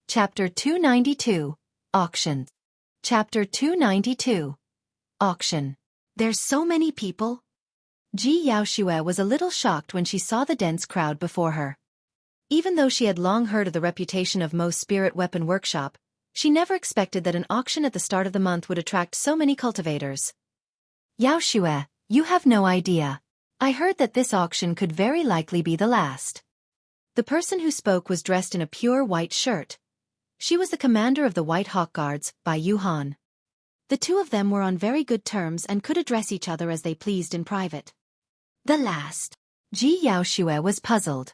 Chapter 292, Auction. Chapter 292, Auction. There's so many people? Ji Yaoxue was a little shocked when she saw the dense crowd before her. Even though she had long heard of the reputation of Mo's spirit weapon workshop, she never expected that an auction at the start of the month would attract so many cultivators. Yaoxue, you have no idea. I heard that this auction could very likely be the last. The person who spoke was dressed in a pure white shirt. She was the commander of the White Hawk Guards, Bai Yuhan. The two of them were on very good terms and could address each other as they pleased in private. The last. Ji Yaoxue was puzzled.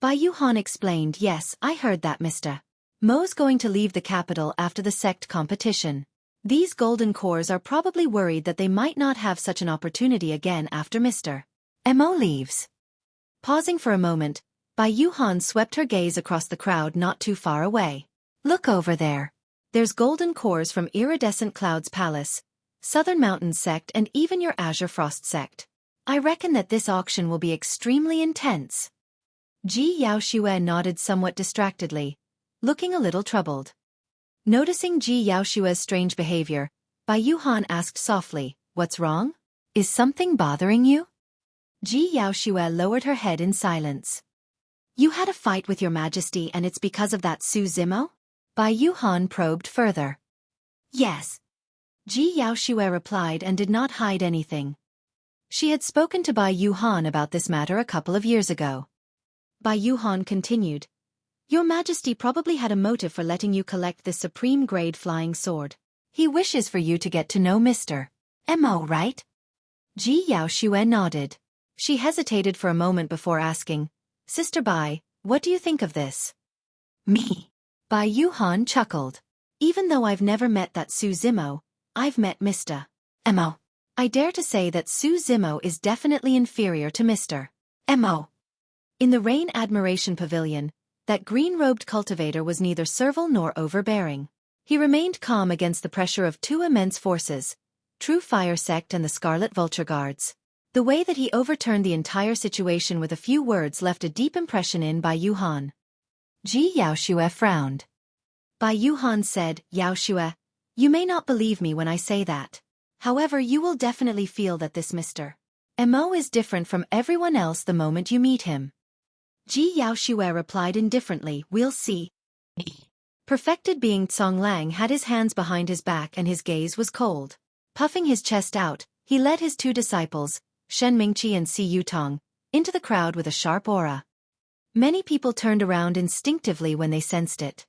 Bai Yuhan explained, yes, I heard that Mr. Mo's going to leave the capital after the Sect competition. These golden cores are probably worried that they might not have such an opportunity again after Mr. Mo leaves. Pausing for a moment, Bai Yuhan swept her gaze across the crowd not too far away. Look over there. There's golden cores from Iridescent Cloud's Palace, Southern Mountain Sect and even your Azure Frost Sect. I reckon that this auction will be extremely intense. Ji Yaoxue nodded somewhat distractedly, looking a little troubled. Noticing Ji Yaoxue's strange behavior, Bai Yuhan asked softly, what's wrong? Is something bothering you? Ji Yaoxue lowered her head in silence. You had a fight with your majesty and it's because of that Su Zimo? Bai Yuhan probed further. Yes. Ji Yaoxue replied and did not hide anything. She had spoken to Bai Yuhan about this matter a couple of years ago. Bai Yuhan continued. Your majesty probably had a motive for letting you collect this supreme-grade flying sword. He wishes for you to get to know Mr. Mo, right? Ji Yaoxue nodded. She hesitated for a moment before asking, Sister Bai, what do you think of this? Me. Bai Yuhan chuckled. Even though I've never met that Su Zimo, I've met Mr. Mo. I dare to say that Su Zimo is definitely inferior to Mr. Mo. In the Rain Admiration Pavilion, that green-robed cultivator was neither servile nor overbearing. He remained calm against the pressure of two immense forces, True Fire Sect and the Scarlet Vulture Guards. The way that he overturned the entire situation with a few words left a deep impression in Bai Yuhan. Ji Yaoxue frowned. Bai Yuhan said, Yaoxue, you may not believe me when I say that. However, you will definitely feel that this Mr. Mo is different from everyone else the moment you meet him. Ji Yaoxue replied indifferently, we'll see. Perfected being Tsonglang had his hands behind his back and his gaze was cold. Puffing his chest out, he led his two disciples, Shen Mingqi and Si Yutong, into the crowd with a sharp aura. Many people turned around instinctively when they sensed it.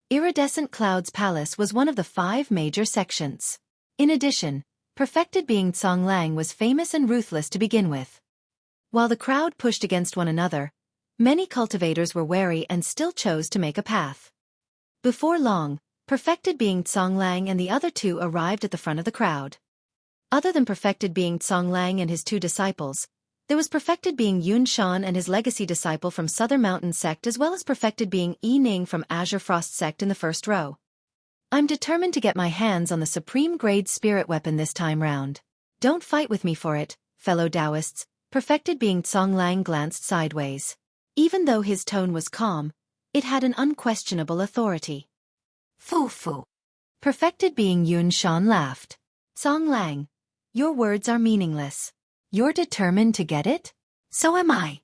Iridescent Cloud's Palace was one of the 5 major sections. In addition, perfected being Tsonglang was famous and ruthless to begin with. While the crowd pushed against one another, many cultivators were wary and still chose to make a path. Before long, perfected being Tsonglang and the other two arrived at the front of the crowd. Other than perfected being Tsonglang and his two disciples, there was perfected being Yun Shan and his legacy disciple from Southern Mountain Sect as well as perfected being Yi Ning from Azure Frost Sect in the first row. I'm determined to get my hands on the supreme-grade spirit weapon this time round. Don't fight with me for it, fellow Taoists. Perfected being Tsonglang glanced sideways. Even though his tone was calm, it had an unquestionable authority. Fu. Perfected being Yun Shan laughed. Tsonglang, your words are meaningless. You're determined to get it? So am I.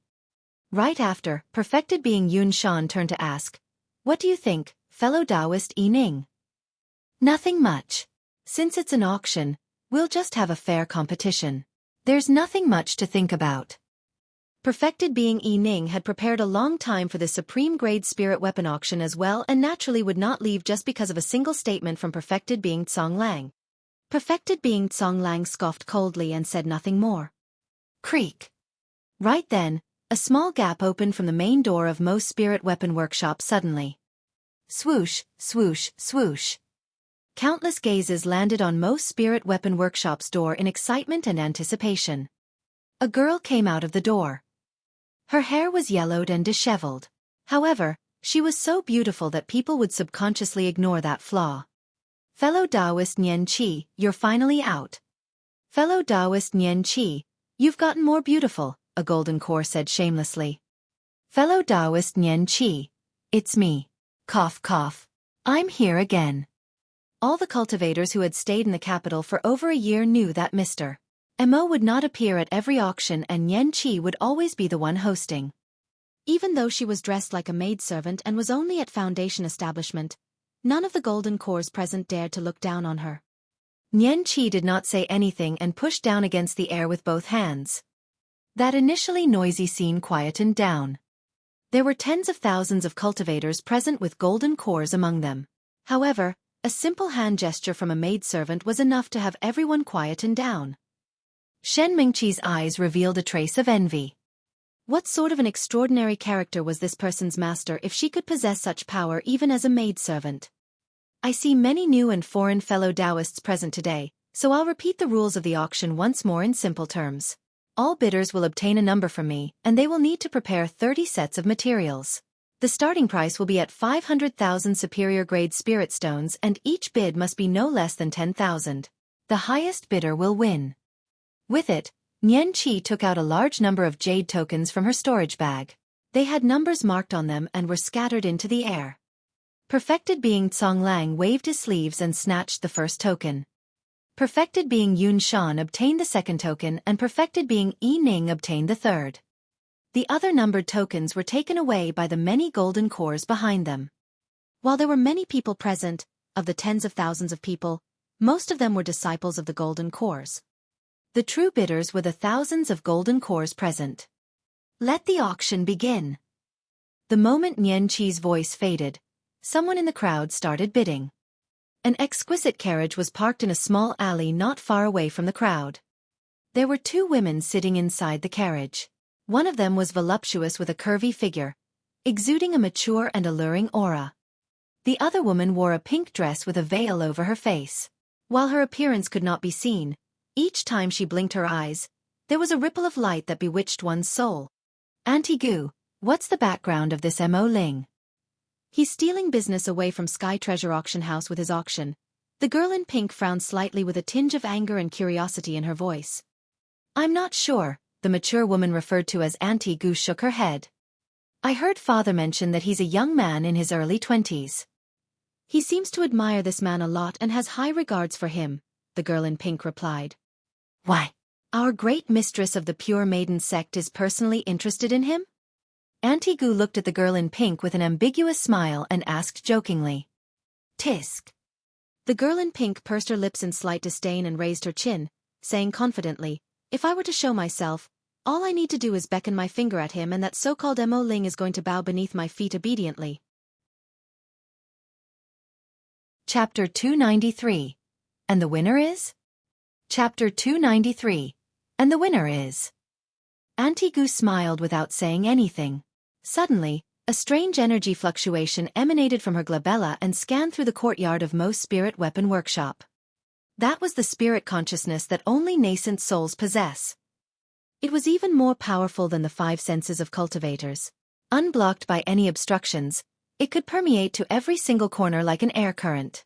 Right after, perfected being Yun Shan turned to ask, what do you think, fellow Taoist Yi Ning? Nothing much. Since it's an auction, we'll just have a fair competition. There's nothing much to think about. Perfected being Yi Ning had prepared a long time for the supreme-grade spirit weapon auction as well and naturally would not leave just because of a single statement from perfected being Tsonglang. Perfected being Tsonglang scoffed coldly and said nothing more. Creak. Right then, a small gap opened from the main door of Mo's spirit weapon workshop suddenly. Swoosh, swoosh, swoosh. Countless gazes landed on Mo's spirit weapon workshop's door in excitement and anticipation. A girl came out of the door. Her hair was yellowed and disheveled. However, she was so beautiful that people would subconsciously ignore that flaw. Fellow Taoist Nian Qi, you're finally out. Fellow Taoist Nian Qi, you've gotten more beautiful, a golden core said shamelessly. Fellow Taoist Nian Qi, it's me. Cough cough. I'm here again. All the cultivators who had stayed in the capital for over a year knew that Mr. Mo would not appear at every auction and Xueqi would always be the one hosting. Even though she was dressed like a maidservant and was only at foundation establishment, none of the golden cores present dared to look down on her. Xueqi did not say anything and pushed down against the air with both hands. That initially noisy scene quietened down. There were tens of thousands of cultivators present with golden cores among them. However, a simple hand gesture from a maidservant was enough to have everyone quietened down. Shen Mingqi's eyes revealed a trace of envy. What sort of an extraordinary character was this person's master if she could possess such power even as a maidservant? I see many new and foreign fellow Taoists present today, so I'll repeat the rules of the auction once more in simple terms. All bidders will obtain a number from me, and they will need to prepare 30 sets of materials. The starting price will be at 500,000 superior-grade spirit stones and each bid must be no less than 10,000. The highest bidder will win. With it, Xueqi took out a large number of jade tokens from her storage bag. They had numbers marked on them and were scattered into the air. Perfected being Conglang waved his sleeves and snatched the first token. Perfected being Yun Shan obtained the second token and perfected being Yi Ning obtained the third. The other numbered tokens were taken away by the many golden cores behind them. While there were many people present, of the tens of thousands of people, most of them were disciples of the golden cores. The true bidders were the thousands of golden cores present. Let the auction begin. The moment Xueqi's voice faded, someone in the crowd started bidding. An exquisite carriage was parked in a small alley not far away from the crowd. There were two women sitting inside the carriage. One of them was voluptuous with a curvy figure, exuding a mature and alluring aura. The other woman wore a pink dress with a veil over her face. While her appearance could not be seen, each time she blinked her eyes, there was a ripple of light that bewitched one's soul. Auntie Gu, what's the background of this Mo Ling? He's stealing business away from Sky Treasure Auction House with his auction. The girl in pink frowned slightly with a tinge of anger and curiosity in her voice. I'm not sure, the mature woman referred to as Auntie Gu shook her head. I heard father mention that he's a young man in his early 20s. He seems to admire this man a lot and has high regards for him, the girl in pink replied. Why? Our great mistress of the Pure Maiden Sect is personally interested in him? Auntie Gu looked at the girl in pink with an ambiguous smile and asked jokingly. Tisk. The girl in pink pursed her lips in slight disdain and raised her chin, saying confidently, if I were to show myself, all I need to do is beckon my finger at him and that so-called Mo Ling is going to bow beneath my feet obediently. Chapter 293. And the winner is? Chapter 293. And the winner is? Auntie Gu smiled without saying anything. Suddenly, a strange energy fluctuation emanated from her glabella and scanned through the courtyard of Mo's spirit weapon workshop. That was the spirit consciousness that only nascent souls possess. It was even more powerful than the five senses of cultivators. Unblocked by any obstructions, it could permeate to every single corner like an air current.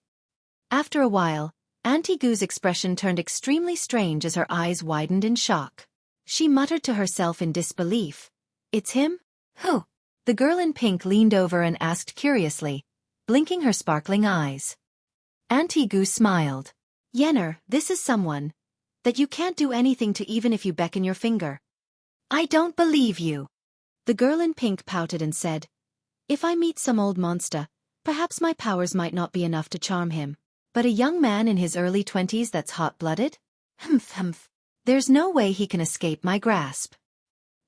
After a while, Auntie Gu's expression turned extremely strange as her eyes widened in shock. She muttered to herself in disbelief. It's him? Who? The girl in pink leaned over and asked curiously, blinking her sparkling eyes. Auntie Gu smiled. Yenner, this is someone that you can't do anything to even if you beckon your finger. I don't believe you. The girl in pink pouted and said, if I meet some old monster, perhaps my powers might not be enough to charm him. But a young man in his early 20s that's hot-blooded? Humph. There's no way he can escape my grasp.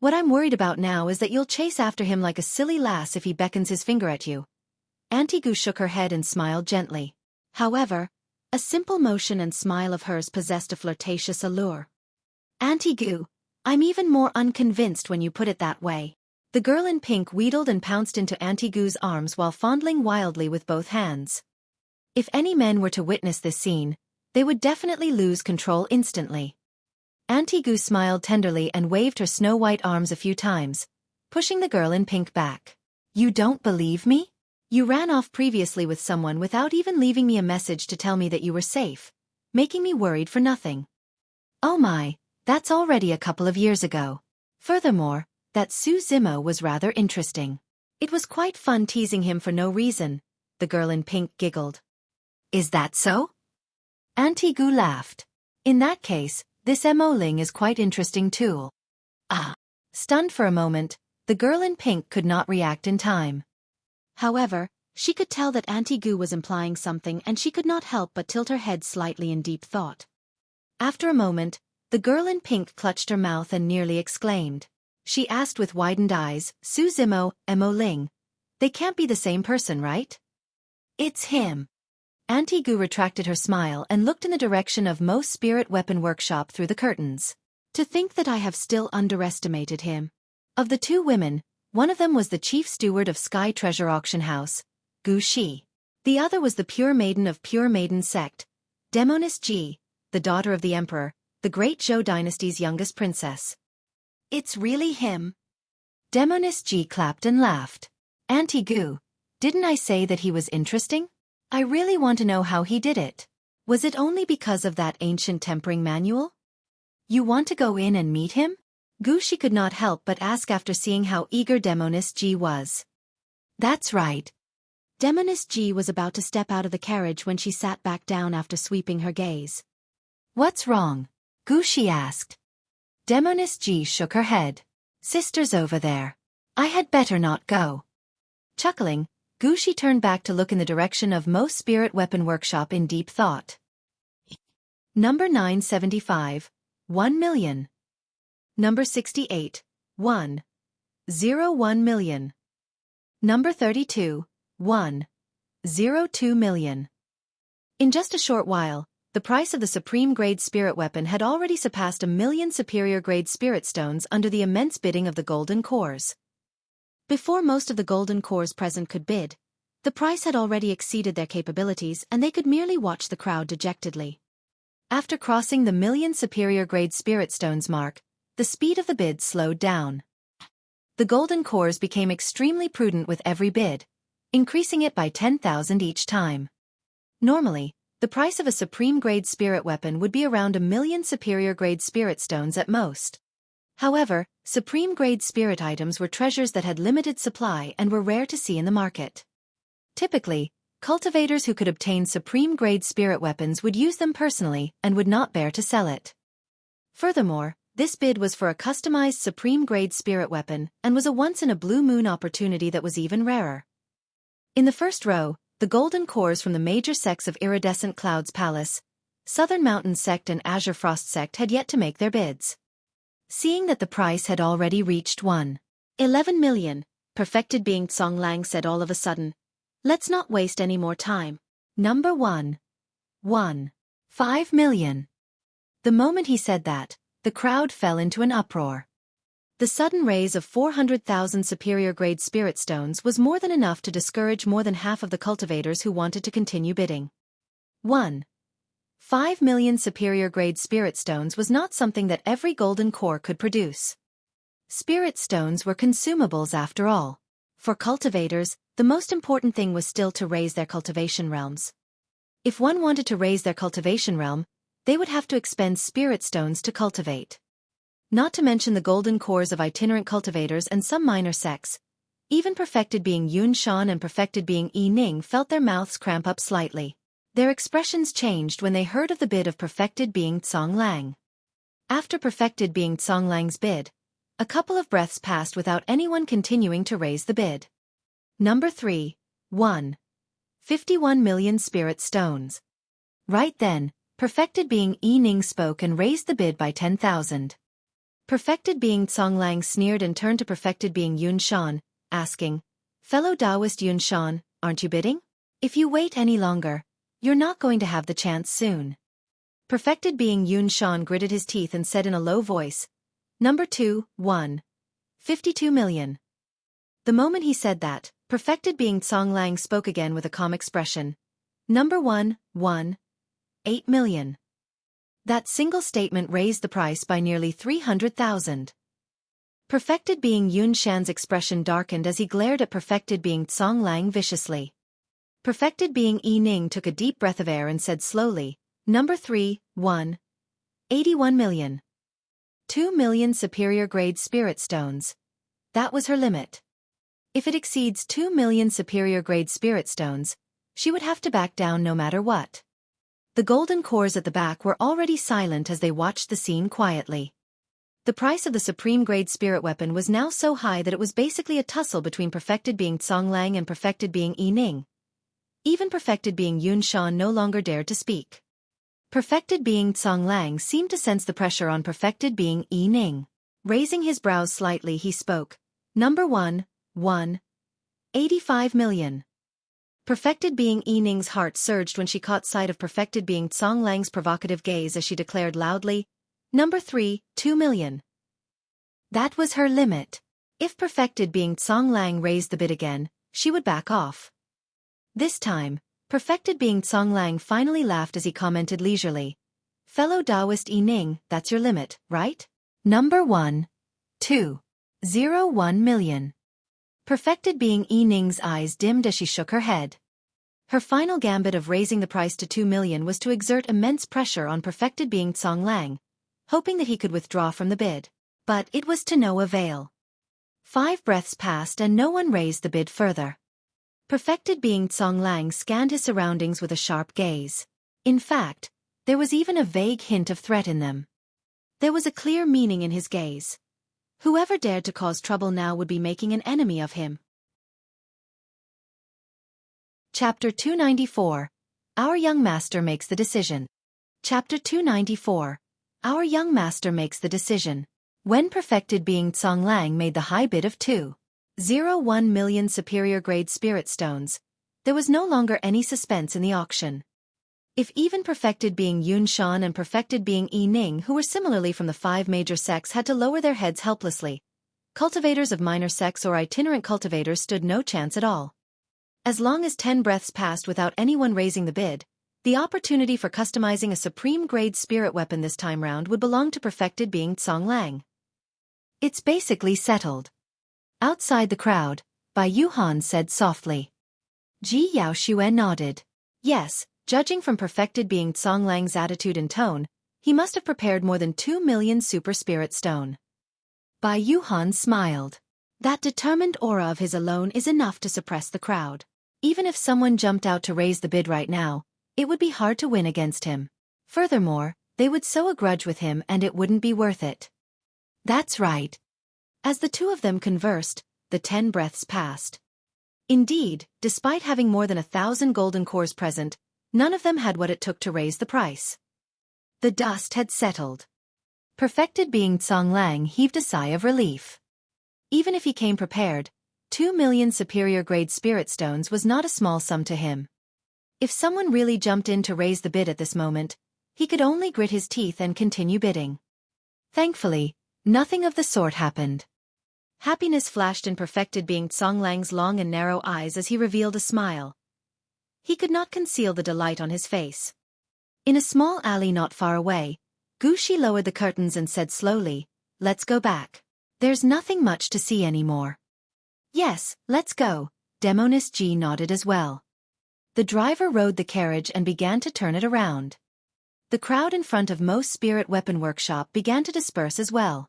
What I'm worried about now is that you'll chase after him like a silly lass if he beckons his finger at you. Auntie Gu shook her head and smiled gently. However, a simple motion and smile of hers possessed a flirtatious allure. Auntie Gu, I'm even more unconvinced when you put it that way. The girl in pink wheedled and pounced into Auntie Gu's arms while fondling wildly with both hands. If any men were to witness this scene, they would definitely lose control instantly. Auntie Gu smiled tenderly and waved her snow-white arms a few times, pushing the girl in pink back. You don't believe me? You ran off previously with someone without even leaving me a message to tell me that you were safe, making me worried for nothing. Oh my, that's already a couple of years ago. Furthermore, that Su Zimo was rather interesting. It was quite fun teasing him for no reason, the girl in pink giggled. Is that so? Auntie Gu laughed. In that case, this Mo-Ling is quite interesting too. Ah. Stunned for a moment, the girl in pink could not react in time. However, she could tell that Auntie Gu was implying something and she could not help but tilt her head slightly in deep thought. After a moment, the girl in pink clutched her mouth and nearly exclaimed. She asked with widened eyes, Su Zimo, Mo-Ling. They can't be the same person, right? It's him. Auntie Gu retracted her smile and looked in the direction of Mo's spirit weapon workshop through the curtains. To think that I have still underestimated him. Of the two women, one of them was the chief steward of Sky Treasure Auction House, Gu Shi. The other was the pure maiden of Pure Maiden Sect, Demonis Ji, the daughter of the emperor, the great Zhou dynasty's youngest princess. It's really him. Demonis Ji clapped and laughed. Auntie Gu, didn't I say that he was interesting? I really want to know how he did it. Was it only because of that ancient tempering manual? You want to go in and meet him? Gu Shi could not help but ask after seeing how eager Demonis Ji was. That's right. Demonis Ji was about to step out of the carriage when she sat back down after sweeping her gaze. What's wrong? Gu Shi asked. Demonis Ji shook her head. Sister's over there. I had better not go. Chuckling, Gu Shi turned back to look in the direction of Mo's spirit weapon workshop in deep thought. Number 975. 1 million. Number 68, 1. 0 1 million. Number 32, 1. 0 2 million. In just a short while, the price of the supreme grade spirit weapon had already surpassed 1 million superior grade spirit stones under the immense bidding of the golden cores. Before most of the golden cores present could bid, the price had already exceeded their capabilities and they could merely watch the crowd dejectedly. After crossing the 1 million superior grade spirit stones mark, the speed of the bid slowed down. The golden cores became extremely prudent with every bid, increasing it by 10,000 each time. Normally, the price of a supreme grade spirit weapon would be around 1 million superior grade spirit stones at most. However, supreme grade spirit items were treasures that had limited supply and were rare to see in the market. Typically, cultivators who could obtain supreme-grade spirit weapons would use them personally and would not bear to sell it. Furthermore, this bid was for a customized supreme-grade spirit weapon and was a once-in-a-blue-moon opportunity that was even rarer. In the first row, the golden cores from the major sects of Iridescent Clouds Palace, Southern Mountain Sect and Azure Frost Sect had yet to make their bids. Seeing that the price had already reached 1.11 million, perfected being Tsong Lang said all of a sudden, let's not waste any more time. Number 1.5 million. The moment he said that, the crowd fell into an uproar. The sudden raise of 400,000 superior-grade spirit stones was more than enough to discourage more than half of the cultivators who wanted to continue bidding. 1.5 million superior-grade spirit stones was not something that every golden core could produce. Spirit stones were consumables after all. For cultivators, the most important thing was still to raise their cultivation realms. If one wanted to raise their cultivation realm, they would have to expend spirit stones to cultivate. Not to mention the golden cores of itinerant cultivators and some minor sects. Even perfected being Yun Shan and perfected being Yi Ning felt their mouths cramp up slightly. Their expressions changed when they heard of the bid of perfected being Tsong Lang. After perfected being Tsong Lang's bid, a couple of breaths passed without anyone continuing to raise the bid. Number 3, 51 million spirit stones. Right then, perfected being Yi Ning spoke and raised the bid by 10,000. Perfected being Tsong Lang sneered and turned to perfected being Yun Shan, asking, Fellow Taoist Yun Shan, aren't you bidding? If you wait any longer, you're not going to have the chance soon. Perfected being Yun Shan gritted his teeth and said in a low voice, Number 2, 52 million. The moment he said that, perfected being Tsong Lang spoke again with a calm expression. Number 8 million. That single statement raised the price by nearly 300,000. Perfected being Yun Shan's expression darkened as he glared at perfected being Tsong Lang viciously. Perfected being Yi Ning took a deep breath of air and said slowly, Number 3, 81 million. 2 million superior grade spirit stones. That was her limit. If it exceeds 2 million superior-grade spirit stones, she would have to back down no matter what. The golden cores at the back were already silent as they watched the scene quietly. The price of the supreme-grade spirit weapon was now so high that it was basically a tussle between perfected being Songlang and perfected being Yi Ning. Even perfected being Yun Shan no longer dared to speak. Perfected being Songlang seemed to sense the pressure on perfected being Yi Ning. Raising his brows slightly, he spoke. Number 1, 85 million. Perfected being Yi Ning's heart surged when she caught sight of perfected being Songlang's provocative gaze as she declared loudly, Number 3, 2 million. That was her limit. If perfected being Songlang raised the bid again, she would back off. This time, perfected being Songlang finally laughed as he commented leisurely. Fellow Taoist Yi Ning, that's your limit, right? Number 1, 2, 1 million. Perfected being Yi Ning's eyes dimmed as she shook her head. Her final gambit of raising the price to 2 million was to exert immense pressure on perfected being Songlang, hoping that he could withdraw from the bid. But it was to no avail. 5 breaths passed and no one raised the bid further. Perfected being Songlang scanned his surroundings with a sharp gaze. In fact, there was even a vague hint of threat in them. There was a clear meaning in his gaze. Whoever dared to cause trouble now would be making an enemy of him. Chapter 294. Our Young Master Makes the Decision. Chapter 294. Our Young Master Makes the Decision. When perfected being Songlang made the high bid of 2.01 million superior-grade spirit stones, there was no longer any suspense in the auction. If even perfected being Yun Shan and perfected being Yi Ning, who were similarly from the 5 major sects, had to lower their heads helplessly, cultivators of minor sects or itinerant cultivators stood no chance at all. As long as 10 breaths passed without anyone raising the bid, the opportunity for customizing a supreme-grade spirit weapon this time round would belong to perfected being Songlang. It's basically settled. Outside the crowd, Bai Yuhan said softly. Ji Yaoxue nodded. Yes. Judging from perfected being Songlang's attitude and tone, he must have prepared more than 2 million super spirit stone. Bai Yuhan smiled. That determined aura of his alone is enough to suppress the crowd. Even if someone jumped out to raise the bid right now, it would be hard to win against him. Furthermore, they would sow a grudge with him and it wouldn't be worth it. That's right. As the two of them conversed, the 10 breaths passed. Indeed, despite having more than 1,000 golden cores present, none of them had what it took to raise the price. The dust had settled. Perfected being Songlang heaved a sigh of relief. Even if he came prepared, 2 million superior-grade spirit stones was not a small sum to him. If someone really jumped in to raise the bid at this moment, he could only grit his teeth and continue bidding. Thankfully, nothing of the sort happened. Happiness flashed in perfected being Songlang's long and narrow eyes as he revealed a smile. He could not conceal the delight on his face. In a small alley not far away, Gu Shi lowered the curtains and said slowly, Let's go back. There's nothing much to see anymore. Yes, let's go. Demonist Ji nodded as well. The driver rode the carriage and began to turn it around. The crowd in front of Mo's Spirit Weapon Workshop began to disperse as well.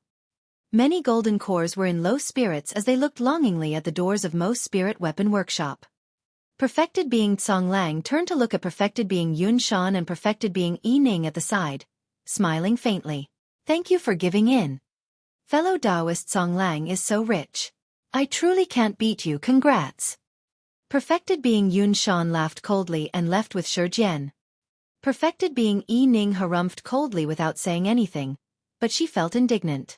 Many golden cores were in low spirits as they looked longingly at the doors of Mo's Spirit Weapon Workshop. Perfected being Songlang turned to look at perfected being Yun Shan and perfected being Yi Ning at the side, smiling faintly. Thank you for giving in. Fellow Taoist Songlang is so rich. I truly can't beat you, congrats. Perfected being Yun Shan laughed coldly and left with Shi. Perfected being Yi Ning harumphed coldly without saying anything, but she felt indignant.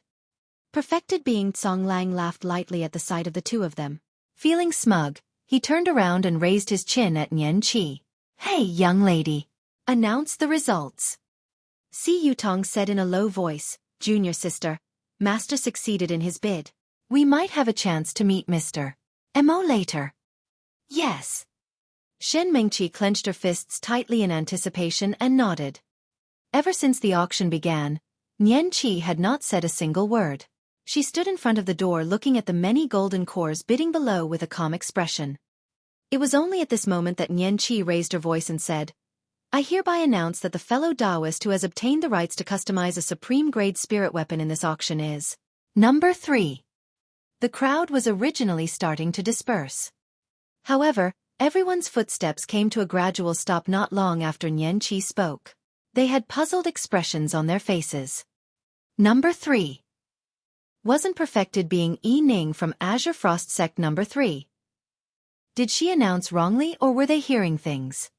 Perfected being Songlang laughed lightly at the sight of the two of them. Feeling smug, he turned around and raised his chin at Nian Qi. Hey, young lady. Announce the results. Si Yutong said in a low voice, Junior sister, Master succeeded in his bid. We might have a chance to meet Mr. Mo later. Yes. Shen Mengqi clenched her fists tightly in anticipation and nodded. Ever since the auction began, Nian Qi had not said a single word. She stood in front of the door looking at the many golden cores bidding below with a calm expression. It was only at this moment that Nian Qi raised her voice and said, I hereby announce that the fellow Taoist who has obtained the rights to customize a supreme-grade spirit weapon in this auction is Number 3. The crowd was originally starting to disperse. However, everyone's footsteps came to a gradual stop not long after Xueqi spoke. They had puzzled expressions on their faces. Number 3. Wasn't Perfected Being Ning from Azure Frost Sect number 3? Did she announce wrongly or were they hearing things?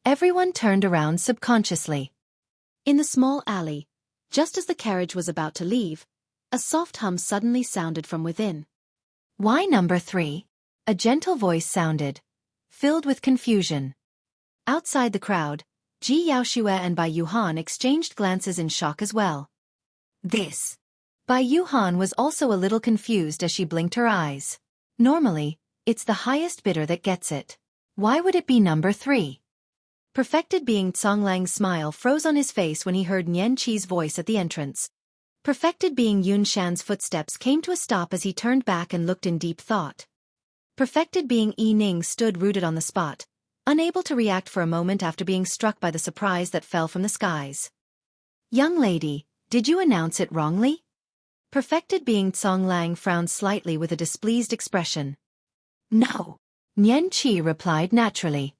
Everyone turned around subconsciously. In the small alley, just as the carriage was about to leave, a soft hum suddenly sounded from within. Why number 3? A gentle voice sounded, filled with confusion. Outside the crowd, Ji Yaoxue and Bai Yuhan exchanged glances in shock as well. This. Bai Yuhan was also a little confused as she blinked her eyes. Normally, it's the highest bidder that gets it. Why would it be number 3? Perfected Being Songlang's smile froze on his face when he heard Xueqi's voice at the entrance. Perfected Being Yunshan's footsteps came to a stop as he turned back and looked in deep thought. Perfected Being Ning stood rooted on the spot, unable to react for a moment after being struck by the surprise that fell from the skies. Young lady, did you announce it wrongly? Perfected Being Songlang frowned slightly with a displeased expression. No. Xueqi replied naturally.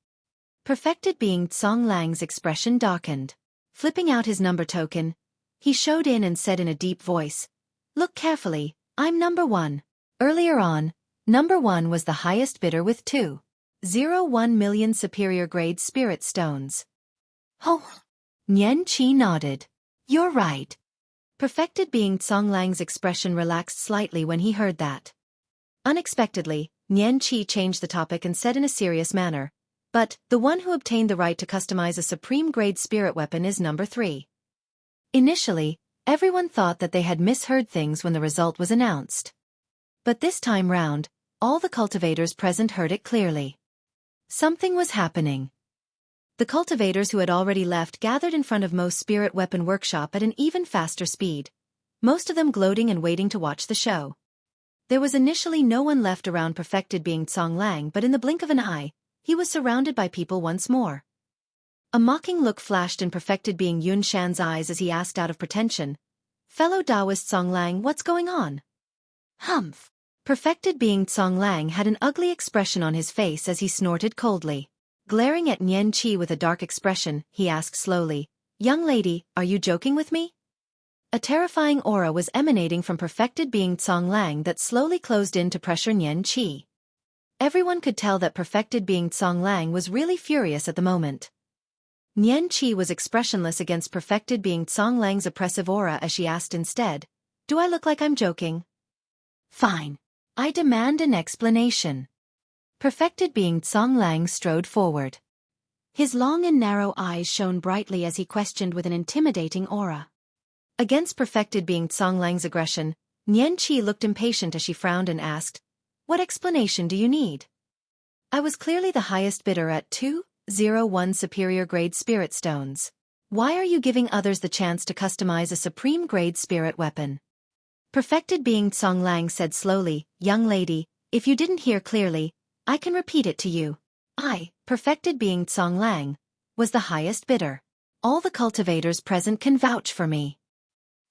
Perfected Being Songlang's expression darkened. Flipping out his number token, he showed in and said in a deep voice, "Look carefully, I'm number 1. Earlier on, number 1 was the highest bidder with 2.01 million superior grade spirit stones." Oh! Xueqi nodded. You're right. Perfected Being Songlang's expression relaxed slightly when he heard that. Unexpectedly, Xueqi changed the topic and said in a serious manner, "But the one who obtained the right to customize a supreme-grade spirit weapon is number 3. Initially, everyone thought that they had misheard things when the result was announced. But this time round, all the cultivators present heard it clearly. Something was happening. The cultivators who had already left gathered in front of Mo's spirit weapon workshop at an even faster speed, most of them gloating and waiting to watch the show. There was initially no one left around Perfected Being Songlang, but in the blink of an eye, he was surrounded by people once more. A mocking look flashed in Perfected Being Yunshan's eyes as he asked out of pretension, "Fellow Taoist Songlang, what's going on?" Humph! Perfected Being Songlang had an ugly expression on his face as he snorted coldly. Glaring at Xueqi with a dark expression, he asked slowly, "Young lady, are you joking with me?" A terrifying aura was emanating from Perfected Being Songlang that slowly closed in to pressure Xueqi. Everyone could tell that Perfected Being Songlang was really furious at the moment. Xueqi was expressionless against Perfected Being Songlang's oppressive aura as she asked instead, "Do I look like I'm joking?" "Fine. I demand an explanation." Perfected Being Songlang strode forward. His long and narrow eyes shone brightly as he questioned with an intimidating aura. Against Perfected Being Songlang's aggression, Xueqi looked impatient as she frowned and asked, "What explanation do you need? I was clearly the highest bidder at 2.01 superior grade spirit stones. Why are you giving others the chance to customize a supreme grade spirit weapon?" Perfected Being Songlang said slowly, "Young lady, if you didn't hear clearly, I can repeat it to you. I, Perfected Being Songlang, was the highest bidder. All the cultivators present can vouch for me."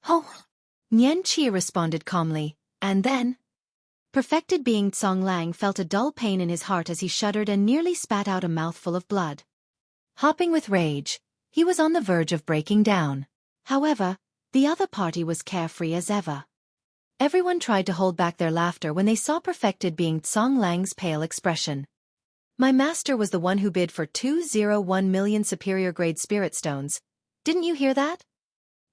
"Oh!" Xueqi responded calmly, and then? Perfected Being Songlang felt a dull pain in his heart as he shuddered and nearly spat out a mouthful of blood. Hopping with rage, he was on the verge of breaking down. However, the other party was carefree as ever. Everyone tried to hold back their laughter when they saw Perfected Being Songlang's pale expression. "My master was the one who bid for 2.01 million superior grade spirit stones. Didn't you hear that?"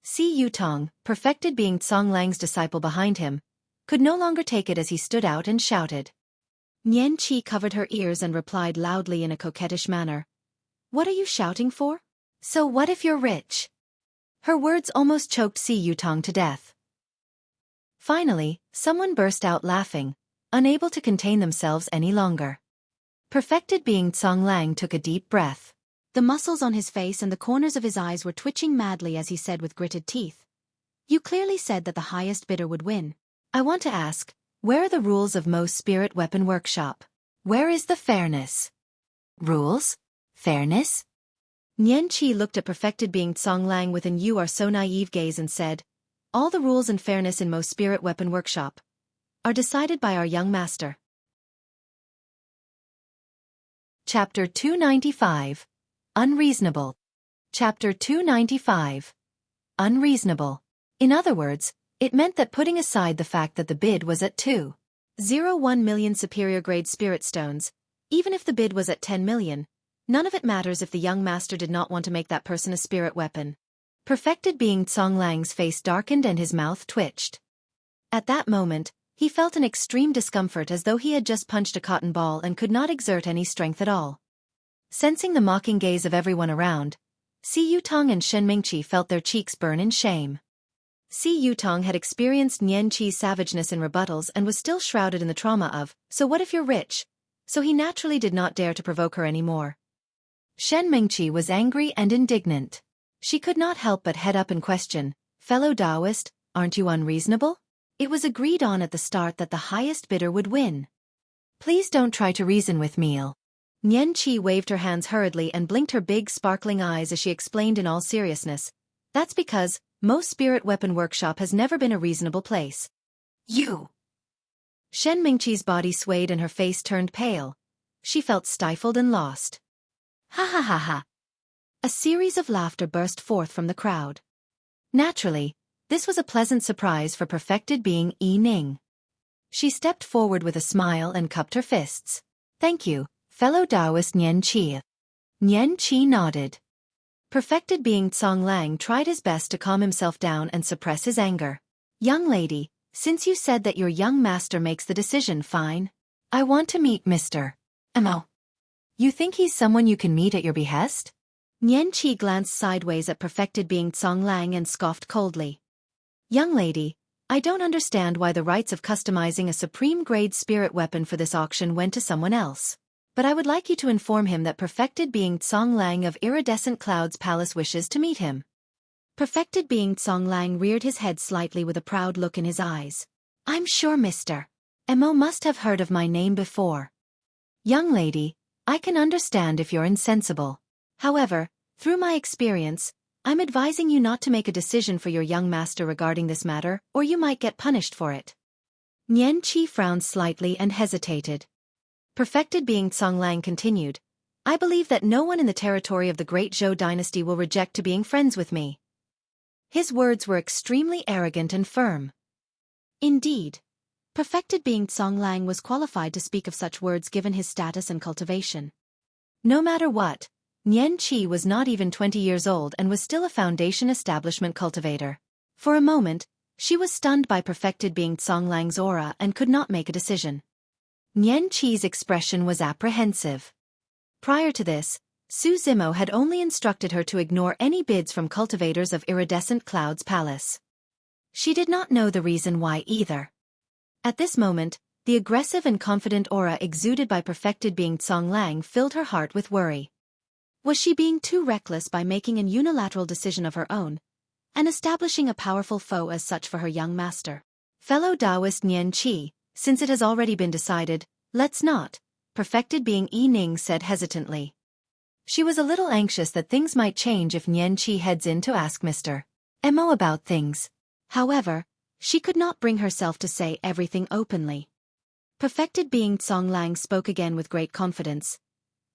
Si Yutong, Perfected Being Songlang's disciple behind him, could no longer take it as he stood out and shouted. Xueqi covered her ears and replied loudly in a coquettish manner, "What are you shouting for? So what if you're rich?" Her words almost choked Si Yutong to death. Finally, someone burst out laughing, unable to contain themselves any longer. Perfected Being Songlang took a deep breath. The muscles on his face and the corners of his eyes were twitching madly as he said with gritted teeth, "You clearly said that the highest bidder would win. I want to ask, where are the rules of Mo's spirit weapon workshop? Where is the fairness?" "Rules? Fairness?" Xueqi looked at Perfected Being Songlang with an "you are so naive" gaze and said, "All the rules and fairness in Mo's spirit weapon workshop. are decided by our young master. Chapter 295. Unreasonable. Chapter 295. Unreasonable. In other words, it meant that putting aside the fact that the bid was at 2.01 million superior grade spirit stones, even if the bid was at 10 million, none of it matters if the young master did not want to make that person a spirit weapon. Perfected being Songlang's face darkened and his mouth twitched. At that moment, he felt an extreme discomfort as though he had just punched a cotton ball and could not exert any strength at all. Sensing the mocking gaze of everyone around, Si Yutong and Shen Mingqi felt their cheeks burn in shame. Si Yutong had experienced Nian Qi's savageness in rebuttals and was still shrouded in the trauma of, "So what if you're rich?" So he naturally did not dare to provoke her anymore. Shen Mingqi was angry and indignant. She could not help but head up and question, "Fellow Taoist, aren't you unreasonable? It was agreed on at the start that the highest bidder would win. Please don't try to reason with me." Nian Qi waved her hands hurriedly and blinked her big sparkling eyes as she explained in all seriousness, "That's because most spirit weapon workshop has never been a reasonable place." "You!" Shen Mingqi's body swayed and her face turned pale. She felt stifled and lost. "Ha ha ha ha!" A series of laughter burst forth from the crowd. Naturally, this was a pleasant surprise for perfected being Yi Ning. She stepped forward with a smile and cupped her fists. "Thank you, fellow Taoist Nian Qi." Nian Qi nodded. Perfected being Songlang tried his best to calm himself down and suppress his anger. "Young lady, since you said that your young master makes the decision, fine. I want to meet Mr. Mo. You think he's someone you can meet at your behest?" Nian Qi glanced sideways at perfected being Songlang and scoffed coldly. "Young lady, I don't understand why the rights of customizing a supreme-grade spirit weapon for this auction went to someone else. But I would like you to inform him that perfected being Songlang of Iridescent Cloud's Palace wishes to meet him." Perfected being Songlang reared his head slightly with a proud look in his eyes. "I'm sure Mr. Mo must have heard of my name before. Young lady, I can understand if you're insensible. However, through my experience, I'm advising you not to make a decision for your young master regarding this matter, or you might get punished for it." Nian Qi frowned slightly and hesitated. Perfected being Songlang continued, "I believe that no one in the territory of the Great Zhou dynasty will reject to being friends with me." His words were extremely arrogant and firm. Indeed, perfected being Songlang was qualified to speak of such words given his status and cultivation. No matter what, Nian Qi was not even 20 years old and was still a foundation establishment cultivator. For a moment, she was stunned by perfected being Songlang's aura and could not make a decision. Nian Qi's expression was apprehensive. Prior to this, Su Zimo had only instructed her to ignore any bids from cultivators of Iridescent Cloud's palace. She did not know the reason why either. At this moment, the aggressive and confident aura exuded by perfected being Songlang filled her heart with worry. Was she being too reckless by making an unilateral decision of her own, and establishing a powerful foe as such for her young master? "Fellow Taoist Nian Qi, since it has already been decided, let's not," perfected being Yi Ning said hesitantly. She was a little anxious that things might change if Nian Qi heads in to ask Mr. Mo about things. However, she could not bring herself to say everything openly. Perfected being Songlang spoke again with great confidence.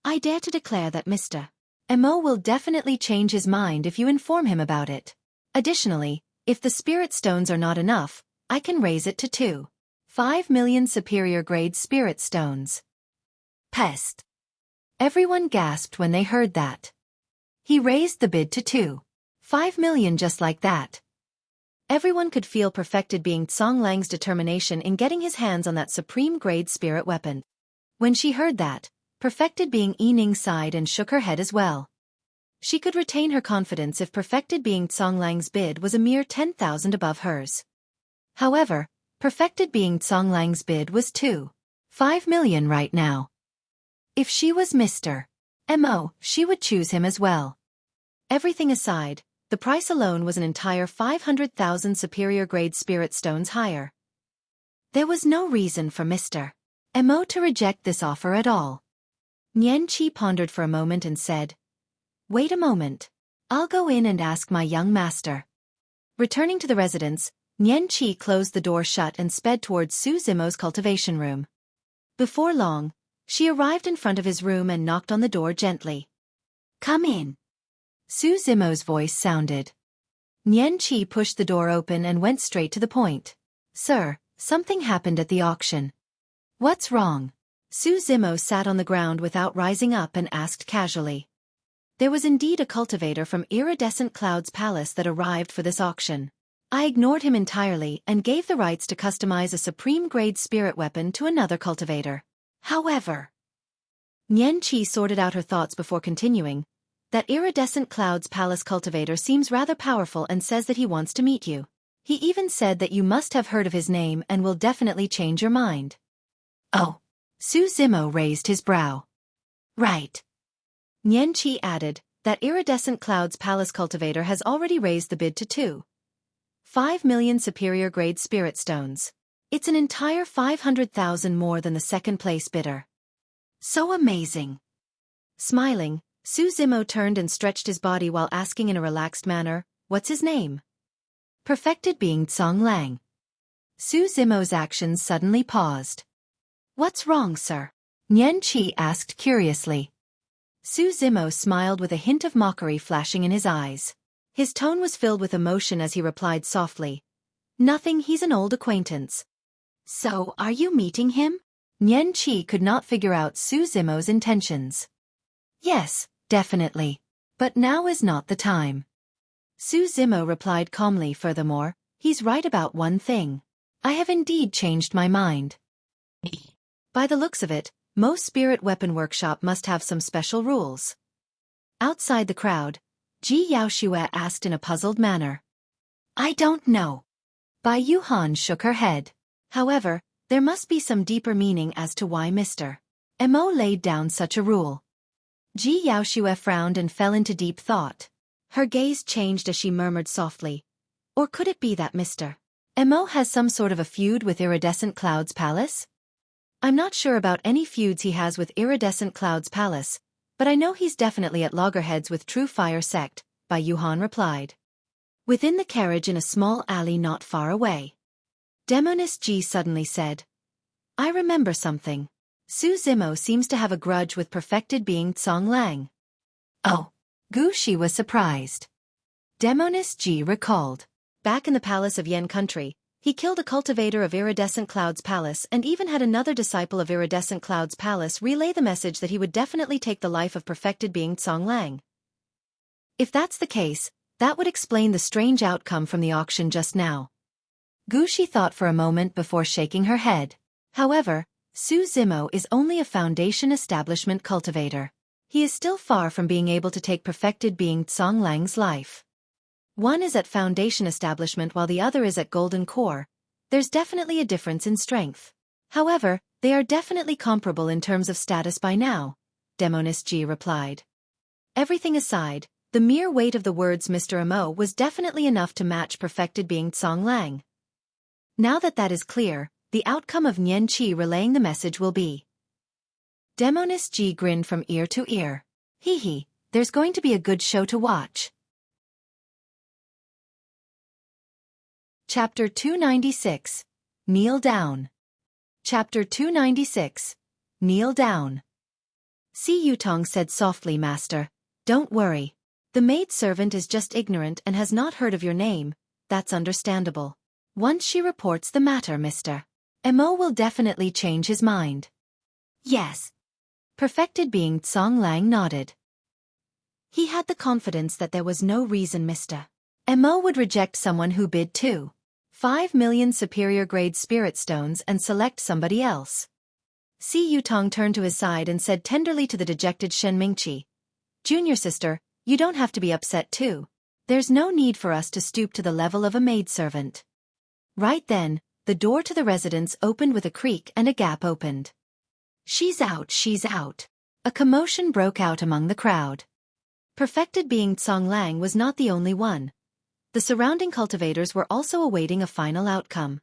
"I dare to declare that Mr. Mo will definitely change his mind if you inform him about it. Additionally, if the spirit stones are not enough, I can raise it to 2.5 million superior grade spirit stones." Pest. Everyone gasped when they heard that. He raised the bid to 2.5 million just like that. Everyone could feel perfected being Songlang's determination in getting his hands on that supreme-grade spirit weapon. When she heard that, perfected being Yi Ning sighed and shook her head as well. She could retain her confidence if perfected being Songlang's bid was a mere 10,000 above hers. However, perfected being Songlang's bid was 2.5 million right now. If she was Mr. Mo, she would choose him as well. Everything aside, the price alone was an entire 500,000 superior grade spirit stones higher. There was no reason for Mr. Mo to reject this offer at all. Nian Qi pondered for a moment and said, "Wait a moment. I'll go in and ask my young master." Returning to the residence, Nian Qi closed the door shut and sped towards Su Zimo's cultivation room. Before long, she arrived in front of his room and knocked on the door gently. "Come in." Su Zimo's voice sounded. Nian Qi pushed the door open and went straight to the point. "Sir, something happened at the auction." "What's wrong?" Su Zimo sat on the ground without rising up and asked casually. There was indeed a cultivator from Iridescent Cloud's palace that arrived for this auction. I ignored him entirely and gave the rights to customize a supreme-grade spirit weapon to another cultivator. However, Nian Qi sorted out her thoughts before continuing, that Iridescent Cloud's palace cultivator seems rather powerful and says that he wants to meet you. He even said that you must have heard of his name and will definitely change your mind. Oh. Su Zimo raised his brow. Right. Nian Qi added that Iridescent Cloud's palace cultivator has already raised the bid to 2.5 million superior-grade spirit stones. It's an entire 500,000 more than the second-place bidder. So amazing. Smiling, Su Zimo turned and stretched his body while asking in a relaxed manner, "What's his name?" "Perfected being Tsong Lang." Su Zimo's actions suddenly paused. "What's wrong, sir?" Nian Qi asked curiously. Su Zimo smiled with a hint of mockery flashing in his eyes. His tone was filled with emotion as he replied softly, "Nothing, he's an old acquaintance." "So, are you meeting him?" Nian Qi could not figure out Su Zimo's intentions. "Yes, definitely. But now is not the time." Su Zimo replied calmly. "Furthermore, he's right about one thing. I have indeed changed my mind. By the looks of it, most spirit weapon workshop must have some special rules." Outside the crowd, Ji Yaoxue asked in a puzzled manner. "I don't know." Bai Yuhan shook her head. However, there must be some deeper meaning as to why Mr. Mo laid down such a rule. Ji Yaoxue frowned and fell into deep thought. Her gaze changed as she murmured softly, "Or could it be that Mr. Mo has some sort of a feud with Iridescent Cloud's palace?" "I'm not sure about any feuds he has with Iridescent Cloud's palace, but I know he's definitely at loggerheads with True Fire Sect," Bai Yuhan replied. Within the carriage in a small alley not far away, Demoness Ji suddenly said, "I remember something. Su Zimo seems to have a grudge with perfected being Tsong Lang." "Oh." Gu Shi was surprised. Demoness Ji recalled. Back in the palace of Yen country, he killed a cultivator of Iridescent Cloud's palace and even had another disciple of Iridescent Cloud's palace relay the message that he would definitely take the life of perfected being Tsong Lang. If that's the case, that would explain the strange outcome from the auction just now. Gu Shi thought for a moment before shaking her head. However, Su Zimo is only a foundation establishment cultivator. He is still far from being able to take perfected being Tsong Lang's life. One is at foundation establishment while the other is at golden core. There's definitely a difference in strength. However, they are definitely comparable in terms of status by now, Demoness Ji replied. Everything aside, the mere weight of the words Mr. Mo was definitely enough to match perfected being Tsong Lang. Now that that is clear, the outcome of Nian Qi relaying the message will be. Demoness Ji grinned from ear to ear. Hee hee, there's going to be a good show to watch. Chapter 296. Kneel Down. Chapter 296. Kneel Down. Si Yutong said softly, "Master, don't worry. The maidservant is just ignorant and has not heard of your name, that's understandable. Once she reports the matter, Mr. Mo will definitely change his mind." "Yes." Perfected being Tsong Lang nodded. He had the confidence that there was no reason Mr. Mo would reject someone who bid 2.5 million superior-grade spirit stones and select somebody else. Si Yutong turned to his side and said tenderly to the dejected Shen Mingqi, "Junior sister, you don't have to be upset too. There's no need for us to stoop to the level of a maidservant." Right then, the door to the residence opened with a creak and a gap opened. "She's out, she's out." A commotion broke out among the crowd. Perfected being Tsong Lang was not the only one. The surrounding cultivators were also awaiting a final outcome.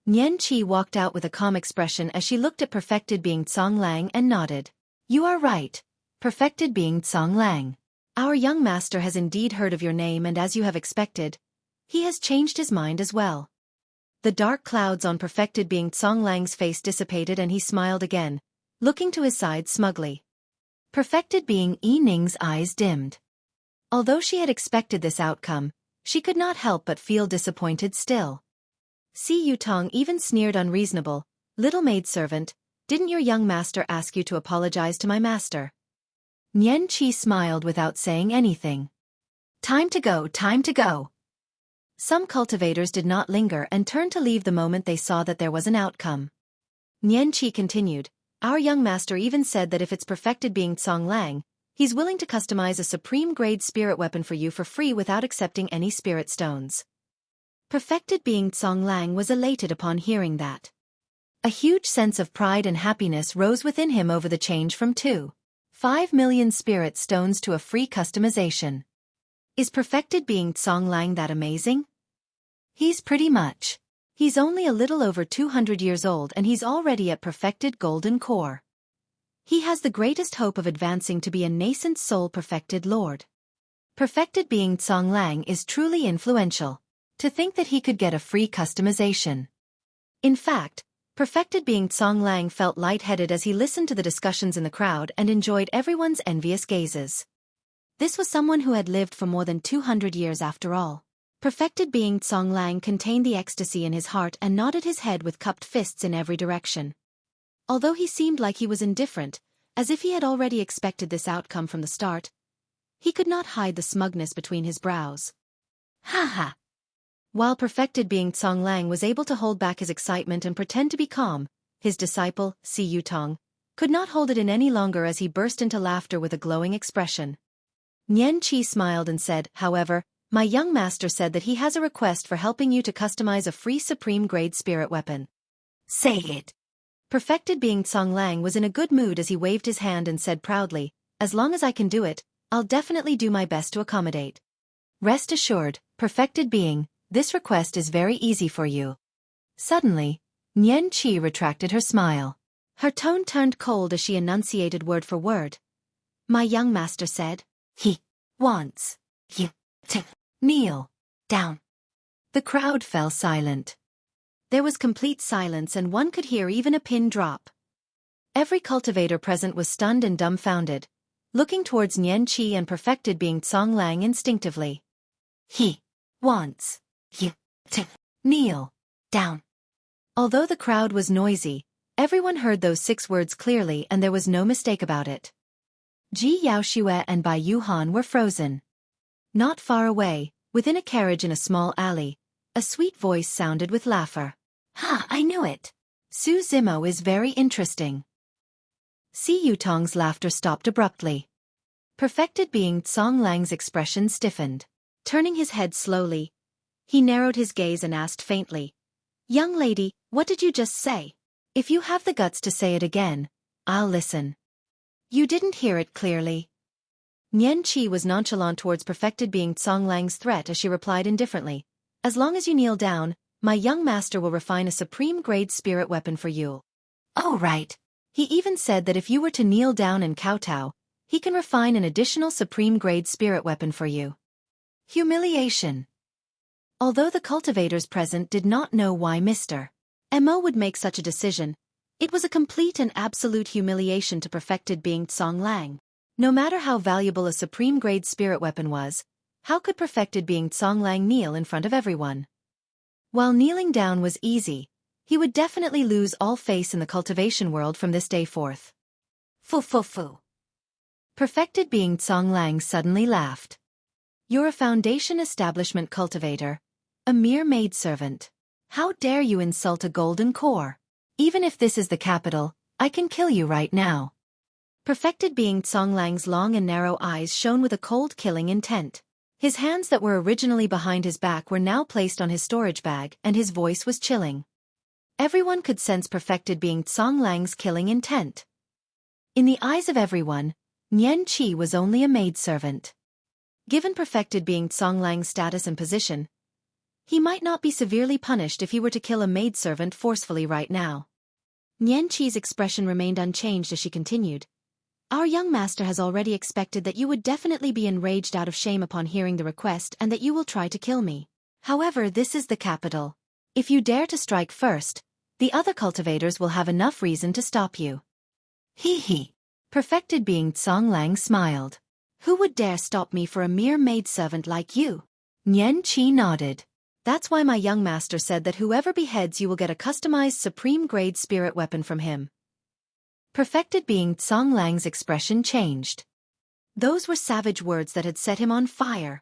Nian Qi walked out with a calm expression as she looked at perfected being Tsong Lang and nodded. "You are right, perfected being Tsong Lang. Our young master has indeed heard of your name, and as you have expected, he has changed his mind as well." the dark clouds on perfected being Songlang's face dissipated and he smiled again, looking to his side smugly. Perfected being Yi Ning's eyes dimmed. Although she had expected this outcome, she could not help but feel disappointed still. Si Yutong even sneered unreasonable, little maidservant, didn't your young master ask you to apologize to my master? Nian Qi smiled without saying anything. Time to go, time to go. Some cultivators did not linger and turned to leave the moment they saw that there was an outcome. Nian Qi continued, our young master even said that if it's perfected being Songlang, he's willing to customize a supreme-grade spirit weapon for you for free without accepting any spirit stones. Perfected being Songlang was elated upon hearing that. A huge sense of pride and happiness rose within him over the change from 2.5 million spirit stones to a free customization. Is perfected being Songlang that amazing? He's pretty much. He's only a little over 200 years old and he's already at perfected golden core. He has the greatest hope of advancing to be a nascent soul-perfected lord. Perfected being Songlang is truly influential. To think that he could get a free customization. In fact, perfected being Songlang felt lightheaded as he listened to the discussions in the crowd and enjoyed everyone's envious gazes. This was someone who had lived for more than 200 years after all. Perfected being Songlang contained the ecstasy in his heart and nodded his head with cupped fists in every direction. Although he seemed like he was indifferent, as if he had already expected this outcome from the start, he could not hide the smugness between his brows. Ha ha! While perfected being Songlang was able to hold back his excitement and pretend to be calm, his disciple, Si Yutong, could not hold it in any longer as he burst into laughter with a glowing expression. Nian Qi smiled and said, however, my young master said that he has a request for helping you to customize a free supreme-grade spirit weapon. Say it. Perfected being Songlang was in a good mood as he waved his hand and said proudly, as long as I can do it, I'll definitely do my best to accommodate. Rest assured, perfected being, this request is very easy for you. Suddenly, Nian Qi retracted her smile. Her tone turned cold as she enunciated word for word. My young master said, he wants you to kneel down. The crowd fell silent. There was complete silence and one could hear even a pin drop. Every cultivator present was stunned and dumbfounded, looking towards Nian Qi and perfected being Songlang instinctively. He wants you to kneel down. Although the crowd was noisy, everyone heard those 6 words clearly and there was no mistake about it. Ji Yaoxue and Bai Yuhan were frozen. Not far away, within a carriage in a small alley, a sweet voice sounded with laughter. Ha, I knew it. Su Zimo is very interesting. Si Yutong's laughter stopped abruptly. Perfected being Songlang's expression stiffened. Turning his head slowly, he narrowed his gaze and asked faintly, young lady, what did you just say? If you have the guts to say it again, I'll listen. You didn't hear it clearly. Nian Qi was nonchalant towards perfected being Songlang's threat as she replied indifferently, as long as you kneel down, my young master will refine a supreme-grade spirit weapon for you. Oh right. He even said that if you were to kneel down and kowtow, he can refine an additional supreme-grade spirit weapon for you. Humiliation. Although the cultivators present did not know why Mr. Mo would make such a decision, it was a complete and absolute humiliation to perfected being Songlang. No matter how valuable a supreme-grade spirit weapon was, how could perfected being Songlang kneel in front of everyone? While kneeling down was easy, he would definitely lose all face in the cultivation world from this day forth. Fu. Perfected being Songlang suddenly laughed. You're a foundation establishment cultivator, a mere maidservant. How dare you insult a golden core? Even if this is the capital, I can kill you right now. Perfected being Songlang's long and narrow eyes shone with a cold killing intent. His hands that were originally behind his back were now placed on his storage bag and his voice was chilling. Everyone could sense perfected being Songlang's killing intent. In the eyes of everyone, Nian Qi was only a maidservant. Given perfected being Songlang's status and position, he might not be severely punished if he were to kill a maidservant forcefully right now. Nian Qi's expression remained unchanged as she continued. Our young master has already expected that you would definitely be enraged out of shame upon hearing the request and that you will try to kill me. However, this is the capital. If you dare to strike first, the other cultivators will have enough reason to stop you. Hee hee. Perfected being Songlang smiled. Who would dare stop me for a mere maidservant like you? Nian Qi nodded. That's why my young master said that whoever beheads you will get a customized supreme-grade spirit weapon from him. Perfected being Songlang's expression changed. Those were savage words that had set him on fire.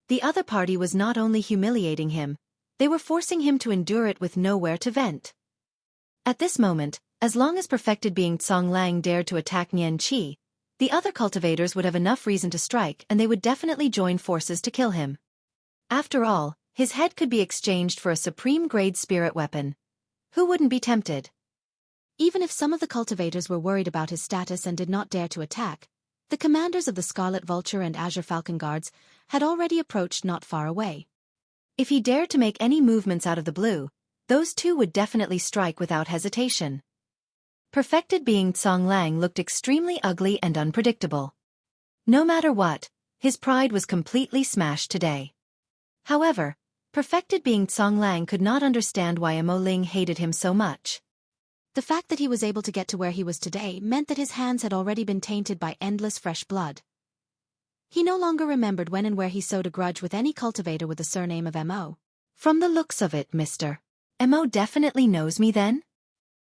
The other party was not only humiliating him, they were forcing him to endure it with nowhere to vent. At this moment, as long as perfected being Songlang dared to attack Nian Qi, the other cultivators would have enough reason to strike and they would definitely join forces to kill him. After all, his head could be exchanged for a supreme-grade spirit weapon. Who wouldn't be tempted? Even if some of the cultivators were worried about his status and did not dare to attack, the commanders of the Scarlet Vulture and Azure Falcon Guards had already approached not far away. If he dared to make any movements out of the blue, those two would definitely strike without hesitation. Perfected being Songlang looked extremely ugly and unpredictable. No matter what, his pride was completely smashed today. However, perfected being Songlang could not understand why Mo Ling hated him so much. The fact that he was able to get to where he was today meant that his hands had already been tainted by endless fresh blood. He no longer remembered when and where he sowed a grudge with any cultivator with the surname of Mo. From the looks of it, Mr. Mo definitely knows me then?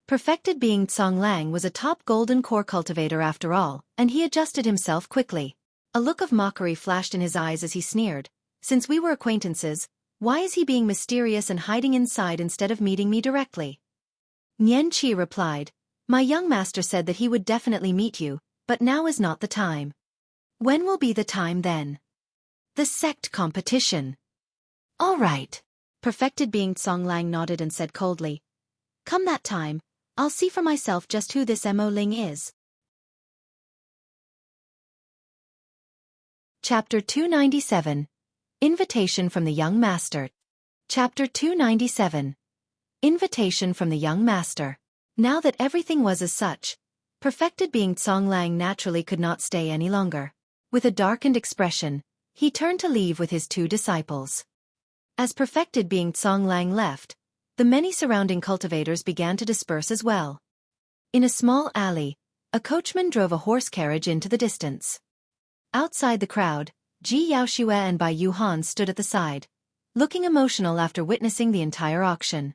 Perfected being Songlang was a top golden core cultivator after all, and he adjusted himself quickly. A look of mockery flashed in his eyes as he sneered. Since we were acquaintances, why is he being mysterious and hiding inside instead of meeting me directly? Nian Qi replied, my young master said that he would definitely meet you, but now is not the time. When will be the time then? The sect competition. All right. Perfected being Songlang nodded and said coldly, come that time, I'll see for myself just who this Mo Ling is. Chapter 297. Invitation from the Young Master. Chapter 297. Invitation from the Young Master. Now that everything was as such, perfected being Songlang naturally could not stay any longer. With a darkened expression, he turned to leave with his two disciples. As perfected being Songlang left, the many surrounding cultivators began to disperse as well. In a small alley, a coachman drove a horse carriage into the distance. Outside the crowd, Ji Yaoxue and Bai Yuhan stood at the side, looking emotional after witnessing the entire auction.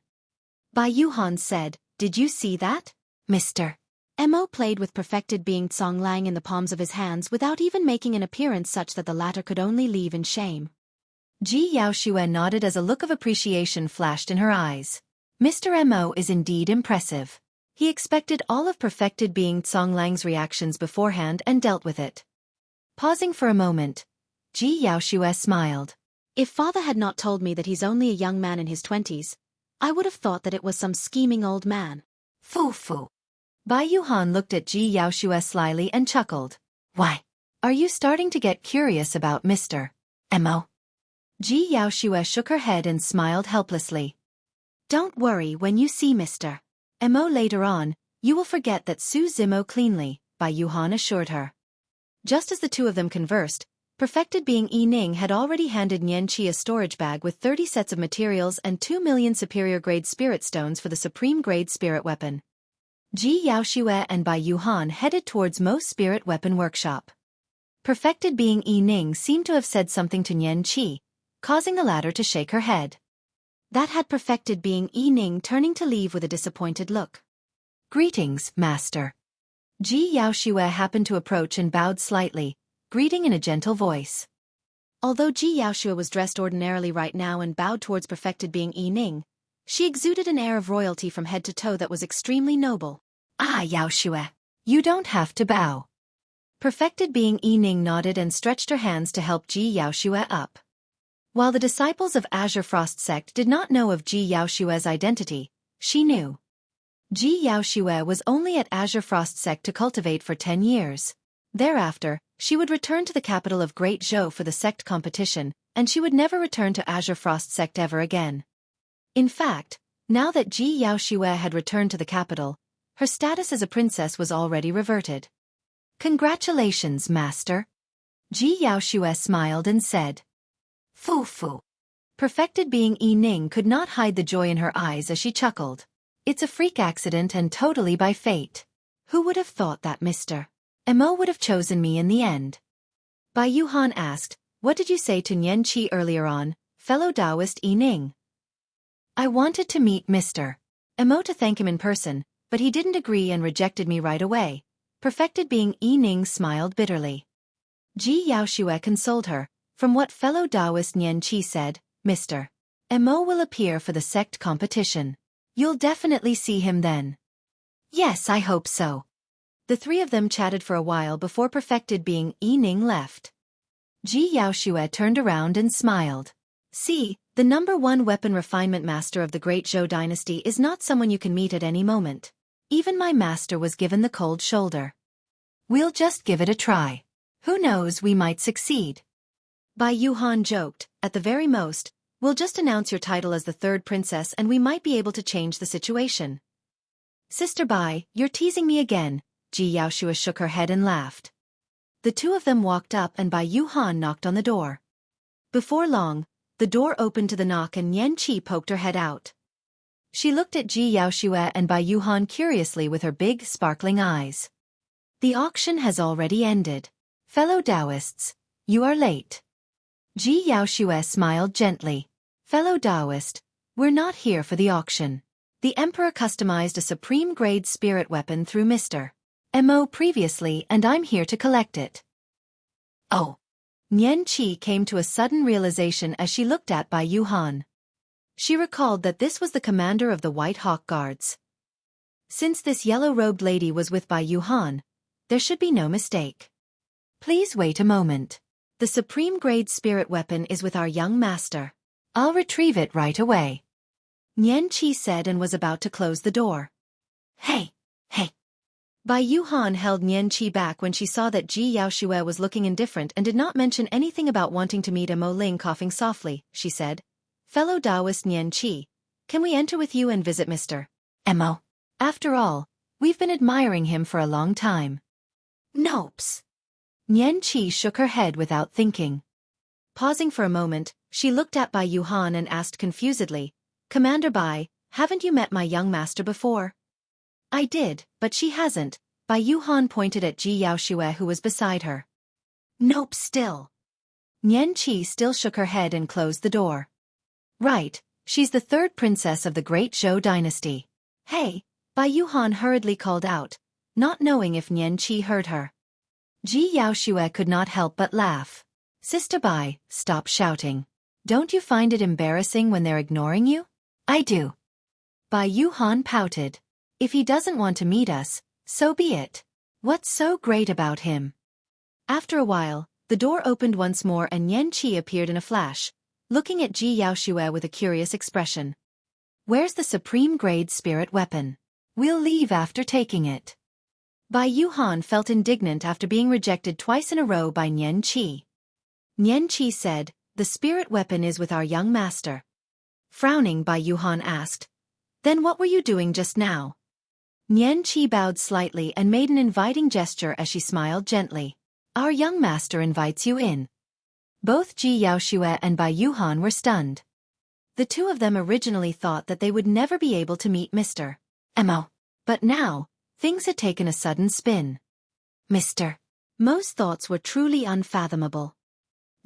Bai Yuhan said, did you see that? Mr. Mo played with perfected being Songlang in the palms of his hands without even making an appearance such that the latter could only leave in shame. Ji Yaoxue nodded as a look of appreciation flashed in her eyes. Mr. Mo is indeed impressive. He expected all of perfected being Songlang's reactions beforehand and dealt with it. Pausing for a moment, Ji Yaoxue smiled. If father had not told me that he's only a young man in his 20s, I would have thought that it was some scheming old man. Foo. Bai Yuhan looked at Ji Yaoxue slyly and chuckled. Why? Are you starting to get curious about Mr. Mo? Ji Yaoxue shook her head and smiled helplessly. Don't worry when you see Mr. Mo later on, you will forget that Su Zimo cleanly, Bai Yuhan assured her. Just as the two of them conversed, perfected being Yi Ning had already handed Nian Qi a storage bag with 30 sets of materials and 2 million superior-grade spirit stones for the supreme-grade spirit weapon. Ji Yaoxue and Bai Yuhan headed towards Mo's spirit weapon workshop. Perfected being Yi Ning seemed to have said something to Nian Qi, causing the latter to shake her head. That had perfected being Yi Ning turning to leave with a disappointed look. Greetings, master. Ji Yaoxue happened to approach and bowed slightly, greeting in a gentle voice. Although Ji Yaoxue was dressed ordinarily right now and bowed towards perfected being Yi Ning, she exuded an air of royalty from head to toe that was extremely noble. Ah, Yaoxue, you don't have to bow. Perfected being Yi Ning nodded and stretched her hands to help Ji Yaoxue up. While the disciples of Azure Frost Sect did not know of Ji Yaoxue's identity, she knew. Ji Yaoxue was only at Azure Frost Sect to cultivate for 10 years. Thereafter, she would return to the capital of Great Zhou for the sect competition, and she would never return to Azure Frost Sect ever again. In fact, now that Ji Yaoxue had returned to the capital, her status as a princess was already reverted. Congratulations, master. Ji Yaoxue smiled and said. Foo. Perfected being Yi Ning could not hide the joy in her eyes as she chuckled. It's a freak accident and totally by fate. Who would have thought that Mr. Mo would have chosen me in the end? Bai Yuhan asked, what did you say to Nian Qi earlier on, fellow Taoist Yi Ning? I wanted to meet Mr. Mo to thank him in person, but he didn't agree and rejected me right away. Perfected being Yi Ning smiled bitterly. Ji Yaoxue consoled her. From what fellow Taoist Nian Qi said, Mr. Mo will appear for the sect competition. You'll definitely see him then. Yes, I hope so. The three of them chatted for a while before Perfected being Yi Ning left. Ji Yaoxue turned around and smiled. See, the #1 weapon refinement master of the Great Zhou dynasty is not someone you can meet at any moment. Even my master was given the cold shoulder. We'll just give it a try. Who knows, we might succeed. Bai Yuhan joked, at the very most, we'll just announce your title as the third princess and we might be able to change the situation. Sister Bai, you're teasing me again, Ji Yaoxue shook her head and laughed. The two of them walked up and Bai Yuhan knocked on the door. Before long, the door opened to the knock and Nian Qi poked her head out. She looked at Ji Yaoxue and Bai Yuhan curiously with her big, sparkling eyes. The auction has already ended. Fellow Taoists, you are late. Ji Yaoxue smiled gently. Fellow Taoist, we're not here for the auction. The Emperor customized a supreme-grade spirit weapon through Mr. Mo previously and I'm here to collect it. Oh. Nian Qi came to a sudden realization as she looked at Bai Yuhan. She recalled that this was the commander of the White Hawk Guards. Since this yellow-robed lady was with Bai Yuhan, there should be no mistake. Please wait a moment. The supreme-grade spirit weapon is with our young master. I'll retrieve it right away. Nian Qi said and was about to close the door. Hey! Bai Yuhan held Nian Qi back when she saw that Ji Yaoxue was looking indifferent and did not mention anything about wanting to meet Mo Ling. Coughing softly, she said, Fellow Taoist Nian Qi, can we enter with you and visit Mr. Mo? After all, we've been admiring him for a long time. Nopes. Nian Qi shook her head without thinking. Pausing for a moment, she looked at Bai Yuhan and asked confusedly, Commander Bai, haven't you met my young master before? I did, but she hasn't. Bai Yuhan pointed at Ji Yaoxue who was beside her. Nope still. Nian Qi still shook her head and closed the door. Right, she's the third princess of the Great Zhou dynasty. Hey, Bai Yuhan hurriedly called out, not knowing if Nian Qi heard her. Ji Yaoxue could not help but laugh. Sister Bai, stop shouting. Don't you find it embarrassing when they're ignoring you? I do. Bai Yuhan pouted. If he doesn't want to meet us, so be it. What's so great about him? After a while, the door opened once more and Nian Qi appeared in a flash, looking at Ji Yaoxue with a curious expression. Where's the supreme-grade spirit weapon? We'll leave after taking it. Bai Yuhan felt indignant after being rejected twice in a row by Nian Qi. Nian Qi said, the spirit weapon is with our young master. Frowning, Bai Yuhan asked, then what were you doing just now? Nian Qi bowed slightly and made an inviting gesture as she smiled gently. Our young master invites you in. Both Ji Yaoxue and Bai Yuhan were stunned. The two of them originally thought that they would never be able to meet Mr. Mo. But now, things had taken a sudden spin. Mr. Mo's thoughts were truly unfathomable.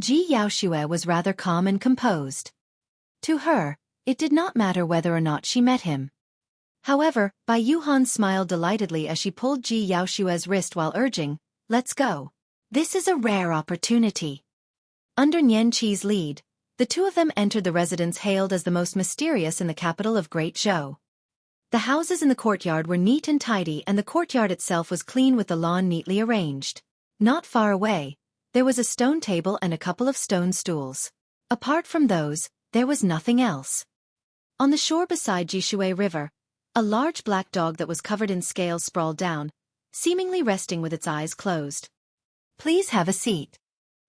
Ji Yaoxue was rather calm and composed. To her, it did not matter whether or not she met him. However, Bai Yuhan smiled delightedly as she pulled Ji Yaoxue's wrist while urging, let's go. This is a rare opportunity. Under Nian Qi's lead, the two of them entered the residence hailed as the most mysterious in the capital of Great Zhou. The houses in the courtyard were neat and tidy and the courtyard itself was clean with the lawn neatly arranged. Not far away, there was a stone table and a couple of stone stools. Apart from those, there was nothing else. On the shore beside Jishui River, a large black dog that was covered in scales sprawled down, seemingly resting with its eyes closed. Please have a seat.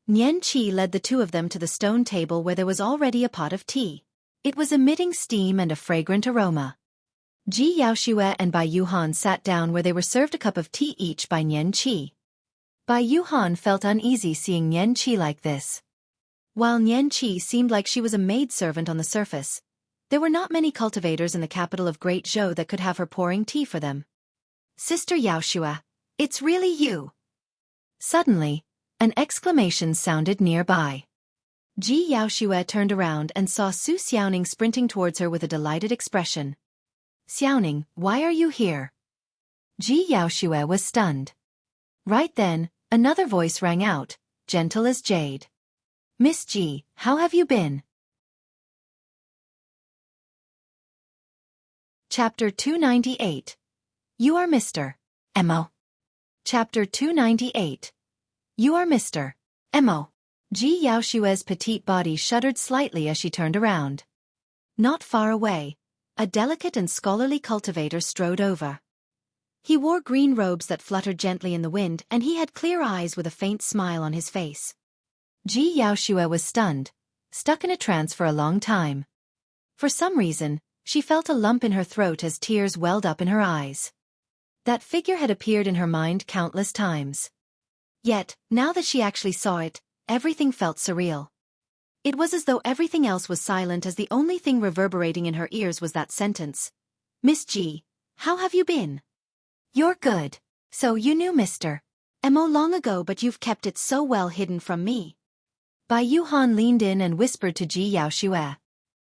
Nian Qi led the two of them to the stone table where there was already a pot of tea. It was emitting steam and a fragrant aroma. Ji Yaoxue and Bai Yuhan sat down where they were served a cup of tea each by Nian Qi. Bai Yuhan felt uneasy seeing Nian Qi like this. While Nian Qi seemed like she was a maidservant on the surface, there were not many cultivators in the capital of Great Zhou that could have her pouring tea for them. Sister Yaoxue, it's really you. Suddenly, an exclamation sounded nearby. Ji Yaoxue turned around and saw Su Xiaoning sprinting towards her with a delighted expression. Xiaoning, why are you here? Ji Yaoxue was stunned. Right then, another voice rang out, gentle as jade. Miss Ji, how have you been? Chapter 298. You are Mr. Mo. Chapter 298. You are Mr. Mo. Ji Yaoxue's petite body shuddered slightly as she turned around. Not far away, a delicate and scholarly cultivator strode over. He wore green robes that fluttered gently in the wind, and he had clear eyes with a faint smile on his face. Ji Yaoxue was stunned, stuck in a trance for a long time. For some reason, she felt a lump in her throat as tears welled up in her eyes. That figure had appeared in her mind countless times. Yet, now that she actually saw it, everything felt surreal. It was as though everything else was silent, as the only thing reverberating in her ears was that sentence. Miss Ji, how have you been? You're good. So you knew Mr. Mo long ago, but you've kept it so well hidden from me. Bai Yuhan leaned in and whispered to Ji Yaoxue.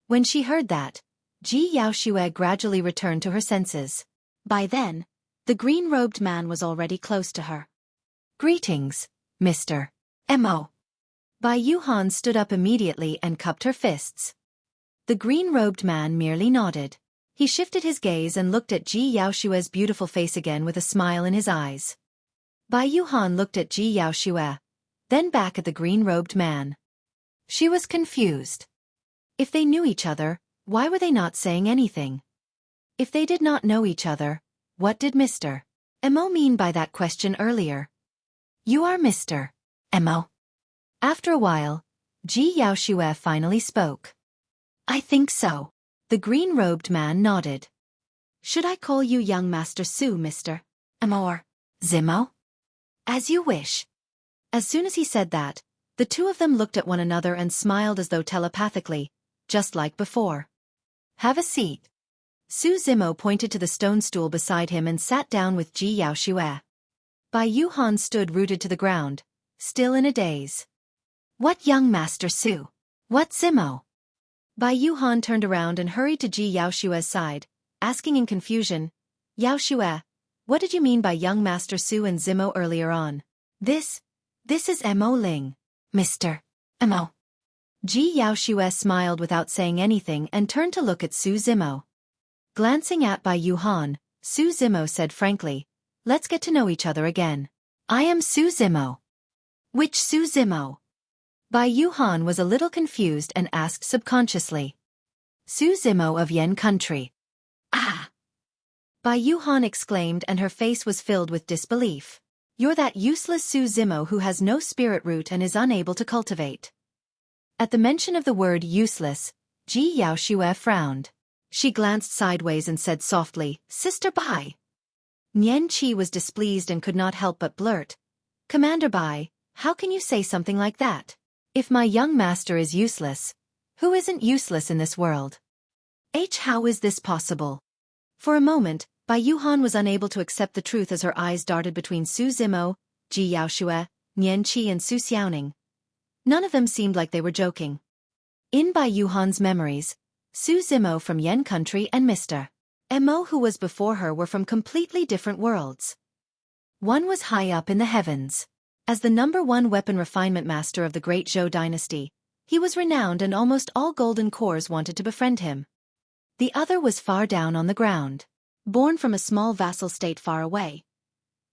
When she heard that, Ji Yaoxue gradually returned to her senses. By then, the green-robed man was already close to her. Greetings, Mr. Mo. Bai Yuhan stood up immediately and cupped her fists. The green-robed man merely nodded. He shifted his gaze and looked at Ji Yaoxue's beautiful face again with a smile in his eyes. Bai Yuhan looked at Ji Yaoxue, then back at the green-robed man. She was confused. If they knew each other, why were they not saying anything? If they did not know each other, what did Mr. Mo mean by that question earlier? You are Mr. Mo. After a while, Ji Yaoxue finally spoke. I think so. The green-robed man nodded. Should I call you young Master Su, Mr. Mo, or Zimo? As you wish. As soon as he said that, the two of them looked at one another and smiled as though telepathically, just like before. Have a seat. Su Zimo pointed to the stone stool beside him and sat down with Ji Yaoxue. Bai Yuhan stood rooted to the ground, still in a daze. What young Master Su? What Zimo? Bai Yuhan turned around and hurried to Ji Yaoxue's side, asking in confusion, Yaoxue, what did you mean by young Master Su and Zimo earlier on? This is Mo Ling, Mr. Mo. Ji Yaoxue smiled without saying anything and turned to look at Su Zimo. Glancing at Bai Yuhan, Su Zimo said frankly, let's get to know each other again. I am Su Zimo. Which Su Zimo? Bai Yuhan was a little confused and asked subconsciously. Su Zimo of Yan country. Ah! Bai Yuhan exclaimed, and her face was filled with disbelief. You're that useless Su Zimo who has no spirit root and is unable to cultivate. At the mention of the word useless, Ji Yaoxue frowned. She glanced sideways and said softly, Sister Bai. Nian Qi was displeased and could not help but blurt, Commander Bai, how can you say something like that? If my young master is useless, who isn't useless in this world? How is this possible? For a moment, Bai Yuhan was unable to accept the truth as her eyes darted between Su Zimo, Ji Yaoxue, Nian Qi and Su Xiaoning. None of them seemed like they were joking. In Bai Yuhan's memories, Su Zimo from Yan country and Mr. Mo who was before her were from completely different worlds. One was high up in the heavens. As the #1 weapon refinement master of the Great Zhou dynasty, he was renowned and almost all golden cores wanted to befriend him. The other was far down on the ground. Born from a small vassal state far away.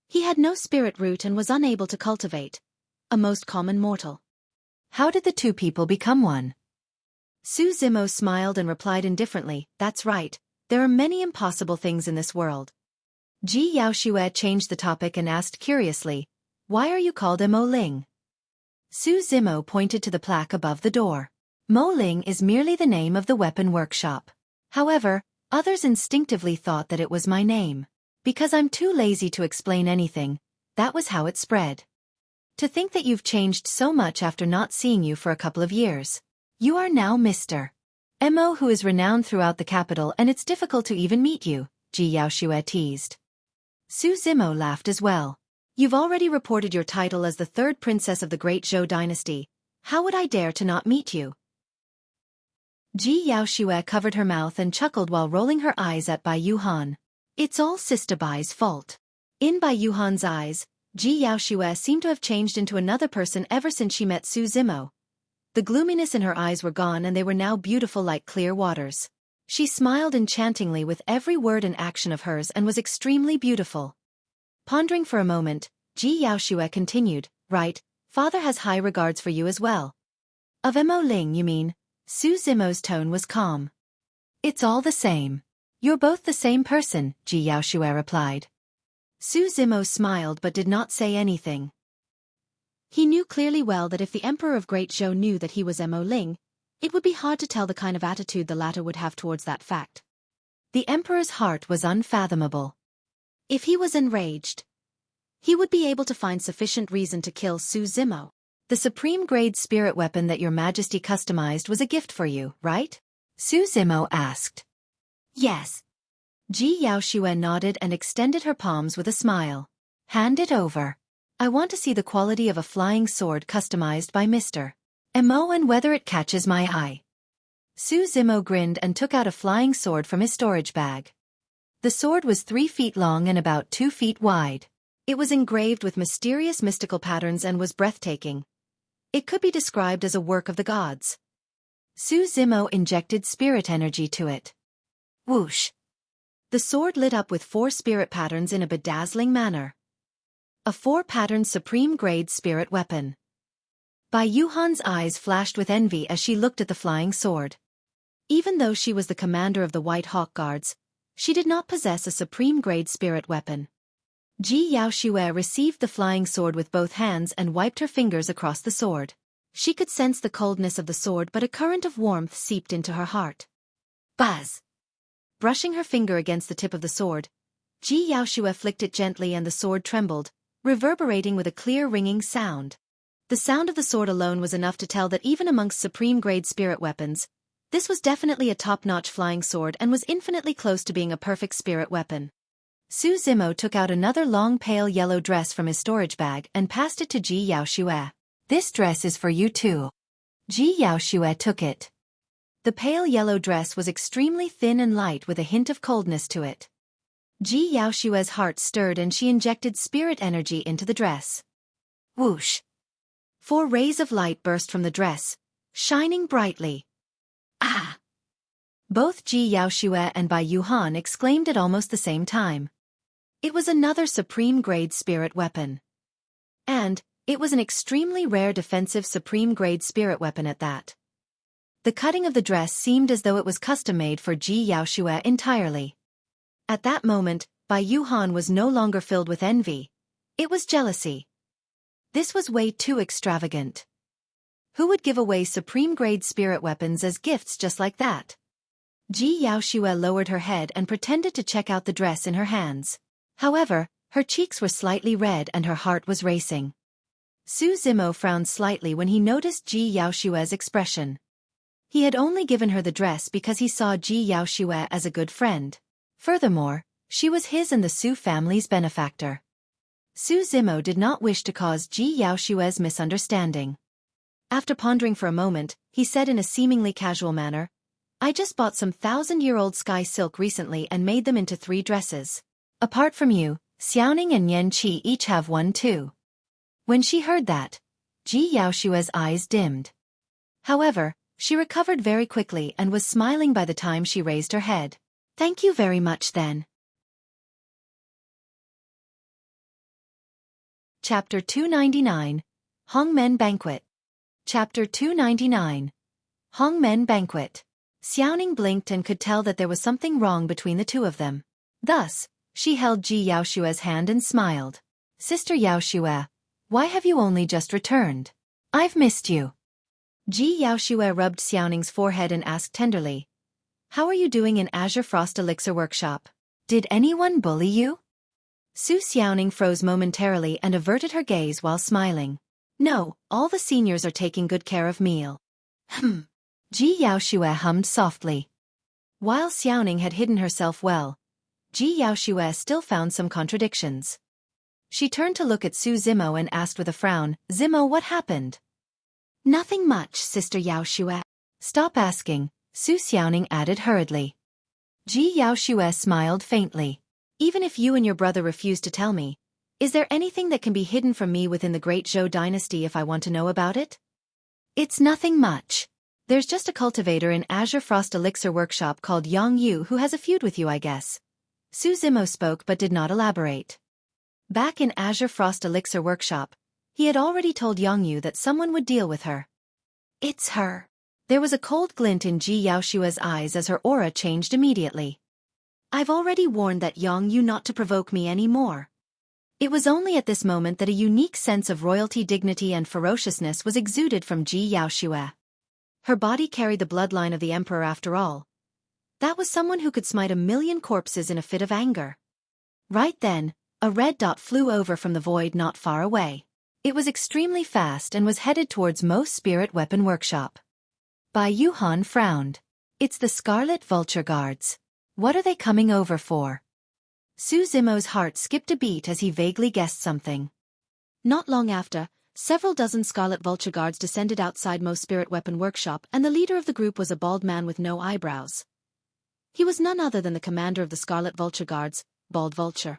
He had no spirit root and was unable to cultivate. A most common mortal. How did the two people become one? Su Zimo smiled and replied indifferently, that's right, there are many impossible things in this world. Ji Yaoxue changed the topic and asked curiously, why are you called Mo Ling? Su Zimo pointed to the plaque above the door. Mo Ling is merely the name of the weapon workshop. However, others instinctively thought that it was my name. Because I'm too lazy to explain anything, that was how it spread. To think that you've changed so much after not seeing you for a couple of years. You are now Mr. Mo, who is renowned throughout the capital, and it's difficult to even meet you, Ji Yaoxue teased. Su Zimo laughed as well. You've already reported your title as the third princess of the Great Zhou dynasty. How would I dare to not meet you? Ji Yaoxue covered her mouth and chuckled while rolling her eyes at Bai Yuhan. It's all Sister Bai's fault. In Bai Yuhan's eyes, Ji Yaoxue seemed to have changed into another person ever since she met Su Zimo. The gloominess in her eyes were gone and they were now beautiful like clear waters. She smiled enchantingly with every word and action of hers and was extremely beautiful. Pondering for a moment, Ji Yaoxue continued, right, father has high regards for you as well. Of Mo Ling, you mean? Su Zimo's tone was calm. It's all the same. You're both the same person, Ji Yaoxue replied. Su Zimo smiled but did not say anything. He knew clearly well that if the Emperor of Great Zhou knew that he was Mo Ling, it would be hard to tell the kind of attitude the latter would have towards that fact. The Emperor's heart was unfathomable. If he was enraged, he would be able to find sufficient reason to kill Su Zimo. The supreme-grade spirit weapon that your majesty customized was a gift for you, right? Su Zimo asked. Yes. Ji Yaoxue nodded and extended her palms with a smile. Hand it over. I want to see the quality of a flying sword customized by Mr. Mo and whether it catches my eye. Su Zimo grinned and took out a flying sword from his storage bag. The sword was 3 feet long and about 2 feet wide. It was engraved with mysterious mystical patterns and was breathtaking. It could be described as a work of the gods. Su Zimo injected spirit energy to it. Whoosh! The sword lit up with 4 spirit patterns in a bedazzling manner. A 4-pattern supreme-grade spirit weapon. Bai Yuhan's eyes flashed with envy as she looked at the flying sword. Even though she was the commander of the White Hawk Guards, she did not possess a supreme-grade spirit weapon. Ji Yaoxue received the flying sword with both hands and wiped her fingers across the sword. She could sense the coldness of the sword, but a current of warmth seeped into her heart. Buzz! Brushing her finger against the tip of the sword, Ji Yaoxue flicked it gently and the sword trembled, reverberating with a clear ringing sound. The sound of the sword alone was enough to tell that even amongst supreme-grade spirit weapons, this was definitely a top-notch flying sword and was infinitely close to being a perfect spirit weapon. Su Zimo took out another long pale yellow dress from his storage bag and passed it to Ji Yaoxue. This dress is for you too. Ji Yaoxue took it. The pale yellow dress was extremely thin and light with a hint of coldness to it. Ji Yaoxue's heart stirred and she injected spirit energy into the dress. Whoosh! 4 rays of light burst from the dress, shining brightly. Ah! Both Ji Yaoxue and Bai Yuhan exclaimed at almost the same time. It was another supreme-grade spirit weapon. And it was an extremely rare defensive supreme-grade spirit weapon at that. The cutting of the dress seemed as though it was custom-made for Ji Yaoxue entirely. At that moment, Bai Yuhan was no longer filled with envy. It was jealousy. This was way too extravagant. Who would give away supreme-grade spirit weapons as gifts just like that? Ji Yaoxue lowered her head and pretended to check out the dress in her hands. However, her cheeks were slightly red and her heart was racing. Su Zimo frowned slightly when he noticed Ji Yaoxue's expression. He had only given her the dress because he saw Ji Yaoxue as a good friend. Furthermore, she was his and the Su family's benefactor. Su Zimo did not wish to cause Ji Yaoxue's misunderstanding. After pondering for a moment, he said in a seemingly casual manner, I just bought some 1,000-year-old sky silk recently and made them into 3 dresses. Apart from you, Xiaoning and Yan Qi each have one too. When she heard that, Ji Yaoxue's eyes dimmed. However, she recovered very quickly and was smiling by the time she raised her head. Thank you very much then. Chapter 299, Hongmen Banquet. Chapter 299, Hongmen Banquet. Xiaoning blinked and could tell that there was something wrong between the two of them. Thus, she held Ji Yaoxue's hand and smiled. Sister Yaoxue, why have you only just returned? I've missed you. Ji Yaoxue rubbed Xiaoning's forehead and asked tenderly, How are you doing in Azure Frost Elixir Workshop? Did anyone bully you? Su Xiaoning froze momentarily and averted her gaze while smiling. No, all the seniors are taking good care of meal. Ji Yaoxue hummed softly. While Xiaoning had hidden herself well, Ji Yaoxue still found some contradictions. She turned to look at Su Zimo and asked with a frown, Zimo, what happened? Nothing much, Sister Yaoxue. Stop asking, Su Xiaoning added hurriedly. Ji Yaoxue smiled faintly. Even if you and your brother refuse to tell me, is there anything that can be hidden from me within the Great Zhou dynasty if I want to know about it? It's nothing much. There's just a cultivator in Azure Frost Elixir Workshop called Yang Yu who has a feud with you, I guess. Su Zimo spoke but did not elaborate. Back in Azure Frost Elixir Workshop, he had already told Yang Yu that someone would deal with her. It's her. There was a cold glint in Ji Yaoxue's eyes as her aura changed immediately. I've already warned that Yang Yu not to provoke me anymore. It was only at this moment that a unique sense of royalty, dignity and ferociousness was exuded from Ji Yaoxue. Her body carried the bloodline of the emperor after all. That was someone who could smite 1,000,000 corpses in a fit of anger. Right then, a red dot flew over from the void not far away. It was extremely fast and was headed towards Mo's spirit weapon workshop. Bai Yuhan frowned. It's the Scarlet Vulture Guards. What are they coming over for? Su Zimo's heart skipped a beat as he vaguely guessed something. Not long after, several dozen Scarlet Vulture Guards descended outside Mo's spirit weapon workshop, and the leader of the group was a bald man with no eyebrows. He was none other than the commander of the Scarlet Vulture Guards, Bald Vulture.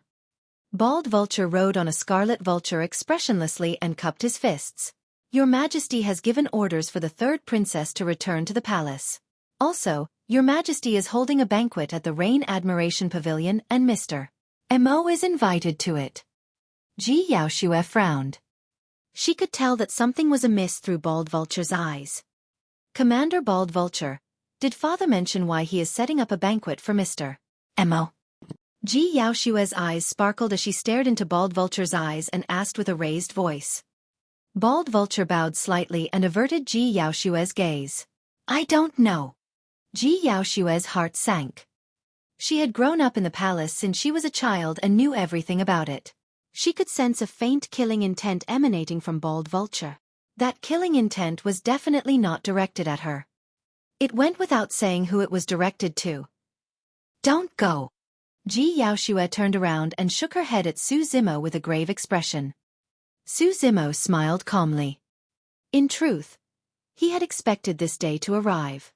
Bald Vulture rode on a scarlet vulture expressionlessly and cupped his fists. Your Majesty has given orders for the third princess to return to the palace. Also, Your Majesty is holding a banquet at the Rain Admiration Pavilion and Mr. Mo is invited to it. Ji Yaoxue frowned. She could tell that something was amiss through Bald Vulture's eyes. Commander Bald Vulture, did Father mention why he is setting up a banquet for Mr. Mo? Ji Yaoxue's eyes sparkled as she stared into Bald Vulture's eyes and asked with a raised voice. Bald Vulture bowed slightly and averted Ji Yaoxue's gaze. I don't know. Ji Yaoxue's heart sank. She had grown up in the palace since she was a child and knew everything about it. She could sense a faint killing intent emanating from Bald Vulture. That killing intent was definitely not directed at her. It went without saying who it was directed to. Don't go. Ji Yaoxue turned around and shook her head at Su Zimo with a grave expression. Su Zimo smiled calmly. In truth, he had expected this day to arrive.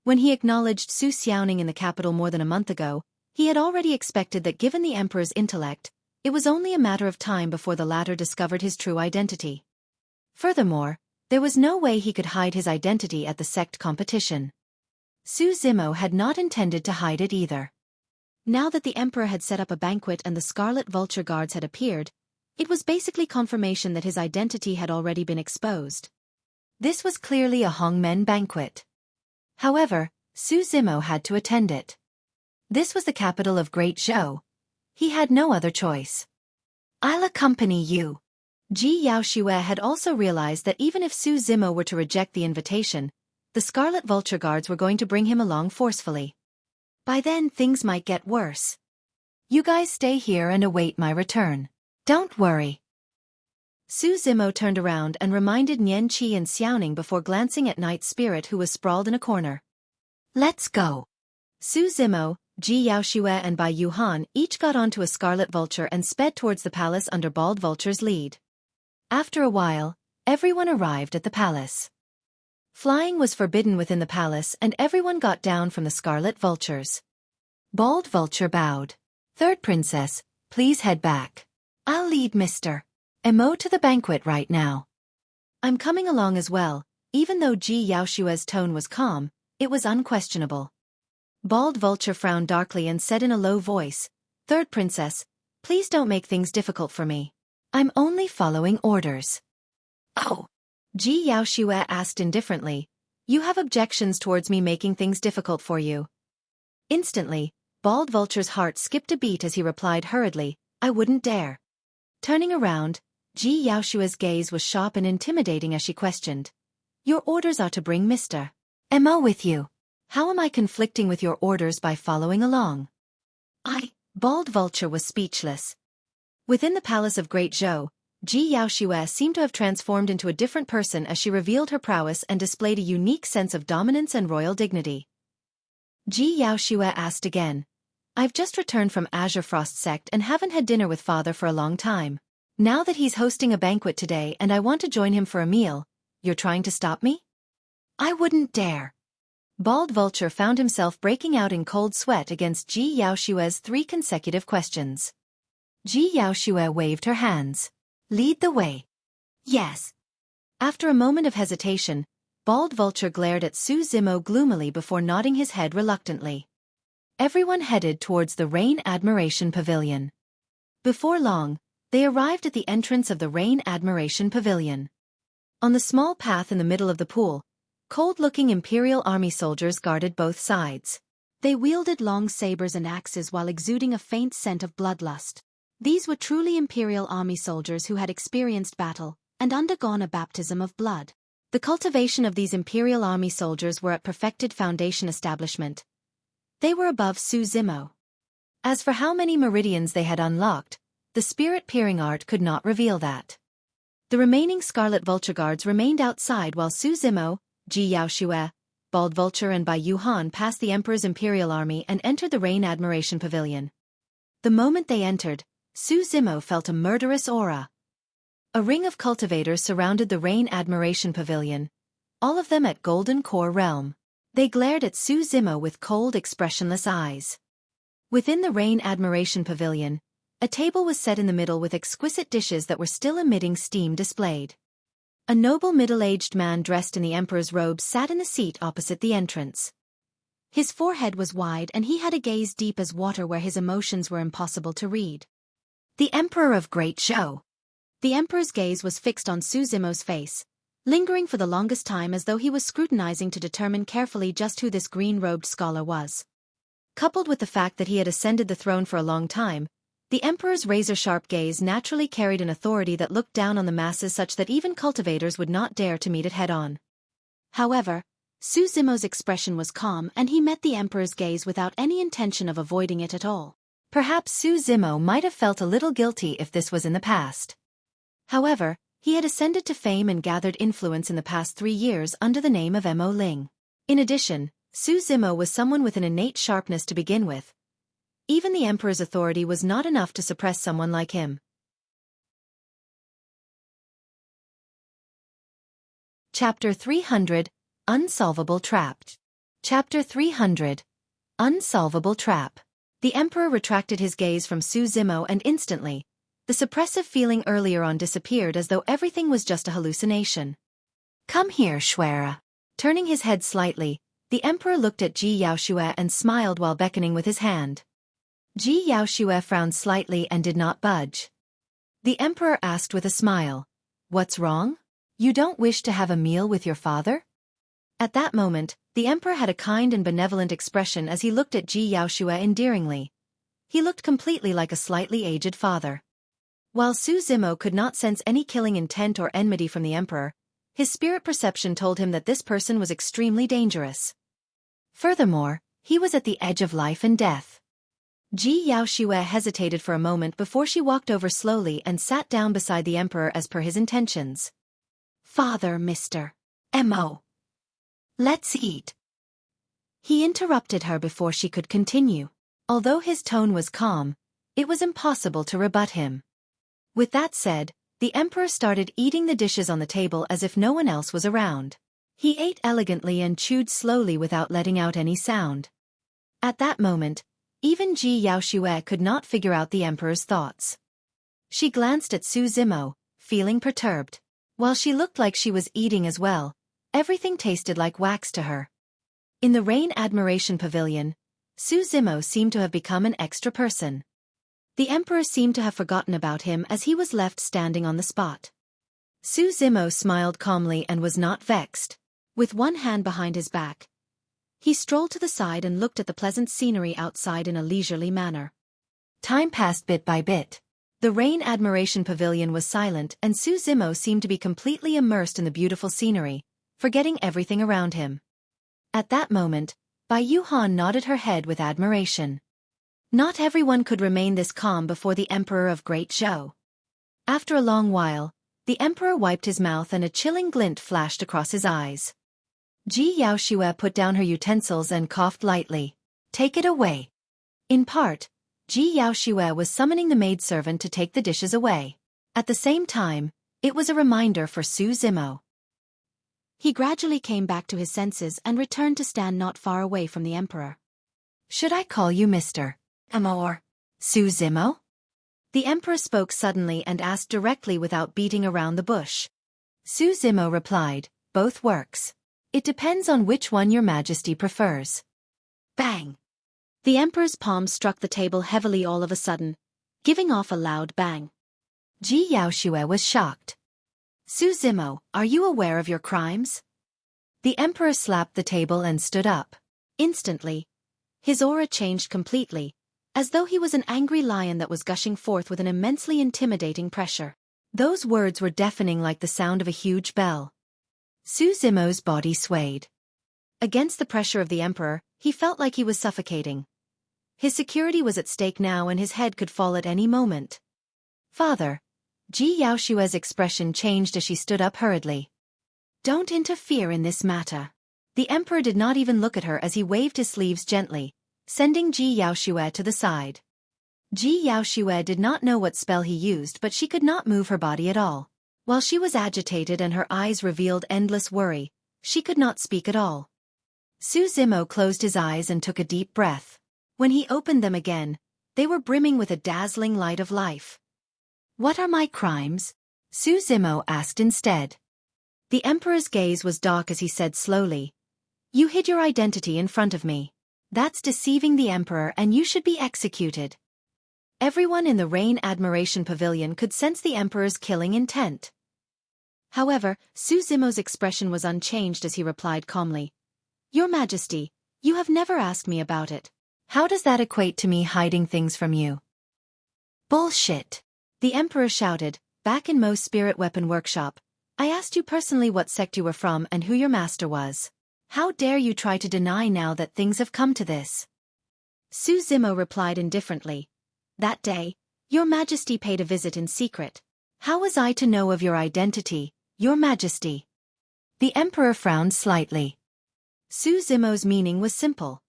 When he acknowledged Su Xiaoning in the capital more than a month ago, he had already expected that given the emperor's intellect, it was only a matter of time before the latter discovered his true identity. Furthermore, there was no way he could hide his identity at the Sect competition. Su Zimo had not intended to hide it either. Now that the emperor had set up a banquet and the Scarlet Vulture Guards had appeared, it was basically confirmation that his identity had already been exposed. This was clearly a Hongmen banquet. However, Su Zimo had to attend it. This was the capital of Great Zhou. He had no other choice. I'll accompany you. Ji Yaoxue had also realized that even if Su Zimo were to reject the invitation, the Scarlet Vulture Guards were going to bring him along forcefully. By then things might get worse. You guys stay here and await my return. Don't worry. Su Zimo turned around and reminded Nian Qi and Xiaoning before glancing at Night Spirit who was sprawled in a corner. Let's go. Su Zimo, Ji Yaoxue and Bai Yuhan each got onto a Scarlet Vulture and sped towards the palace under Bald Vulture's lead. After a while, everyone arrived at the palace. Flying was forbidden within the palace and everyone got down from the Scarlet Vultures. Bald Vulture bowed. Third princess, please head back. I'll lead Mr. Mo to the banquet right now. I'm coming along as well. Even though Ji Yaoxue's tone was calm, it was unquestionable. Bald Vulture frowned darkly and said in a low voice, Third princess, please don't make things difficult for me. I'm only following orders. Oh. Ji Yaoxue asked indifferently, you have objections towards me making things difficult for you? Instantly, Bald Vulture's heart skipped a beat as he replied hurriedly, I wouldn't dare. Turning around, Ji Yaoxue's gaze was sharp and intimidating as she questioned. Your orders are to bring Mr. Mo with you. How am I conflicting with your orders by following along? Bald Vulture was speechless. Within the palace of Great Zhou, Ji Yaoxue seemed to have transformed into a different person as she revealed her prowess and displayed a unique sense of dominance and royal dignity. Ji Yaoxue asked again. I've just returned from Azure Frost Sect and haven't had dinner with father for a long time. Now that he's hosting a banquet today and I want to join him for a meal, you're trying to stop me? I wouldn't dare. Bald Vulture found himself breaking out in cold sweat against Ji Yaoxue's 3 consecutive questions. Ji Yaoxue waved her hands. Lead the way. Yes. After a moment of hesitation, Bald Vulture glared at Su Zimo gloomily before nodding his head reluctantly. Everyone headed towards the Rain Admiration Pavilion. Before long, they arrived at the entrance of the Rain Admiration Pavilion. On the small path in the middle of the pool, cold-looking Imperial Army soldiers guarded both sides. They wielded long sabers and axes while exuding a faint scent of bloodlust. These were truly Imperial Army soldiers who had experienced battle and undergone a baptism of blood. The cultivation of these Imperial Army soldiers were at perfected foundation establishment. They were above Su Zimo. As for how many meridians they had unlocked, the spirit-peering art could not reveal that. The remaining Scarlet Vulture guards remained outside while Su Zimo, Ji Yaoxue, Bald Vulture and Bai Yuhan passed the Emperor's Imperial Army and entered the Rain Admiration Pavilion. The moment they entered, Su Zimo felt a murderous aura. A ring of cultivators surrounded the Rain Admiration Pavilion, all of them at Golden Core Realm. They glared at Su Zimo with cold, expressionless eyes. Within the Rain Admiration Pavilion, a table was set in the middle with exquisite dishes that were still emitting steam displayed. A noble middle-aged man dressed in the Emperor's robes sat in the seat opposite the entrance. His forehead was wide and he had a gaze deep as water where his emotions were impossible to read. The Emperor of Great Show. The Emperor's gaze was fixed on Su Zimo's face, lingering for the longest time as though he was scrutinizing to determine carefully just who this green-robed scholar was. Coupled with the fact that he had ascended the throne for a long time, the Emperor's razor-sharp gaze naturally carried an authority that looked down on the masses such that even cultivators would not dare to meet it head-on. However, Su Zimo's expression was calm and he met the Emperor's gaze without any intention of avoiding it at all. Perhaps Su Zimo might have felt a little guilty if this was in the past. However, he had ascended to fame and gathered influence in the past 3 years under the name of Mo Ling. In addition, Su Zimo was someone with an innate sharpness to begin with. Even the Emperor's authority was not enough to suppress someone like him. Chapter 300, Unsolvable Trap. Chapter 300, Unsolvable Trap. The Emperor retracted his gaze from Su Zimo and instantly, the suppressive feeling earlier on disappeared as though everything was just a hallucination. Come here, Xueqi. Turning his head slightly, the Emperor looked at Ji Yaoxue and smiled while beckoning with his hand. Ji Yaoxue frowned slightly and did not budge. The Emperor asked with a smile, "What's wrong? You don't wish to have a meal with your father?" At that moment, the Emperor had a kind and benevolent expression as he looked at Ji Yaoxue endearingly. He looked completely like a slightly aged father. While Su Zimo could not sense any killing intent or enmity from the Emperor, his spirit perception told him that this person was extremely dangerous. Furthermore, he was at the edge of life and death. Ji Yaoxue hesitated for a moment before she walked over slowly and sat down beside the Emperor as per his intentions. "Father, Mr. Mo. Let's eat." He interrupted her before she could continue. Although his tone was calm, it was impossible to rebut him. With that said, the Emperor started eating the dishes on the table as if no one else was around. He ate elegantly and chewed slowly without letting out any sound. At that moment, even Ji Yaoxue could not figure out the Emperor's thoughts. She glanced at Su Zimo, feeling perturbed. While she looked like she was eating as well, everything tasted like wax to her. In the Rain Admiration Pavilion, Su Zimo seemed to have become an extra person. The Emperor seemed to have forgotten about him as he was left standing on the spot. Su Zimo smiled calmly and was not vexed. With one hand behind his back, he strolled to the side and looked at the pleasant scenery outside in a leisurely manner. Time passed bit by bit. The Rain Admiration Pavilion was silent and Su Zimo seemed to be completely immersed in the beautiful scenery, forgetting everything around him. At that moment, Bai Yuhan nodded her head with admiration. Not everyone could remain this calm before the Emperor of Great Show. After a long while, the emperor wiped his mouth and a chilling glint flashed across his eyes. Ji Yaoxue put down her utensils and coughed lightly. Take it away. In part, Ji Yaoxue was summoning the maidservant to take the dishes away. At the same time, it was a reminder for Su Zimo. He gradually came back to his senses and returned to stand not far away from the emperor. Should I call you Mr. Emo or Su Zimo? The emperor spoke suddenly and asked directly without beating around the bush. Su Zimo replied, both works. It depends on which one your majesty prefers. Bang! The emperor's palm struck the table heavily all of a sudden, giving off a loud bang. Ji Yaoxue was shocked. Su Zimo, are you aware of your crimes? The emperor slapped the table and stood up. Instantly, his aura changed completely, as though he was an angry lion that was gushing forth with an immensely intimidating pressure. Those words were deafening like the sound of a huge bell. Su Zimo's body swayed. Against the pressure of the emperor, he felt like he was suffocating. His security was at stake now and his head could fall at any moment. Father. Ji Yaoxue's expression changed as she stood up hurriedly. Don't interfere in this matter. The emperor did not even look at her as he waved his sleeves gently, sending Ji Yaoxue to the side. Ji Yaoxue did not know what spell he used, but she could not move her body at all. While she was agitated and her eyes revealed endless worry, she could not speak at all. Su Zimo closed his eyes and took a deep breath. When he opened them again, they were brimming with a dazzling light of life. What are my crimes? Su Zimo asked instead. The emperor's gaze was dark as he said slowly. You hid your identity in front of me. That's deceiving the emperor and you should be executed. Everyone in the Rain Admiration Pavilion could sense the emperor's killing intent. However, Su Zimo's expression was unchanged as he replied calmly. Your Majesty, you have never asked me about it. How does that equate to me hiding things from you? Bullshit! The emperor shouted, back in Mo's spirit weapon workshop. I asked you personally what sect you were from and who your master was. How dare you try to deny now that things have come to this? Su Zimo replied indifferently. That day, your Majesty paid a visit in secret. How was I to know of your identity, your Majesty? The emperor frowned slightly. Su Zimo's meaning was simple.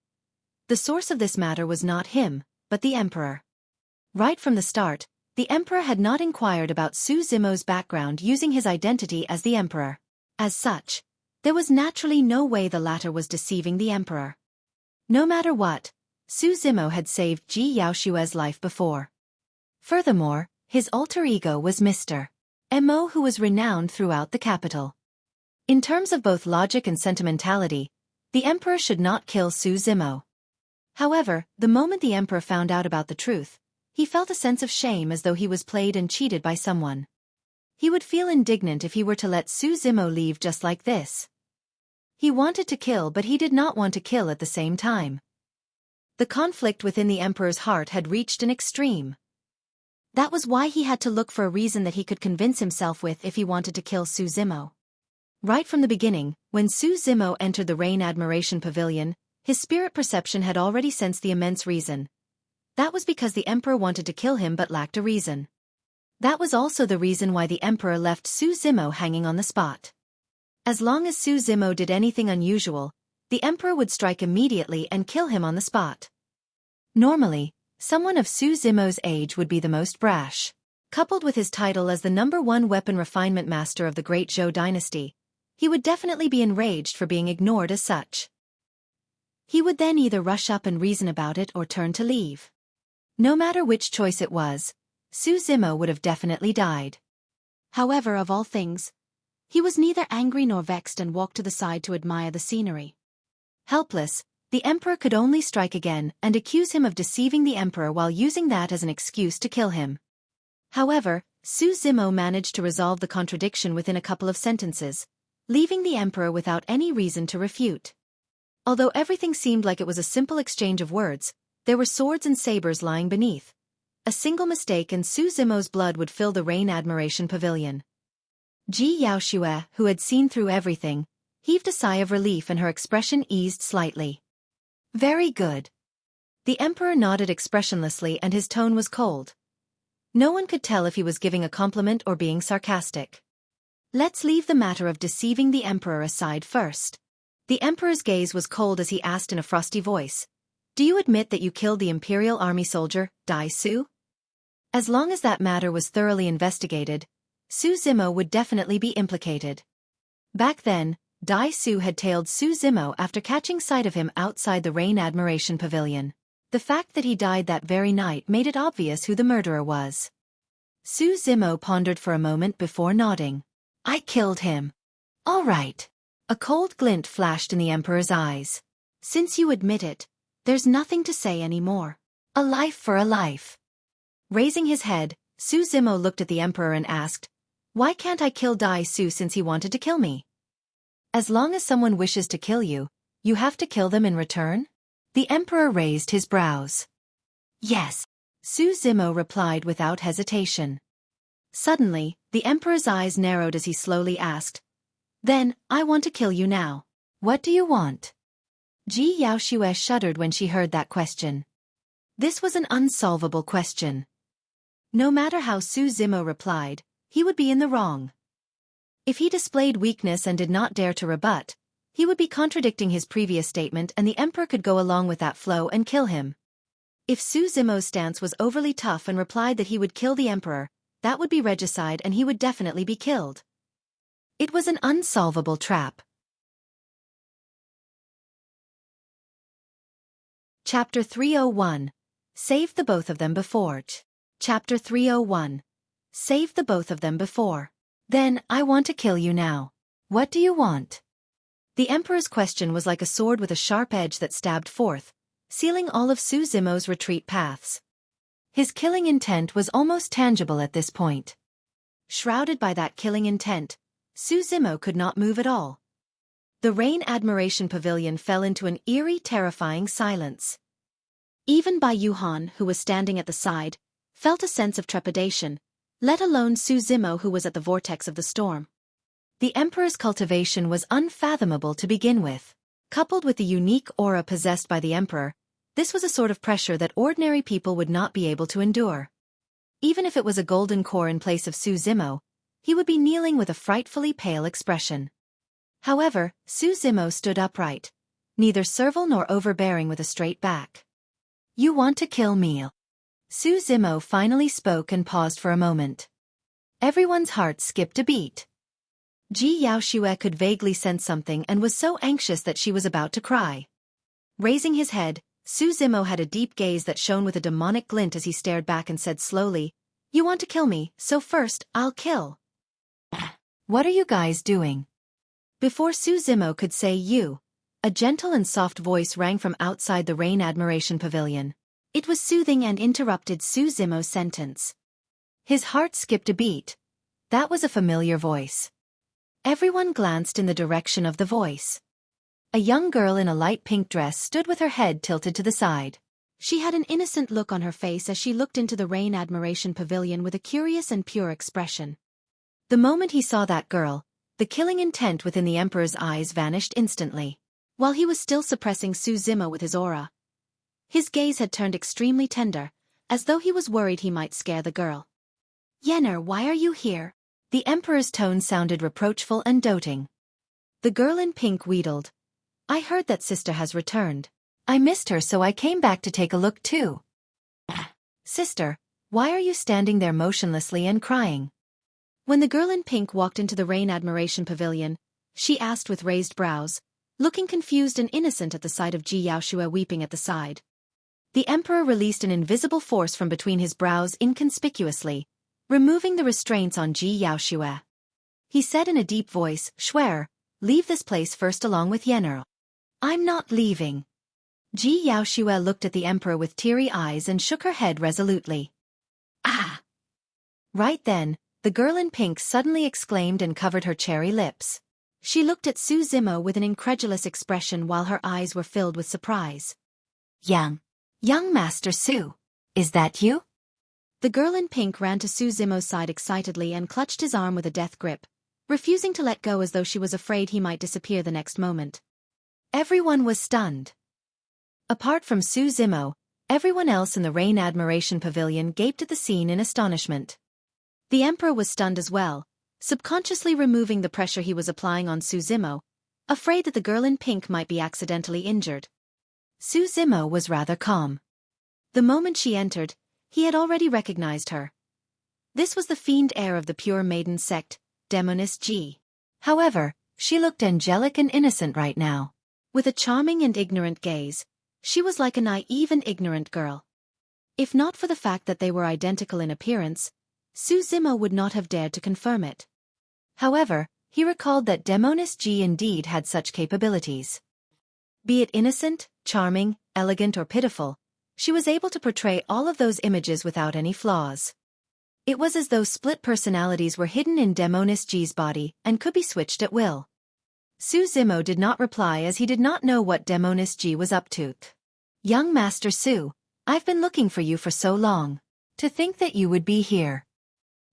The source of this matter was not him, but the emperor. Right from the start, the emperor had not inquired about Su Zimo's background using his identity as the emperor. As such, there was naturally no way the latter was deceiving the emperor. No matter what, Su Zimo had saved Ji Yaoxue's life before. Furthermore, his alter ego was Mr. Mo, who was renowned throughout the capital. In terms of both logic and sentimentality, the emperor should not kill Su Zimo. However, the moment the emperor found out about the truth, he felt a sense of shame as though he was played and cheated by someone. He would feel indignant if he were to let Su Zimo leave just like this. He wanted to kill, but he did not want to kill at the same time. The conflict within the emperor's heart had reached an extreme. That was why he had to look for a reason that he could convince himself with if he wanted to kill Su Zimo. Right from the beginning, when Su Zimo entered the Rain Admiration Pavilion, his spirit perception had already sensed the immense reason. That was because the emperor wanted to kill him but lacked a reason. That was also the reason why the emperor left Su Zimo hanging on the spot. As long as Su Zimo did anything unusual, the emperor would strike immediately and kill him on the spot. Normally, someone of Su Zimo's age would be the most brash. Coupled with his title as the #1 weapon refinement master of the Great Zhou dynasty, he would definitely be enraged for being ignored as such. He would then either rush up and reason about it or turn to leave. No matter which choice it was, Su Zimo would have definitely died. However, of all things, he was neither angry nor vexed and walked to the side to admire the scenery. Helpless, the emperor could only strike again and accuse him of deceiving the emperor while using that as an excuse to kill him. However, Su Zimo managed to resolve the contradiction within a couple of sentences, leaving the emperor without any reason to refute. Although everything seemed like it was a simple exchange of words, there were swords and sabers lying beneath. A single mistake and Su Zimo's blood would fill the Rain Admiration Pavilion. Ji Yaoxue, who had seen through everything, heaved a sigh of relief and her expression eased slightly. Very good. The emperor nodded expressionlessly and his tone was cold. No one could tell if he was giving a compliment or being sarcastic. Let's leave the matter of deceiving the emperor aside first. The emperor's gaze was cold as he asked in a frosty voice, "Do you admit that you killed the imperial army soldier, Dai Su?" As long as that matter was thoroughly investigated, Su Zimo would definitely be implicated. Back then, Dai Su had tailed Su Zimo after catching sight of him outside the Rain Admiration Pavilion. The fact that he died that very night made it obvious who the murderer was. Su Zimo pondered for a moment before nodding. "I killed him." "All right." A cold glint flashed in the emperor's eyes. "Since you admit it, there's nothing to say anymore. A life for a life." Raising his head, Su Zimo looked at the emperor and asked, "Why can't I kill Dai Su since he wanted to kill me?" "As long as someone wishes to kill you, you have to kill them in return?" The emperor raised his brows. "Yes," Su Zimo replied without hesitation. Suddenly, the emperor's eyes narrowed as he slowly asked, "Then, I want to kill you now. What do you want?" Ji Yaoxue shuddered when she heard that question. This was an unsolvable question. No matter how Su Zimo replied, he would be in the wrong. If he displayed weakness and did not dare to rebut, he would be contradicting his previous statement and the emperor could go along with that flow and kill him. If Su Zimo's stance was overly tough and replied that he would kill the emperor, that would be regicide and he would definitely be killed. It was an unsolvable trap. Chapter 301. Save the both of them before. Chapter 301. Save the both of them before. "Then, I want to kill you now. What do you want?" The emperor's question was like a sword with a sharp edge that stabbed forth, sealing all of Su Zimo's retreat paths. His killing intent was almost tangible at this point. Shrouded by that killing intent, Su Zimo could not move at all. The Rain Admiration Pavilion fell into an eerie, terrifying silence. Even Bai Yuhan, who was standing at the side, felt a sense of trepidation, let alone Su Zimo who was at the vortex of the storm. The emperor's cultivation was unfathomable to begin with. Coupled with the unique aura possessed by the emperor, this was a sort of pressure that ordinary people would not be able to endure. Even if it was a golden core in place of Su Zimo, he would be kneeling with a frightfully pale expression. However, Su Zimo stood upright, neither servile nor overbearing with a straight back. "You want to kill me?" Su Zimo finally spoke and paused for a moment. Everyone's heart skipped a beat. Ji Yaoxue could vaguely sense something and was so anxious that she was about to cry. Raising his head, Su Zimo had a deep gaze that shone with a demonic glint as he stared back and said slowly, "You want to kill me, so first, I'll kill." "What are you guys doing?" Before Su Zimo could say "you," a gentle and soft voice rang from outside the Rain Admiration Pavilion. It was soothing and interrupted Su Zimo's sentence. His heart skipped a beat. That was a familiar voice. Everyone glanced in the direction of the voice. A young girl in a light pink dress stood with her head tilted to the side. She had an innocent look on her face as she looked into the Rain Admiration Pavilion with a curious and pure expression. The moment he saw that girl, the killing intent within the emperor's eyes vanished instantly. While he was still suppressing Su Zimo with his aura, his gaze had turned extremely tender, as though he was worried he might scare the girl. "Yenner, why are you here?" The emperor's tone sounded reproachful and doting. The girl in pink wheedled, "I heard that sister has returned. I missed her so I came back to take a look too." "Sister, why are you standing there motionlessly and crying?" When the girl in pink walked into the Rain Admiration Pavilion, she asked with raised brows, looking confused and innocent at the sight of Ji Yaoxue weeping at the side. The emperor released an invisible force from between his brows inconspicuously, removing the restraints on Ji Yaoxue. He said in a deep voice, "Xueqi, leave this place first along with Yenner." "I'm not leaving." Ji Yaoxue looked at the emperor with teary eyes and shook her head resolutely. "Ah!" Right then, the girl in pink suddenly exclaimed and covered her cherry lips. She looked at Su Zimo with an incredulous expression while her eyes were filled with surprise. Young Master Su, is that you?" The girl in pink ran to Su Zimo's side excitedly and clutched his arm with a death grip, refusing to let go as though she was afraid he might disappear the next moment. Everyone was stunned. Apart from Su Zimo, Everyone else in the Rain Admiration Pavilion gaped at the scene in astonishment. The emperor was stunned as well, subconsciously removing the pressure he was applying on Su Zimo, afraid that the girl in pink might be accidentally injured. Su Zimo was rather calm. The moment she entered, he had already recognized her. This was the fiend heir of the pure maiden sect, Demoness G. However, she looked angelic and innocent right now. With a charming and ignorant gaze, she was like a naive and ignorant girl. If not for the fact that they were identical in appearance, Su Zimo would not have dared to confirm it. However, he recalled that Demoness G indeed had such capabilities. Be it innocent, charming, elegant or pitiful, she was able to portray all of those images without any flaws. It was as though split personalities were hidden in Demoness G's body and could be switched at will. Su Zimo did not reply as he did not know what Demoness G was up to. Young Master Su, I've been looking for you for so long. To think that you would be here.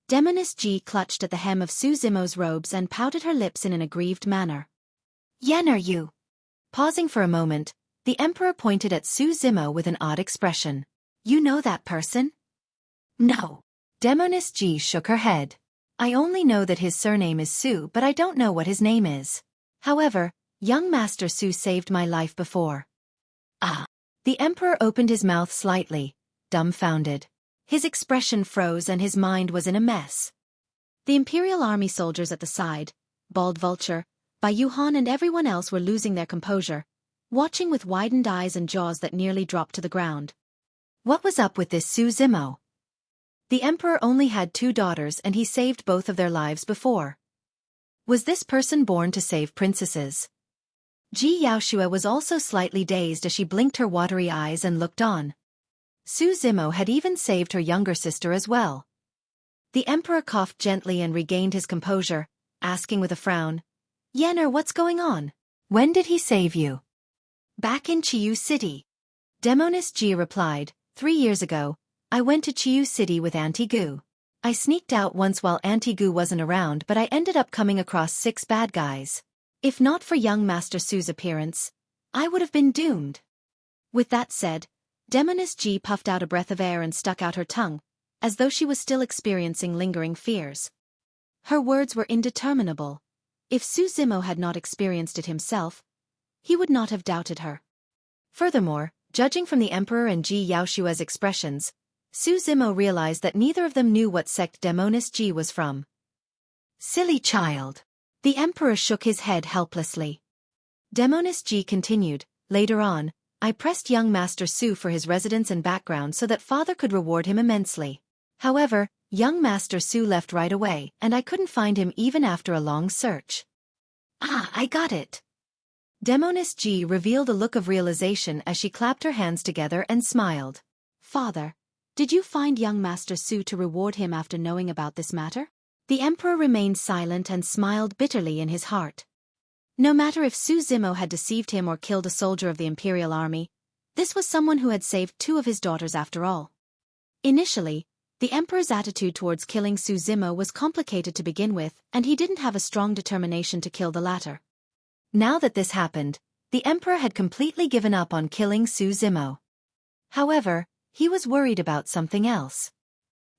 Demoness G clutched at the hem of Su Zimo's robes and pouted her lips in an aggrieved manner. Yen are you? Pausing for a moment, the emperor pointed at Su Zimo with an odd expression. You know that person? No. Demoness G shook her head. I only know that his surname is Su, but I don't know what his name is. However, young Master Su saved my life before. Ah. The emperor opened his mouth slightly, dumbfounded. His expression froze and his mind was in a mess. The Imperial Army soldiers at the side, Bald Vulture, Bai Yuhan and everyone else were losing their composure, watching with widened eyes and jaws that nearly dropped to the ground. What was up with this Su Zimo? The emperor only had 2 daughters and he saved both of their lives before. Was this person born to save princesses? Ji Yaoxue was also slightly dazed as she blinked her watery eyes and looked on. Su Zimo had even saved her younger sister as well. The emperor coughed gently and regained his composure, asking with a frown, Yener, what's going on? When did he save you? Back in Chiyu City. Demoness Ji replied, 3 years ago, I went to Chiyu City with Auntie Gu. I sneaked out once while Auntie Gu wasn't around but I ended up coming across 6 bad guys. If not for young Master Su's appearance, I would have been doomed. With that said, Demoness G puffed out a breath of air and stuck out her tongue, as though she was still experiencing lingering fears. Her words were indeterminable. If Su Zimo had not experienced it himself, he would not have doubted her. Furthermore, judging from the Emperor and Ji Yaoshue's expressions, Su Zimo realized that neither of them knew what sect Demoness G was from. Silly child. The Emperor shook his head helplessly. Demoness G continued, later on, I pressed young Master Su for his residence and background so that father could reward him immensely. However, young Master Su left right away and I couldn't find him even after a long search. Ah, I got it. Demoness G revealed a look of realization as she clapped her hands together and smiled. Father, did you find young Master Su to reward him after knowing about this matter? The Emperor remained silent and smiled bitterly in his heart. No matter if Su Zimo had deceived him or killed a soldier of the Imperial Army, this was someone who had saved 2 of his daughters after all. Initially, the Emperor's attitude towards killing Su Zimo was complicated to begin with, and he didn't have a strong determination to kill the latter. Now that this happened, the Emperor had completely given up on killing Su Zimo. However, he was worried about something else.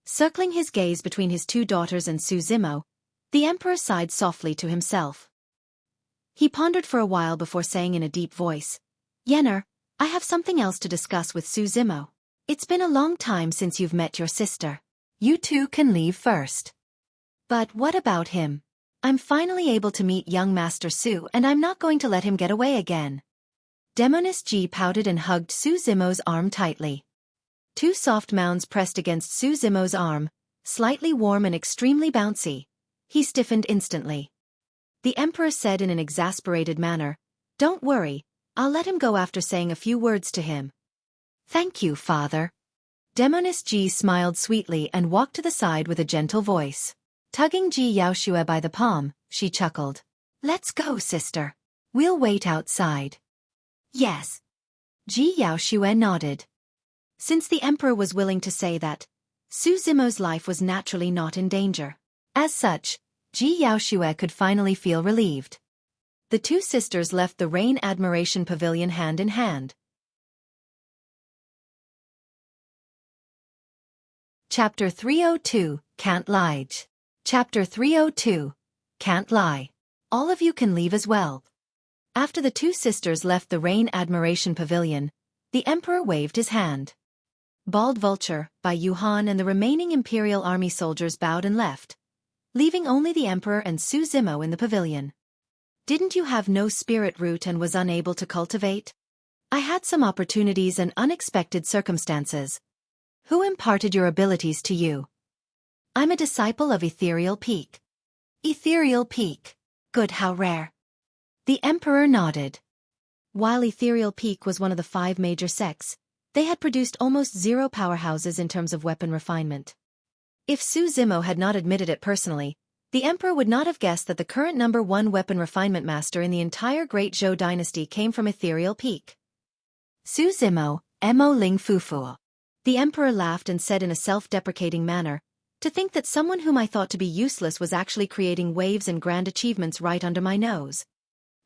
Circling his gaze between his 2 daughters and Su Zimo, the Emperor sighed softly to himself. He pondered for a while before saying in a deep voice, Yener, I have something else to discuss with Su Zimo. It's been a long time since you've met your sister. You 2 can leave first. But what about him? I'm finally able to meet young Master Su and I'm not going to let him get away again. Demoness G pouted and hugged Su Zimo's arm tightly. 2 soft mounds pressed against Su Zimo's arm, slightly warm and extremely bouncy. He stiffened instantly. The Emperor said in an exasperated manner, Don't worry, I'll let him go after saying a few words to him. Thank you, father. Demoness G smiled sweetly and walked to the side with a gentle voice. Tugging Ji Yaoxue by the palm, she chuckled. Let's go, sister. We'll wait outside. Yes. Ji Yaoxue nodded. Since the Emperor was willing to say that, Su Zimo's life was naturally not in danger. As such, Ji Yaoxue could finally feel relieved. The 2 sisters left the Rain Admiration Pavilion hand in hand. Chapter 302, Can't Lie. Chapter 302, Can't Lie. All of you can leave as well. After the two sisters left the Rain Admiration Pavilion, the Emperor waved his hand. Bald Vulture, by Yuhan and the remaining Imperial Army soldiers bowed and left, leaving only the Emperor and Su Zimo in the pavilion. Didn't you have no spirit root and was unable to cultivate? I had some opportunities and unexpected circumstances. Who imparted your abilities to you? I'm a disciple of Ethereal Peak. Ethereal Peak. Good, how rare. The Emperor nodded. While Ethereal Peak was one of the 5 major sects, they had produced almost 0 powerhouses in terms of weapon refinement. If Su Zimo had not admitted it personally, the Emperor would not have guessed that the current #1 weapon refinement master in the entire Great Zhou dynasty came from Ethereal Peak. Su Zimo, Mo Ling Fufu. The Emperor laughed and said in a self-deprecating manner, to think that someone whom I thought to be useless was actually creating waves and grand achievements right under my nose.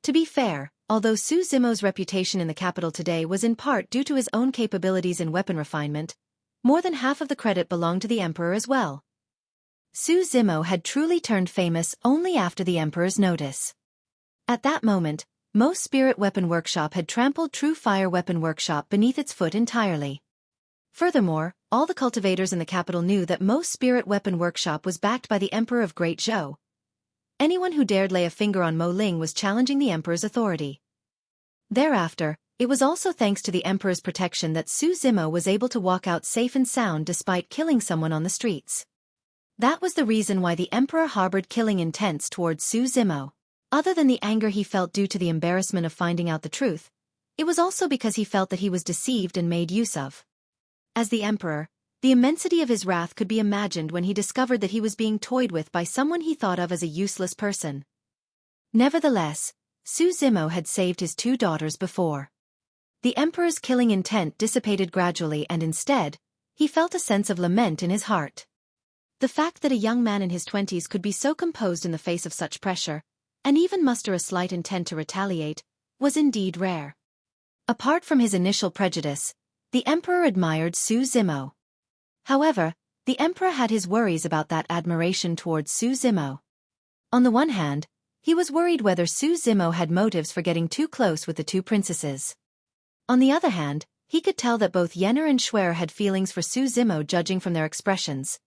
To be fair, although Su Zimo's reputation in the capital today was in part due to his own capabilities in weapon refinement, more than half of the credit belonged to the Emperor as well. Su Zimo had truly turned famous only after the Emperor's notice. At that moment, Mo Spirit Weapon Workshop had trampled True Fire Weapon Workshop beneath its foot entirely. Furthermore, all the cultivators in the capital knew that Mo Spirit Weapon Workshop was backed by the Emperor of Great Zhou. Anyone who dared lay a finger on Mo Ling was challenging the Emperor's authority. Thereafter, it was also thanks to the Emperor's protection that Su Zimo was able to walk out safe and sound despite killing someone on the streets. That was the reason why the Emperor harbored killing intents towards Su Zimo. Other than the anger he felt due to the embarrassment of finding out the truth, it was also because he felt that he was deceived and made use of. As the Emperor, the immensity of his wrath could be imagined when he discovered that he was being toyed with by someone he thought of as a useless person. Nevertheless, Su Zimo had saved his 2 daughters before. The Emperor's killing intent dissipated gradually and instead, he felt a sense of lament in his heart. The fact that a young man in his 20s could be so composed in the face of such pressure, and even muster a slight intent to retaliate, was indeed rare. Apart from his initial prejudice, the Emperor admired Su Zimo. However, the Emperor had his worries about that admiration towards Su Zimo. On the one hand, he was worried whether Su Zimo had motives for getting too close with the 2 princesses. On the other hand, he could tell that both Yenner and Xueqi had feelings for Su Zimo judging from their expressions.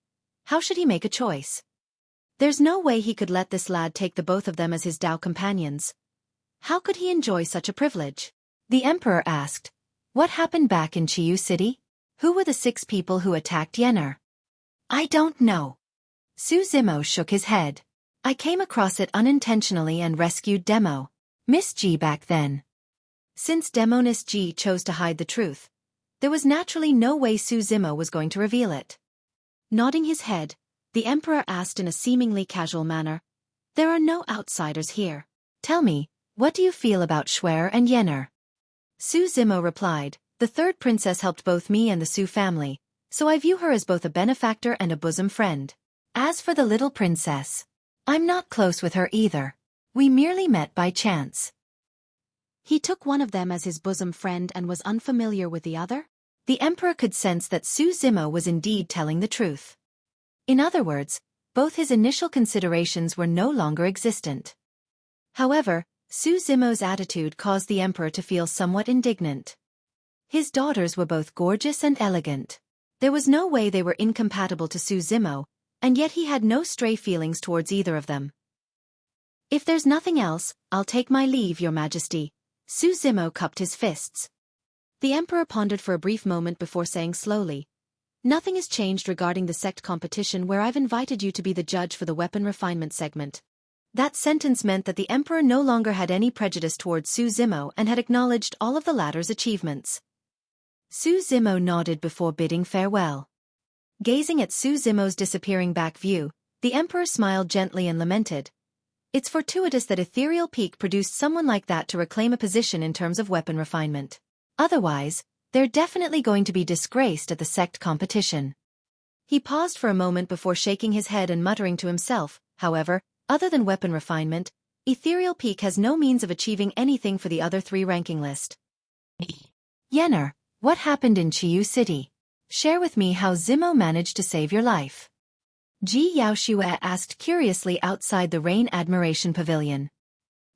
How should he make a choice? There's no way he could let this lad take the both of them as his Dao companions. How could he enjoy such a privilege? The Emperor asked, what happened back in Qiyu City? Who were the 6 people who attacked Yenner? I don't know. Su Zimo shook his head. I came across it unintentionally and rescued Demo. Miss G back then. Since Demoness G chose to hide the truth, there was naturally no way Su Zimo was going to reveal it. Nodding his head, the Emperor asked in a seemingly casual manner, there are no outsiders here. Tell me, what do you feel about Xueqi and Yenner? Su Zimo replied, the 3rd princess helped both me and the Su family, so I view her as both a benefactor and a bosom friend. As for the little princess, I'm not close with her either. We merely met by chance. He took one of them as his bosom friend and was unfamiliar with the other? The Emperor could sense that Su Zimo was indeed telling the truth. In other words, both his initial considerations were no longer existent. However, Su Zimo's attitude caused the Emperor to feel somewhat indignant. His daughters were both gorgeous and elegant. There was no way they were incompatible to Su Zimo, and yet he had no stray feelings towards either of them. If there's nothing else, I'll take my leave, Your Majesty. Su Zimo cupped his fists. The Emperor pondered for a brief moment before saying slowly, nothing has changed regarding the sect competition where I've invited you to be the judge for the weapon refinement segment. That sentence meant that the Emperor no longer had any prejudice towards Su Zimo and had acknowledged all of the latter's achievements. Su Zimo nodded before bidding farewell. Gazing at Su Zimo's disappearing back view, the Emperor smiled gently and lamented. It's fortuitous that Ethereal Peak produced someone like that to reclaim a position in terms of weapon refinement. Otherwise, they're definitely going to be disgraced at the sect competition. He paused for a moment before shaking his head and muttering to himself, however, other than weapon refinement, Ethereal Peak has no means of achieving anything for the other 3 ranking list. Yenner, what happened in Qiyu City? Share with me how Zimo managed to save your life. Ji Yaoxue asked curiously outside the Rain Admiration Pavilion.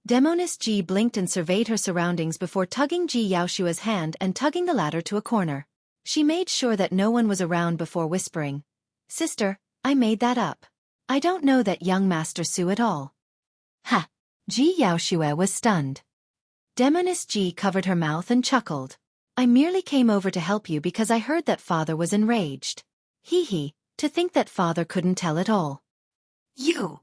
Demoness Ji blinked and surveyed her surroundings before tugging Ji Yaoxue's hand and tugging the latter to a corner. She made sure that no one was around before whispering, "Sister, I made that up. I don't know that young Master Su at all." Ha! Ji Yaoxue was stunned. Demoness Ji covered her mouth and chuckled. "I merely came over to help you because I heard that father was enraged. Hee hee, to think that father couldn't tell at all." "You!"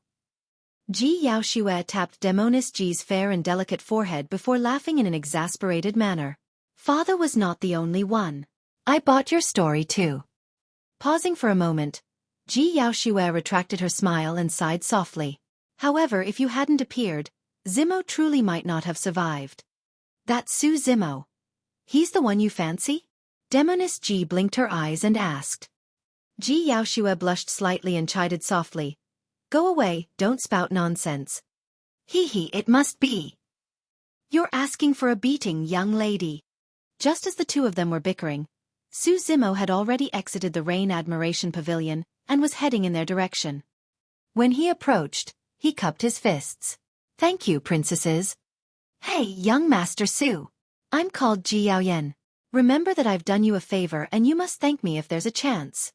Ji Yaoxue tapped Demoness Ji's fair and delicate forehead before laughing in an exasperated manner. "Father was not the only one. I bought your story too." Pausing for a moment, Ji Yaoxue retracted her smile and sighed softly. "However, if you hadn't appeared, Zimo truly might not have survived." "That's Su Zimo. He's the one you fancy?" Demoness Ji blinked her eyes and asked. Ji Yaoxue blushed slightly and chided softly, "Go away, don't spout nonsense." "Hee hee, it must be. You're asking for a beating, young lady." Just as the two of them were bickering, Su Zimo had already exited the Rain Admiration Pavilion and was heading in their direction. When he approached, he cupped his fists. "Thank you, princesses." "Hey, young Master Su. I'm called Ji Yaoyan. Remember that I've done you a favor and you must thank me if there's a chance."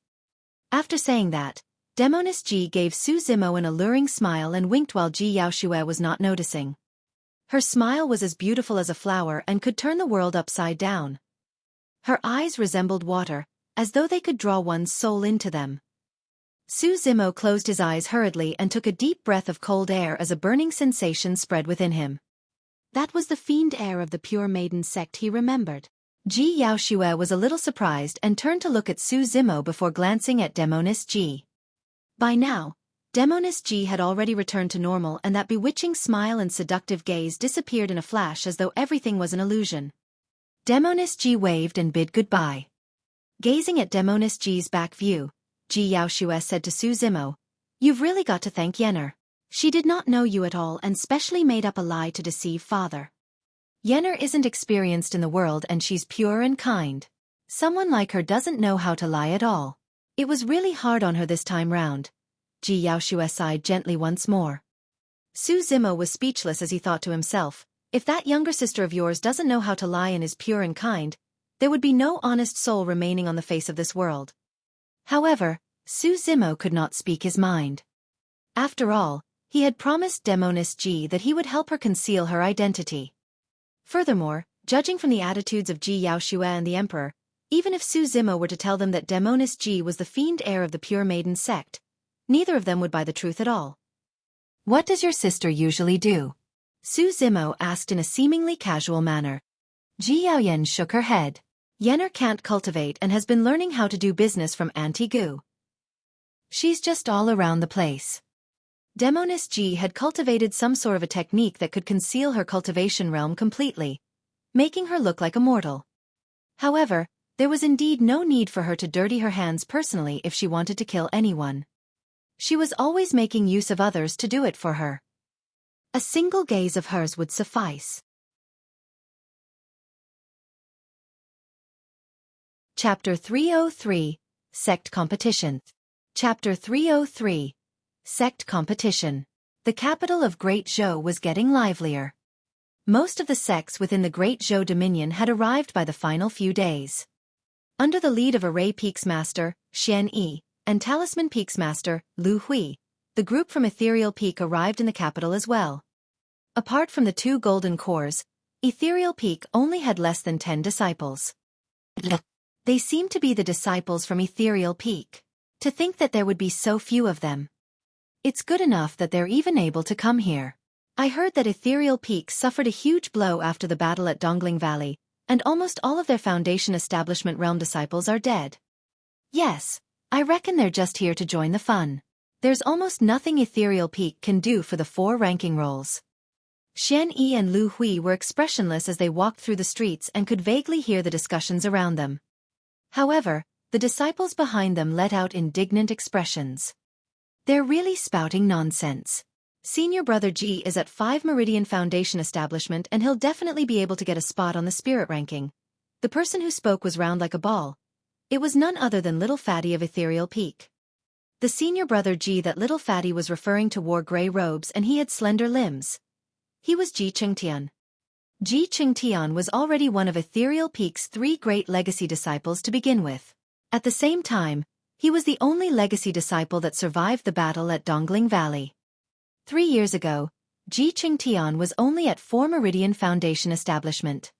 After saying that, Demoness Ji gave Su Zimo an alluring smile and winked while Ji Yaoxue was not noticing. Her smile was as beautiful as a flower and could turn the world upside down. Her eyes resembled water, as though they could draw one's soul into them. Su Zimo closed his eyes hurriedly and took a deep breath of cold air as a burning sensation spread within him. That was the fiend air of the pure maiden sect he remembered. Ji Yaoxue was a little surprised and turned to look at Su Zimo before glancing at Demoness Ji. By now, Demoness Ji had already returned to normal and that bewitching smile and seductive gaze disappeared in a flash as though everything was an illusion. Demoness Ji waved and bid goodbye. Gazing at Demoness Ji's back view, Ji Yaoxue said to Su Zimo, "You've really got to thank Yenner. She did not know you at all and specially made up a lie to deceive father. Yenner isn't experienced in the world and she's pure and kind. Someone like her doesn't know how to lie at all. It was really hard on her this time round." Ji Yaoxue sighed gently once more. Su Zimo was speechless as he thought to himself, if that younger sister of yours doesn't know how to lie and is pure and kind, there would be no honest soul remaining on the face of this world. However, Su Zimo could not speak his mind. After all, he had promised Demoness Ji that he would help her conceal her identity. Furthermore, judging from the attitudes of Ji Yaoxue and the Emperor, even if Su Zimo were to tell them that Demoness Ji was the fiend heir of the pure maiden sect, neither of them would buy the truth at all. "What does your sister usually do?" Su Zimo asked in a seemingly casual manner. Ji Yaoyan shook her head. "Yenner can't cultivate and has been learning how to do business from Auntie Gu. She's just all around the place." Demoness Ji had cultivated some sort of a technique that could conceal her cultivation realm completely, making her look like a mortal. However, there was indeed no need for her to dirty her hands personally if she wanted to kill anyone. She was always making use of others to do it for her. A single gaze of hers would suffice. Chapter 303, Sect Competition. Chapter 303, Sect Competition. The capital of Great Zhou was getting livelier. Most of the sects within the Great Zhou Dominion had arrived by the final few days. Under the lead of Array Peaks Master, Xueqi, and Talisman Peaks Master, Lu Hui, the group from Ethereal Peak arrived in the capital as well. Apart from the two golden cores, Ethereal Peak only had less than 10 disciples. They seemed to be the disciples from Ethereal Peak. To think that there would be so few of them. It's good enough that they're even able to come here. I heard that Ethereal Peak suffered a huge blow after the battle at Dongling Valley, and almost all of their Foundation Establishment Realm disciples are dead. Yes, I reckon they're just here to join the fun. There's almost nothing Ethereal Peak can do for the 4 ranking roles. Xueqi and Lu Hui were expressionless as they walked through the streets and could vaguely hear the discussions around them. However, the disciples behind them let out indignant expressions. They're really spouting nonsense. Senior Brother G is at 5 Meridian Foundation Establishment and he'll definitely be able to get a spot on the spirit ranking. The person who spoke was round like a ball. It was none other than Little Fatty of Ethereal Peak. The senior brother Ji that Little Fatty was referring to wore gray robes and he had slender limbs. He was Ji Chengtian. Ji Chengtian was already one of Ethereal Peak's 3 great legacy disciples to begin with. At the same time, he was the only legacy disciple that survived the battle at Dongling Valley. 3 years ago, Ji Chengtian was only at 4 Meridian Foundation Establishment.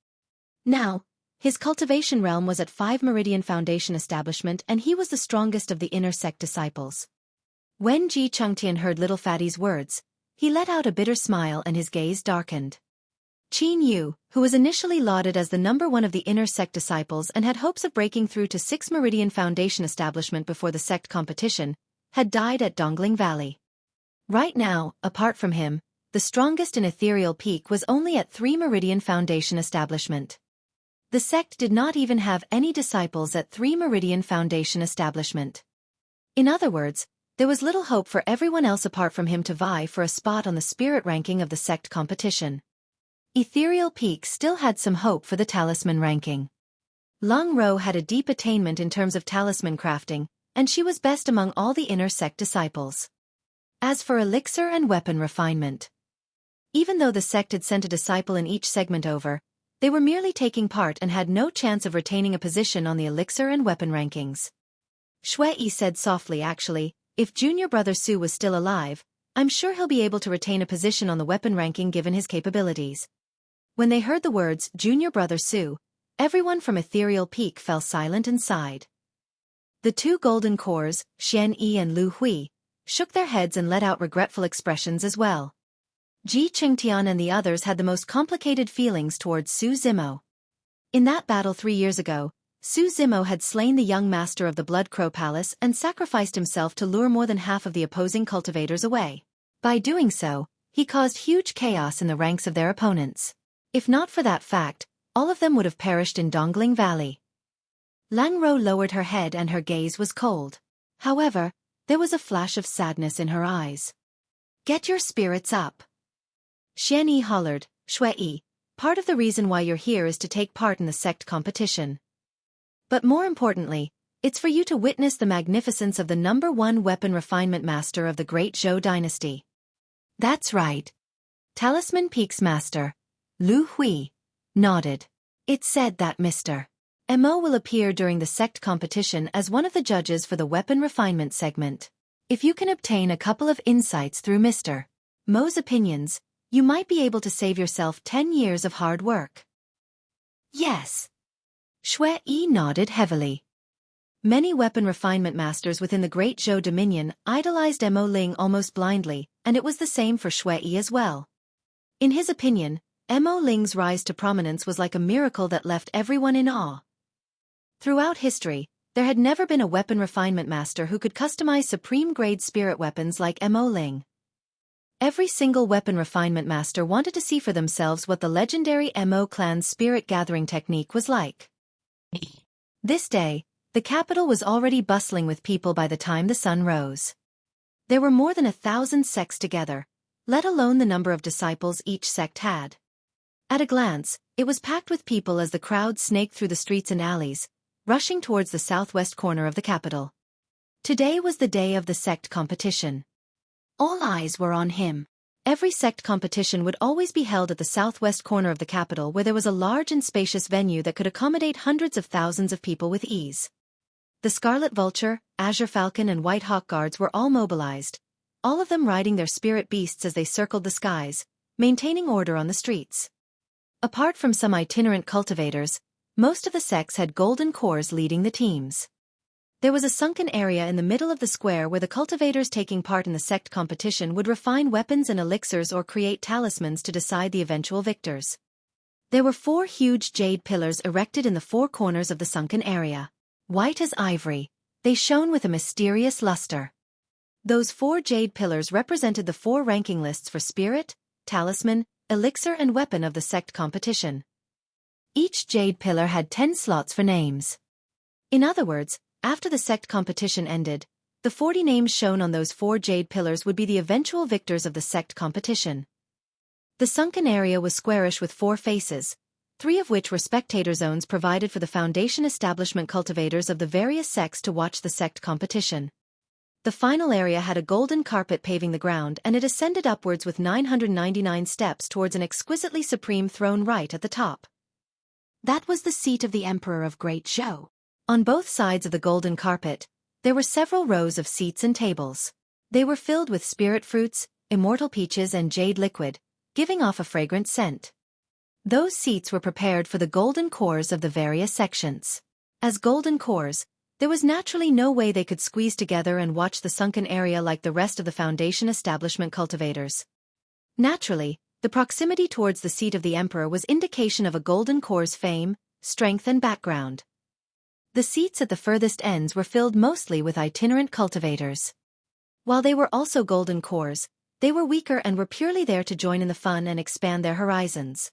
Now, his cultivation realm was at 5 Meridian Foundation Establishment and he was the strongest of the inner sect disciples. When Ji Chengtian heard Little Fatty's words, he let out a bitter smile and his gaze darkened. Qin Yu, who was initially lauded as the #1 of the inner sect disciples and had hopes of breaking through to 6 Meridian Foundation Establishment before the sect competition, had died at Dongling Valley. Right now, apart from him, the strongest in Ethereal Peak was only at 3 Meridian Foundation Establishment. The sect did not even have any disciples at 3 Meridian Foundation Establishment. In other words, there was little hope for everyone else apart from him to vie for a spot on the spirit ranking of the sect competition. Ethereal Peak still had some hope for the talisman ranking. Long Ro had a deep attainment in terms of talisman crafting, and she was best among all the inner sect disciples. As for elixir and weapon refinement, even though the sect had sent a disciple in each segment over, they were merely taking part and had no chance of retaining a position on the elixir and weapon rankings. Xueqi said softly, actually, if junior brother Su was still alive, I'm sure he'll be able to retain a position on the weapon ranking given his capabilities. When they heard the words junior brother Su, everyone from Ethereal Peak fell silent and sighed. The 2 golden cores, Xianyi and Lu Hui, shook their heads and let out regretful expressions as well. Ji Chengtian and the others had the most complicated feelings towards Su Zimo. In that battle 3 years ago, Su Zimo had slain the young master of the Blood Crow Palace and sacrificed himself to lure more than half of the opposing cultivators away. By doing so, he caused huge chaos in the ranks of their opponents. If not for that fact, all of them would have perished in Dongling Valley. Lang Ro lowered her head and her gaze was cold. However, there was a flash of sadness in her eyes. Get your spirits up. Xianyi hollered, Xueqi, part of the reason why you're here is to take part in the sect competition. But more importantly, it's for you to witness the magnificence of the #1 weapon refinement master of the Great Zhou dynasty. That's right. Talisman Peak's master, Lu Hui, nodded. It's said that Mr. Mo will appear during the sect competition as one of the judges for the weapon refinement segment. If you can obtain a couple of insights through Mr. Mo's opinions, you might be able to save yourself 10 years of hard work. Yes. Xueqi nodded heavily. Many weapon refinement masters within the Great Zhou Dominion idolized Mo Ling almost blindly, and it was the same for Xueqi as well. In his opinion, Mo Ling's rise to prominence was like a miracle that left everyone in awe. Throughout history, there had never been a weapon refinement master who could customize supreme-grade spirit weapons like Mo Ling. Every single weapon refinement master wanted to see for themselves what the legendary Mo clan's spirit gathering technique was like. This day, the capital was already bustling with people by the time the sun rose. There were more than 1,000 sects together, let alone the number of disciples each sect had. At a glance, it was packed with people as the crowd snaked through the streets and alleys, rushing towards the southwest corner of the capital. Today was the day of the sect competition. All eyes were on him. Every sect competition would always be held at the southwest corner of the capital where there was a large and spacious venue that could accommodate hundreds of thousands of people with ease. The Scarlet Vulture, Azure Falcon and White Hawk Guards were all mobilized, all of them riding their spirit beasts as they circled the skies, maintaining order on the streets. Apart from some itinerant cultivators, most of the sects had golden cores leading the teams. There was a sunken area in the middle of the square where the cultivators taking part in the sect competition would refine weapons and elixirs or create talismans to decide the eventual victors. There were 4 huge jade pillars erected in the 4 corners of the sunken area. White as ivory, they shone with a mysterious luster. Those 4 jade pillars represented the 4 ranking lists for spirit, talisman, elixir and weapon of the sect competition. Each jade pillar had 10 slots for names. In other words, after the sect competition ended, the 40 names shown on those 4 jade pillars would be the eventual victors of the sect competition. The sunken area was squarish with 4 faces, 3 of which were spectator zones provided for the Foundation establishment cultivators of the various sects to watch the sect competition. The final area had a golden carpet paving the ground, and it ascended upwards with 999 steps towards an exquisitely supreme throne right at the top. That was the seat of the Emperor of Great Zhou. On both sides of the golden carpet, there were several rows of seats and tables. They were filled with spirit fruits, immortal peaches and jade liquid, giving off a fragrant scent. Those seats were prepared for the golden cores of the various sections. As golden cores, there was naturally no way they could squeeze together and watch the sunken area like the rest of the Foundation establishment cultivators. Naturally, the proximity towards the seat of the Emperor was indication of a golden core's fame, strength and background. The seats at the furthest ends were filled mostly with itinerant cultivators. While they were also golden cores, they were weaker and were purely there to join in the fun and expand their horizons.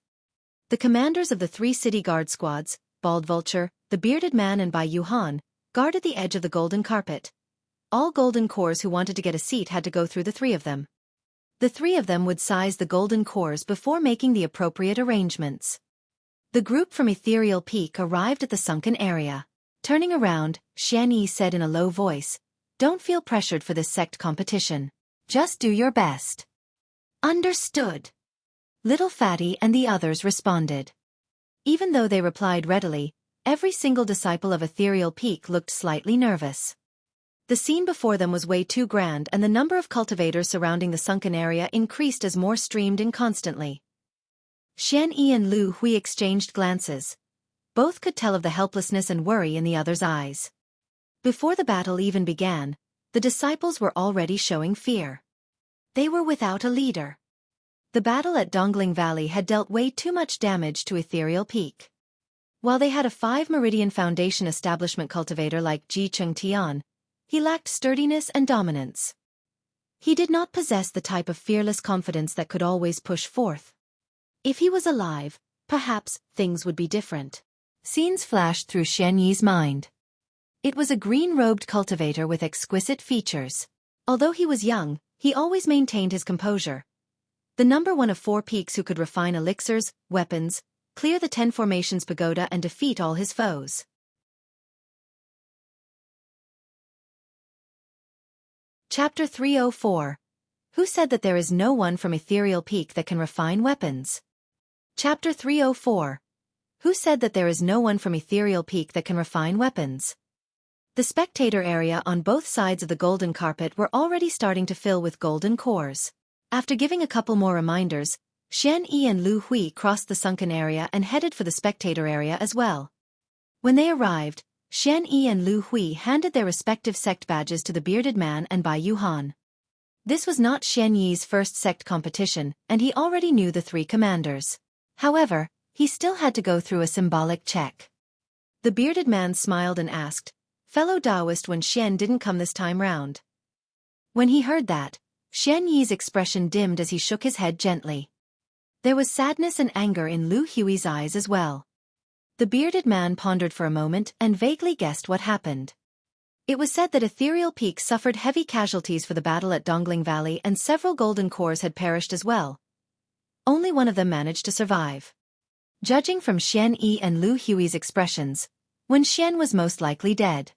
The commanders of the 3 city guard squads, Bald Vulture, the Bearded Man and Bai Yuhan, guarded the edge of the golden carpet. All golden cores who wanted to get a seat had to go through the 3 of them. The 3 of them would size the golden cores before making the appropriate arrangements. The group from Ethereal Peak arrived at the sunken area. Turning around, Xueqi said in a low voice, "Don't feel pressured for this sect competition. Just do your best." "Understood." Little Fatty and the others responded. Even though they replied readily, every single disciple of Ethereal Peak looked slightly nervous. The scene before them was way too grand, and the number of cultivators surrounding the sunken area increased as more streamed in constantly. Xueqi and Lu Hui exchanged glances. Both could tell of the helplessness and worry in the other's eyes. Before the battle even began, the disciples were already showing fear. They were without a leader. The battle at Dongling Valley had dealt way too much damage to Ethereal Peak. While they had a 5-Meridian Foundation establishment cultivator like Ji Chengtian, he lacked sturdiness and dominance. He did not possess the type of fearless confidence that could always push forth. If he was alive, perhaps things would be different. Scenes flashed through Xueqi's mind. It was a green-robed cultivator with exquisite features. Although he was young, he always maintained his composure. The number 1 of 4 peaks who could refine elixirs, weapons, clear the 10 formations pagoda and defeat all his foes. Chapter 304. Who said that there is no one from Ethereal Peak that can refine weapons? Chapter 304. Who said that there is no one from Ethereal Peak that can refine weapons? The spectator area on both sides of the golden carpet were already starting to fill with golden cores. After giving a couple more reminders, Xueqi and Lu Hui crossed the sunken area and headed for the spectator area as well. When they arrived, Xueqi and Lu Hui handed their respective sect badges to the Bearded Man and Bai Yuhan. This was not Xueqi's first sect competition, and he already knew the 3 commanders. However, he still had to go through a symbolic check. The Bearded Man smiled and asked, "Fellow Taoist, when Xuan didn't come this time round?" When he heard that, Xueqi's expression dimmed as he shook his head gently. There was sadness and anger in Lu Hui's eyes as well. The Bearded Man pondered for a moment and vaguely guessed what happened. It was said that Ethereal Peak suffered heavy casualties for the battle at Dongling Valley, and several golden cores had perished as well. Only one of them managed to survive. Judging from Xueqi and Lu Hui's expressions, when Xuan was most likely dead.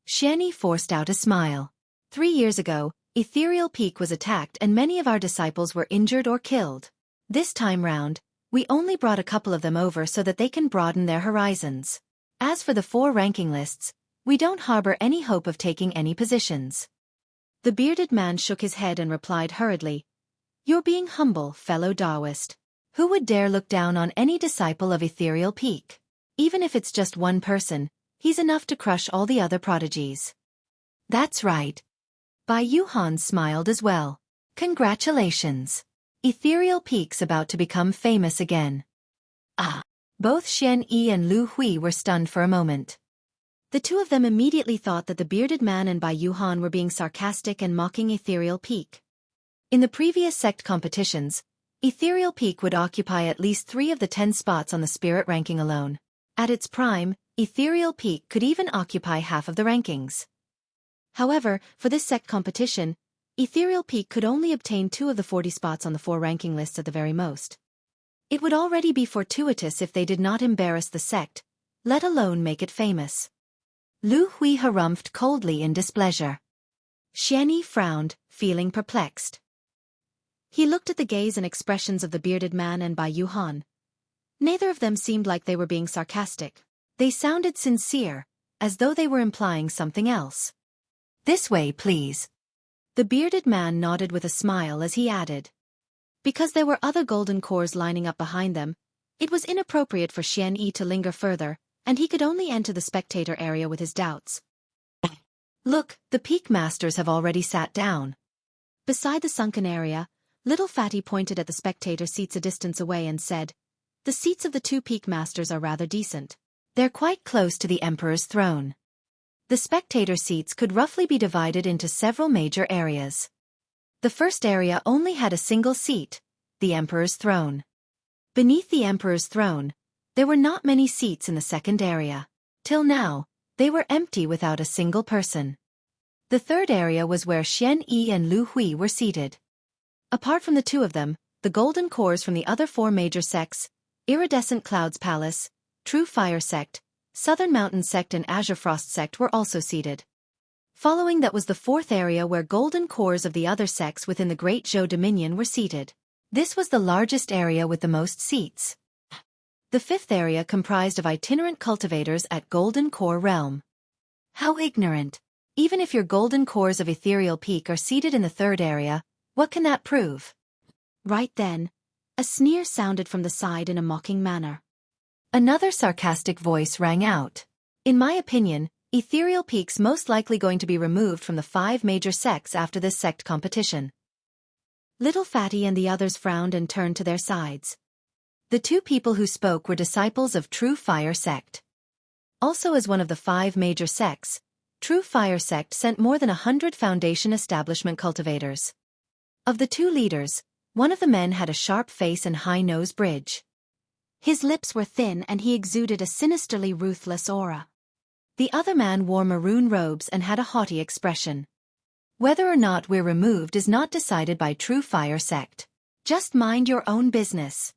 Xueqi forced out a smile. 3 years ago, Ethereal Peak was attacked and many of our disciples were injured or killed. This time round, we only brought a couple of them over so that they can broaden their horizons. As for the 4 ranking lists, we don't harbor any hope of taking any positions. The Bearded Man shook his head and replied hurriedly, "You're being humble, fellow Taoist. Who would dare look down on any disciple of Ethereal Peak? Even if it's just one person, he's enough to crush all the other prodigies." "That's right." Bai Yuhan smiled as well. "Congratulations. Ethereal Peak's about to become famous again." Ah! Both Xueqi and Lu Hui were stunned for a moment. The 2 of them immediately thought that the Bearded Man and Bai Yuhan were being sarcastic and mocking Ethereal Peak. In the previous sect competitions, Ethereal Peak would occupy at least 3 of the 10 spots on the spirit ranking alone. At its prime, Ethereal Peak could even occupy half of the rankings. However, for this sect competition, Ethereal Peak could only obtain 2 of the 40 spots on the 4 ranking lists at the very most. It would already be fortuitous if they did not embarrass the sect, let alone make it famous. Lu Hui harumphed coldly in displeasure. Xueqi frowned, feeling perplexed. He looked at the gaze and expressions of the bearded man and Bai Yuhan. Neither of them seemed like they were being sarcastic. They sounded sincere, as though they were implying something else. This way, please. The bearded man nodded with a smile as he added. Because there were other golden cores lining up behind them, it was inappropriate for Xueqi to linger further, and he could only enter the spectator area with his doubts. Look, the peak masters have already sat down. Beside the sunken area, Little Fatty pointed at the spectator seats a distance away and said, the seats of the two peak masters are rather decent. They're quite close to the Emperor's throne. The spectator seats could roughly be divided into several major areas. The first area only had a single seat, the Emperor's throne. Beneath the Emperor's throne, there were not many seats in the second area. Till now, they were empty without a single person. The third area was where Xueqi and Lu Hui were seated. Apart from the two of them, the golden cores from the other four major sects, Iridescent Clouds Palace, True Fire Sect, Southern Mountain Sect and Azure Frost Sect were also seated. Following that was the fourth area where golden cores of the other sects within the Great Zhou Dominion were seated. This was the largest area with the most seats. The fifth area comprised of itinerant cultivators at Golden Core Realm. How ignorant! Even if your golden cores of Ethereal Peak are seated in the third area, what can that prove? Right then, a sneer sounded from the side in a mocking manner. Another sarcastic voice rang out. In my opinion, Ethereal Peak's most likely going to be removed from the 5 major sects after this sect competition. Little Fatty and the others frowned and turned to their sides. The two people who spoke were disciples of True Fire Sect. Also as one of the 5 major sects, True Fire Sect sent more than 100 Foundation Establishment cultivators. Of the two leaders, one of the men had a sharp face and high nose bridge. His lips were thin and he exuded a sinisterly ruthless aura. The other man wore maroon robes and had a haughty expression. Whether or not we're removed is not decided by True Fire Sect. Just mind your own business.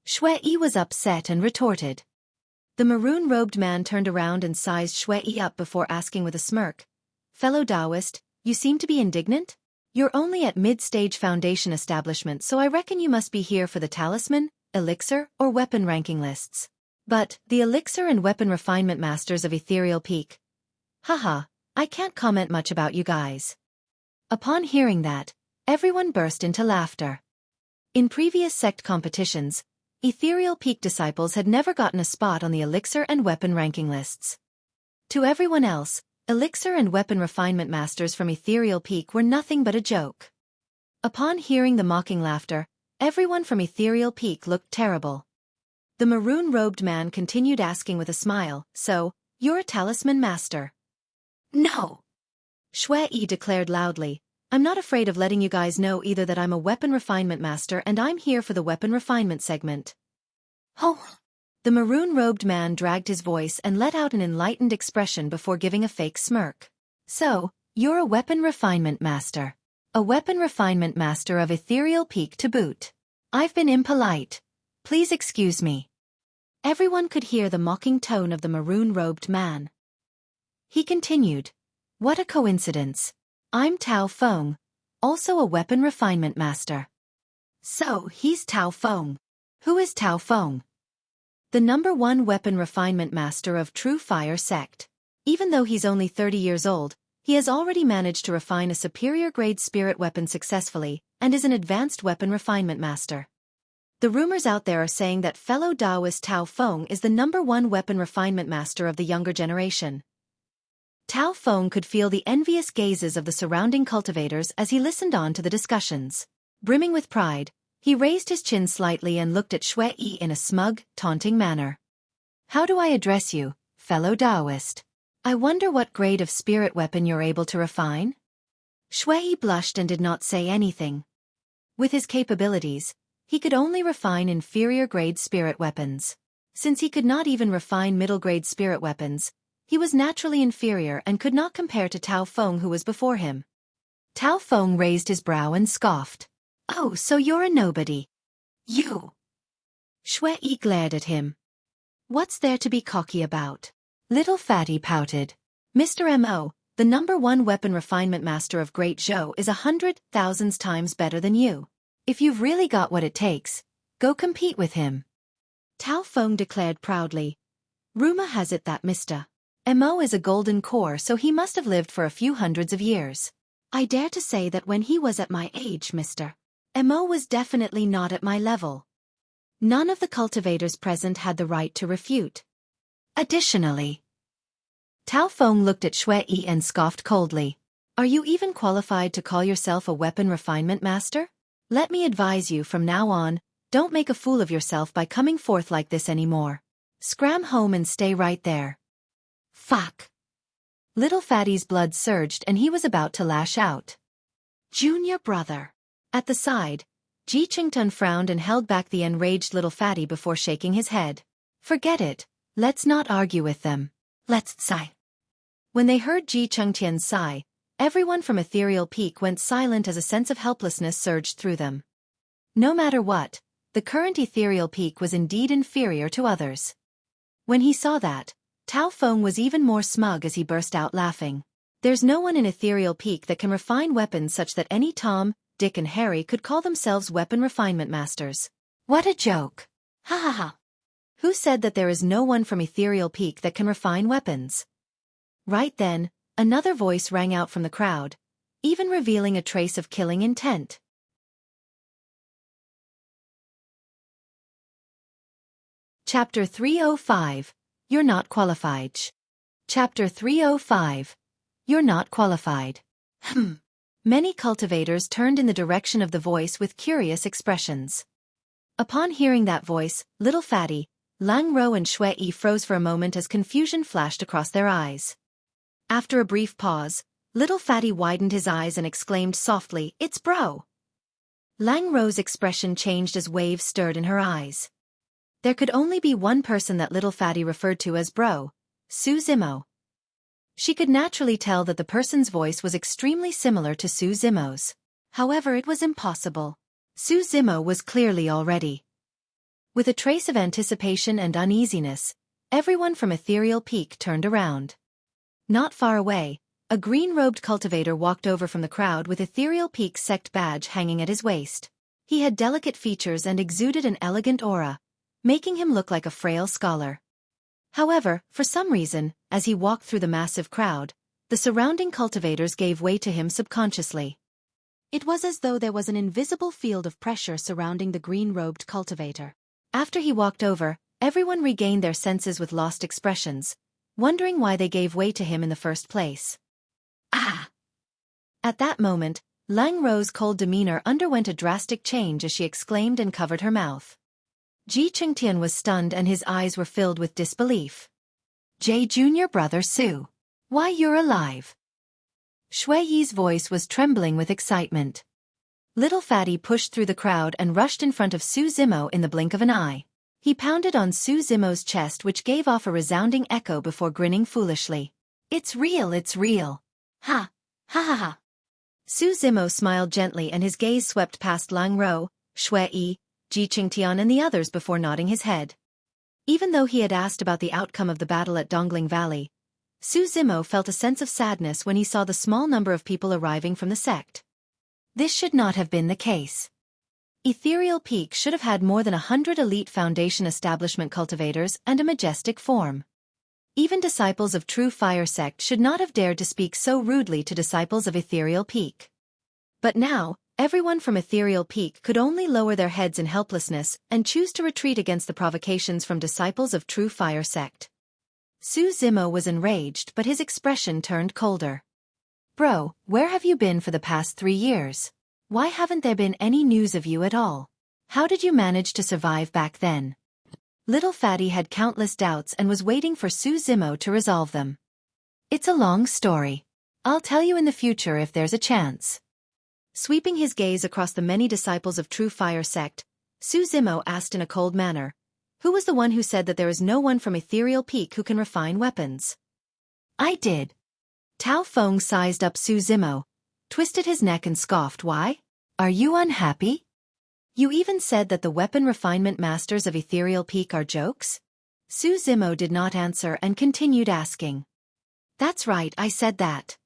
Xueqi was upset and retorted. The maroon-robed man turned around and sized Xueqi up before asking with a smirk, "Fellow Taoist, you seem to be indignant? You're only at mid-stage Foundation establishment, so I reckon you must be here for the talisman, elixir, or weapon ranking lists. But, the elixir and weapon refinement masters of Ethereal Peak. Haha, I can't comment much about you guys." Upon hearing that, everyone burst into laughter. In previous sect competitions, Ethereal Peak disciples had never gotten a spot on the elixir and weapon ranking lists. To everyone else, elixir and weapon refinement masters from Ethereal Peak were nothing but a joke. Upon hearing the mocking laughter, everyone from Ethereal Peak looked terrible. The maroon-robed man continued asking with a smile, "So, you're a talisman master?" "No," Xueqi declared loudly. "I'm not afraid of letting you guys know either that I'm a weapon refinement master and I'm here for the weapon refinement segment." "Oh." The maroon-robed man dragged his voice and let out an enlightened expression before giving a fake smirk. "So, you're a weapon refinement master. A weapon refinement master of Ethereal Peak to boot. I've been impolite. Please excuse me." Everyone could hear the mocking tone of the maroon-robed man. He continued, "What a coincidence. I'm Tao Feng, also a weapon refinement master." "So, he's Tao Feng. Who is Tao Feng?" "The #1 weapon refinement master of True Fire Sect. Even though he's only 30 years old, he has already managed to refine a superior-grade spirit weapon successfully, and is an advanced weapon refinement master. The rumors out there are saying that fellow Taoist Tao Feng is the #1 weapon refinement master of the younger generation." Tao Feng could feel the envious gazes of the surrounding cultivators as he listened on to the discussions. Brimming with pride, he raised his chin slightly and looked at Xueqi in a smug, taunting manner. "How do I address you, fellow Taoist? I wonder what grade of spirit weapon you're able to refine?" Xueqi blushed and did not say anything. With his capabilities, he could only refine inferior-grade spirit weapons. Since he could not even refine middle-grade spirit weapons, he was naturally inferior and could not compare to Tao Feng who was before him. Tao Feng raised his brow and scoffed. "Oh, so you're a nobody. You." Xueqi glared at him. What's there to be cocky about? Little Fatty pouted. Mr. M.O., the #1 weapon refinement master of Great Zhou is 100,000 times better than you. If you've really got what it takes, go compete with him. Tao Feng declared proudly. Rumor has it that Mr. M.O. is a golden core, so he must have lived for a few hundreds of years. I dare to say that when he was at my age, Mr. M.O. was definitely not at my level. None of the cultivators present had the right to refute. Additionally, Tao Feng looked at Xueqi and scoffed coldly. Are you even qualified to call yourself a weapon refinement master? Let me advise you from now on, don't make a fool of yourself by coming forth like this anymore. Scram home and stay right there. Fuck. Little Fatty's blood surged and he was about to lash out. Junior brother. At the side, Ji Qingtun frowned and held back the enraged little Fatty before shaking his head. Forget it, let's not argue with them. Let's sigh. When they heard Ji Chengtian's sigh, everyone from Ethereal Peak went silent as a sense of helplessness surged through them. No matter what, the current Ethereal Peak was indeed inferior to others. When he saw that, Tao Feng was even more smug as he burst out laughing. There's no one in Ethereal Peak that can refine weapons such that any Tom, Dick and Harry could call themselves weapon refinement masters. What a joke. Ha ha ha. Who said that there is no one from Ethereal Peak that can refine weapons? Right then, another voice rang out from the crowd, even revealing a trace of killing intent. Chapter 305. You're not qualified. Chapter 305. You're not qualified. Many cultivators turned in the direction of the voice with curious expressions. Upon hearing that voice, Little Fatty, Lang Ro and Xueqi froze for a moment as confusion flashed across their eyes. After a brief pause, Little Fatty widened his eyes and exclaimed softly, "It's bro!" Lang Ro's expression changed as waves stirred in her eyes. There could only be one person that Little Fatty referred to as bro, Su Zimo. She could naturally tell that the person's voice was extremely similar to Su Zimo's. However, it was impossible. Su Zimo was clearly already. With a trace of anticipation and uneasiness, everyone from Ethereal Peak turned around. Not far away, a green-robed cultivator walked over from the crowd with Ethereal Peak's Sect badge hanging at his waist. He had delicate features and exuded an elegant aura, making him look like a frail scholar. However, for some reason, as he walked through the massive crowd, the surrounding cultivators gave way to him subconsciously. It was as though there was an invisible field of pressure surrounding the green-robed cultivator. After he walked over, everyone regained their senses with lost expressions, wondering why they gave way to him in the first place. Ah! At that moment, Lang Ro's cold demeanor underwent a drastic change as she exclaimed and covered her mouth. Ji Qingtian was stunned and his eyes were filled with disbelief. J Junior brother Su. Why, you're alive. Xueqi's voice was trembling with excitement. Little Fatty pushed through the crowd and rushed in front of Su Zimo in the blink of an eye. He pounded on Su Zimo's chest, which gave off a resounding echo before grinning foolishly. It's real, it's real. Ha! Ha ha ha! Su Zimo smiled gently and his gaze swept past Lang Ro, Xueqi, Ji Qingtian and the others before nodding his head. Even though he had asked about the outcome of the battle at Dongling Valley, Su Zimo felt a sense of sadness when he saw the small number of people arriving from the sect. This should not have been the case. Ethereal Peak should have had more than 100 elite Foundation establishment cultivators and a majestic form. Even disciples of True Fire Sect should not have dared to speak so rudely to disciples of Ethereal Peak. But now, everyone from Ethereal Peak could only lower their heads in helplessness and choose to retreat against the provocations from disciples of True Fire Sect. Su Zimo was enraged, but his expression turned colder. Bro, where have you been for the past 3 years? Why haven't there been any news of you at all? How did you manage to survive back then? Little Fatty had countless doubts and was waiting for Su Zimo to resolve them. It's a long story. I'll tell you in the future if there's a chance. Sweeping his gaze across the many disciples of True Fire Sect, Su Zimo asked in a cold manner, who was the one who said that there is no one from Ethereal Peak who can refine weapons? I did. Tao Feng sized up Su Zimo, twisted his neck and scoffed. Why? Are you unhappy? You even said that the weapon refinement masters of Ethereal Peak are jokes? Su Zimo did not answer and continued asking. That's right, I said that.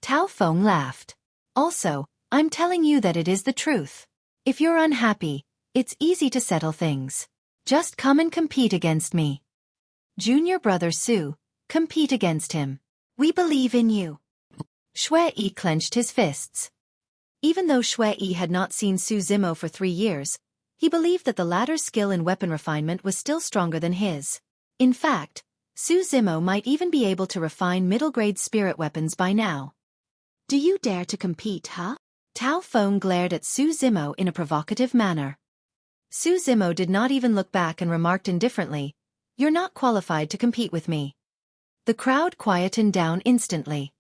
Tao Feng laughed. Also, I'm telling you that it is the truth. If you're unhappy, it's easy to settle things. Just come and compete against me. Junior brother Su, compete against him. We believe in you. Xueqi clenched his fists. Even though Xueqi had not seen Su Zimo for 3 years, he believed that the latter's skill in weapon refinement was still stronger than his. In fact, Su Zimo might even be able to refine middle-grade spirit weapons by now. Do you dare to compete, huh? Tao Feng glared at Su Zimo in a provocative manner. Su Zimo did not even look back and remarked indifferently, "You're not qualified to compete with me." The crowd quietened down instantly.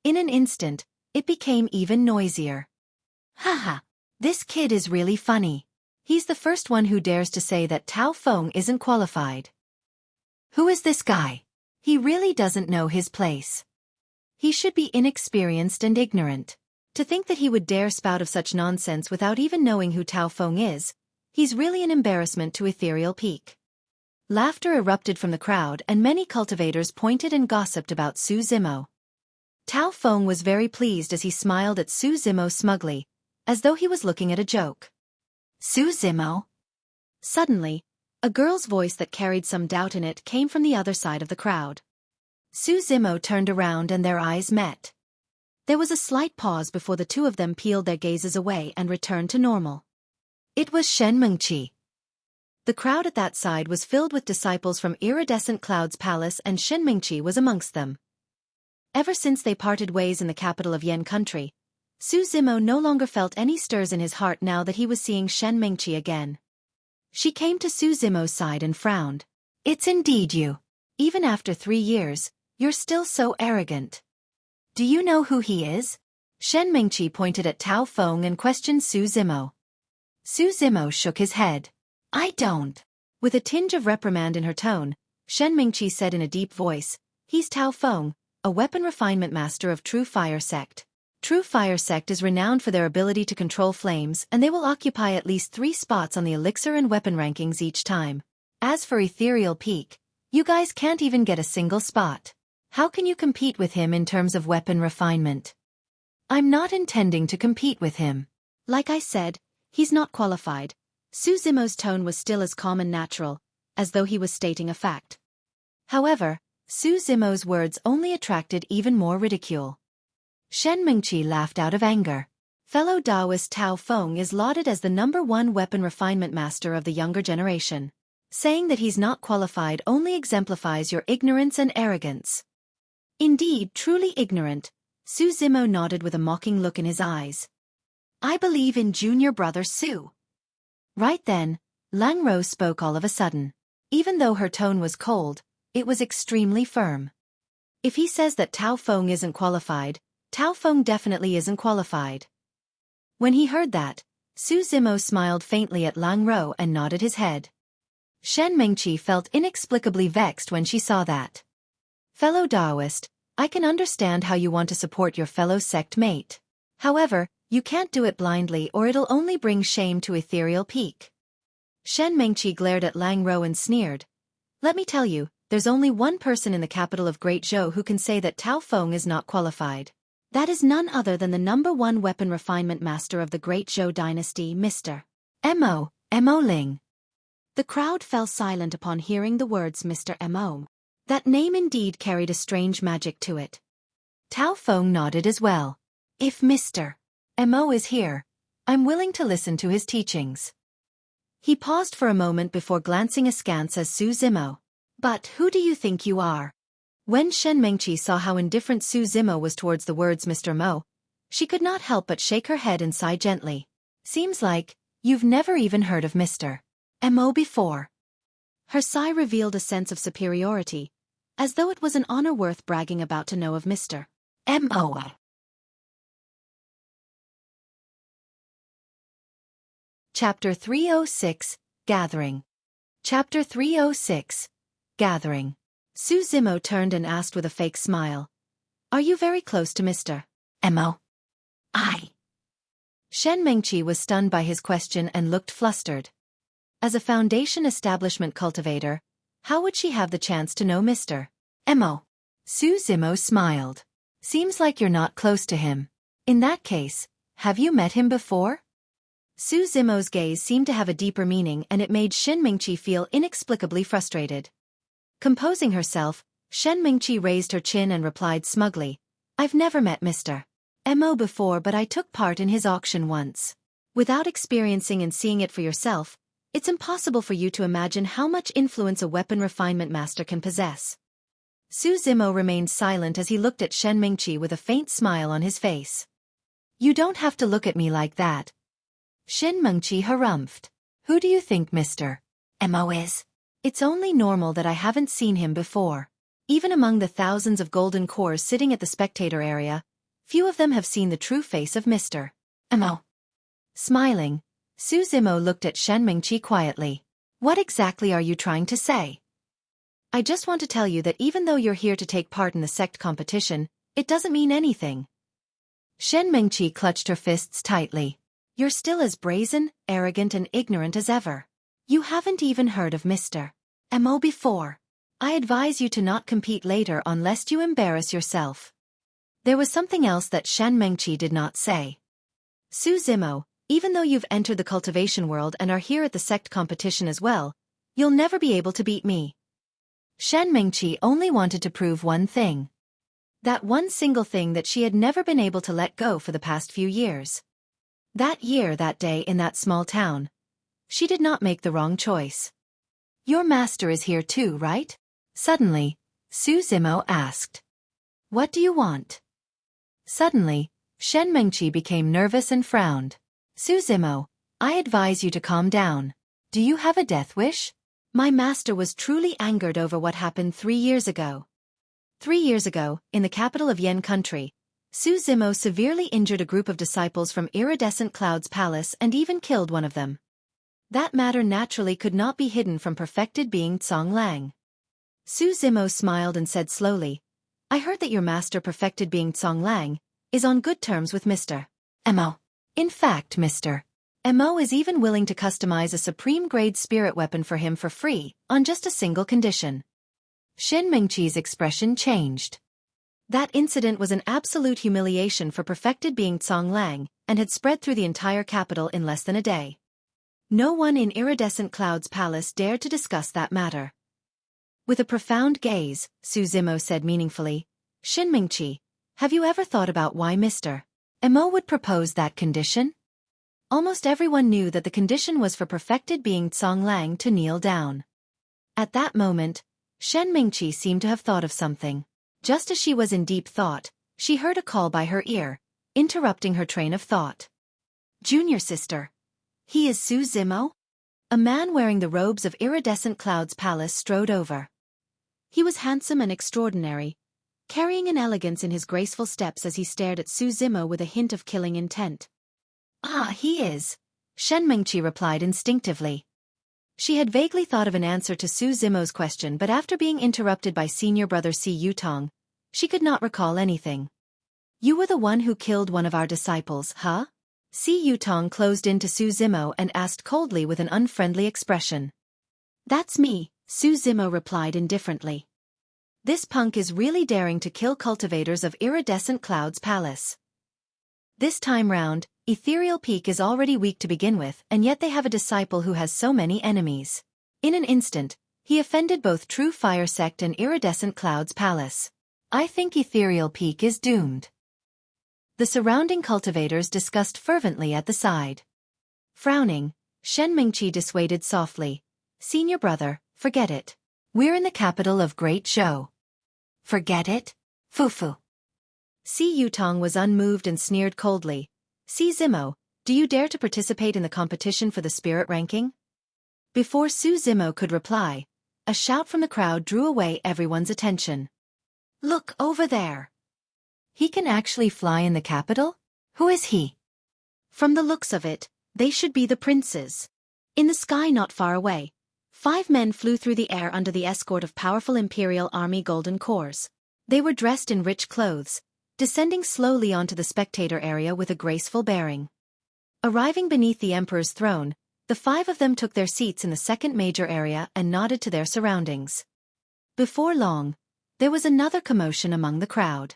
In an instant, it became even noisier. Haha, this kid is really funny. He's the first one who dares to say that Tao Feng isn't qualified. Who is this guy? He really doesn't know his place. He should be inexperienced and ignorant. To think that he would dare spout of such nonsense without even knowing who Tao Feng is, he's really an embarrassment to Ethereal Peak. Laughter erupted from the crowd and many cultivators pointed and gossiped about Su Zimo. Tao Feng was very pleased as he smiled at Su Zimo smugly, as though he was looking at a joke. Su Zimo? Suddenly, a girl's voice that carried some doubt in it came from the other side of the crowd. Su Zimo turned around and their eyes met. There was a slight pause before the two of them peeled their gazes away and returned to normal. It was Xueqi. The crowd at that side was filled with disciples from Iridescent Cloud's palace and Xueqi was amongst them. Ever since they parted ways in the capital of Yen country, Su Zimo no longer felt any stirs in his heart now that he was seeing Xueqi again. She came to Su Zimo's side and frowned. It's indeed you. Even after 3 years, you're still so arrogant. Do you know who he is? Xueqi pointed at Tao Feng and questioned Su Zimo. Su Zimo shook his head. I don't. With a tinge of reprimand in her tone, Xueqi said in a deep voice, he's Tao Feng, a weapon refinement master of True Fire Sect. True Fire Sect is renowned for their ability to control flames and they will occupy at least 3 spots on the elixir and weapon rankings each time. As for Ethereal Peak, you guys can't even get a single spot. How can you compete with him in terms of weapon refinement? I'm not intending to compete with him. Like I said, he's not qualified. Su Zimo's tone was still as calm and natural, as though he was stating a fact. However, Su Zimo's words only attracted even more ridicule. Xueqi laughed out of anger. Fellow Taoist Tao Feng is lauded as the #1 weapon refinement master of the younger generation. Saying that he's not qualified only exemplifies your ignorance and arrogance. Indeed, truly ignorant, Su Zimo nodded with a mocking look in his eyes. I believe in junior brother Su. Right then, Lang Ro spoke all of a sudden. Even though her tone was cold, it was extremely firm. If he says that Tao Feng isn't qualified, Tao Feng definitely isn't qualified. When he heard that, Su Zimo smiled faintly at Lang Ro and nodded his head. Xueqi felt inexplicably vexed when she saw that. Fellow Taoist, I can understand how you want to support your fellow sect mate. However, you can't do it blindly or it'll only bring shame to Ethereal Peak. Xueqi glared at Lang Ro and sneered. Let me tell you, there's only one person in the capital of Great Zhou who can say that Tao Feng is not qualified. That is none other than the #1 weapon refinement master of the Great Zhou dynasty, Mr. Mo Ling. The crowd fell silent upon hearing the words Mr. Mo. That name indeed carried a strange magic to it. Tao Feng nodded as well. If Mr. Mo is here, I'm willing to listen to his teachings. He paused for a moment before glancing askance at Su Zimo. But who do you think you are? When Xueqi saw how indifferent Su Zimo was towards the words Mr. Mo, she could not help but shake her head and sigh gently. Seems like you've never even heard of Mr. Mo before. Her sigh revealed a sense of superiority, as though it was an honor worth bragging about to know of Mr. Mo. Chapter 306, Gathering. Chapter 306, Gathering. Su Zimo turned and asked with a fake smile. Are you very close to Mr. Mo? I. Shen Mengqi was stunned by his question and looked flustered. As a Foundation establishment cultivator, how would she have the chance to know Mr. Mo? Su Zimo smiled. Seems like you're not close to him. In that case, have you met him before? Su Zimo's gaze seemed to have a deeper meaning and it made Shen Mengqi feel inexplicably frustrated. Composing herself, Shen Mengqi raised her chin and replied smugly, I've never met Mr. Mo before, but I took part in his auction once. Without experiencing and seeing it for yourself, it's impossible for you to imagine how much influence a weapon refinement master can possess. Su Zimo remained silent as he looked at Shen Mengqi with a faint smile on his face. You don't have to look at me like that. Shen Mengqi harumphed. Who do you think Mr. Mo is? It's only normal that I haven't seen him before. Even among the thousands of golden cores sitting at the Spectator area, few of them have seen the true face of Mr. Mo. Smiling, Su Zimo looked at Shen Mengqi quietly. What exactly are you trying to say? I just want to tell you that even though you're here to take part in the Sect competition, it doesn't mean anything. Shen Mengqi clutched her fists tightly. You're still as brazen, arrogant and ignorant as ever. You haven't even heard of Mr. Mo before. I advise you to not compete later unless you embarrass yourself. There was something else that Shen Mengqi did not say. Su Zimo, even though you've entered the cultivation world and are here at the Sect competition as well, you'll never be able to beat me. Shen Mengqi only wanted to prove one thing. That one single thing that she had never been able to let go for the past few years. That year, that day in that small town. She did not make the wrong choice. Your master is here too, right? Suddenly, Su Zimo asked. What do you want? Suddenly, Shen Mengqi became nervous and frowned. Su Zimo, I advise you to calm down. Do you have a death wish? My master was truly angered over what happened 3 years ago. 3 years ago, in the capital of Yen country, Su Zimo severely injured a group of disciples from Iridescent Cloud's palace and even killed one of them. That matter naturally could not be hidden from perfected being Tsong Lang. Su Zimo smiled and said slowly, I heard that your master perfected being Tsong Lang is on good terms with Mr. Mo. In fact, Mr. Mo is even willing to customize a supreme-grade spirit weapon for him for free, on just a single condition. Shen Mengqi's expression changed. That incident was an absolute humiliation for perfected being Tsong Lang, and had spread through the entire capital in less than a day. No one in Iridescent Cloud's palace dared to discuss that matter. With a profound gaze, Su Zimo said meaningfully, Shen Mengqi, have you ever thought about why Mr. Mo would propose that condition? Almost everyone knew that the condition was for perfected being Tsong Lang to kneel down. At that moment, Shen Mengqi seemed to have thought of something. Just as she was in deep thought, she heard a call by her ear, interrupting her train of thought. Junior sister. He is Su Zimo? A man wearing the robes of Iridescent Cloud's palace strode over. He was handsome and extraordinary, carrying an elegance in his graceful steps as he stared at Su Zimo with a hint of killing intent. Ah, he is, Shen Mengqi replied instinctively. She had vaguely thought of an answer to Su Zimo's question, but after being interrupted by senior brother Si Yutong, she could not recall anything. You were the one who killed one of our disciples, huh? Si Yutong closed into Su Zimo and asked coldly with an unfriendly expression. That's me, Su Zimo replied indifferently. This punk is really daring to kill cultivators of Iridescent Cloud's palace. This time round, Ethereal Peak is already weak to begin with, and yet they have a disciple who has so many enemies. In an instant, he offended both True Fire Sect and Iridescent Cloud's palace. I think Ethereal Peak is doomed. The surrounding cultivators discussed fervently at the side. Frowning, Shen Mengqi dissuaded softly. Senior brother, forget it. We're in the capital of Great Zhou. Forget it? Fufu. Si Yutong was unmoved and sneered coldly. Si Zimo, do you dare to participate in the competition for the spirit ranking? Before Su Zimo could reply, a shout from the crowd drew away everyone's attention. Look over there. He can actually fly in the capital? Who is he? From the looks of it, they should be the princes. In the sky not far away, 5 men flew through the air under the escort of powerful Imperial Army golden cores. They were dressed in rich clothes, descending slowly onto the spectator area with a graceful bearing. Arriving beneath the emperor's throne, the 5 of them took their seats in the second major area and nodded to their surroundings. Before long, there was another commotion among the crowd.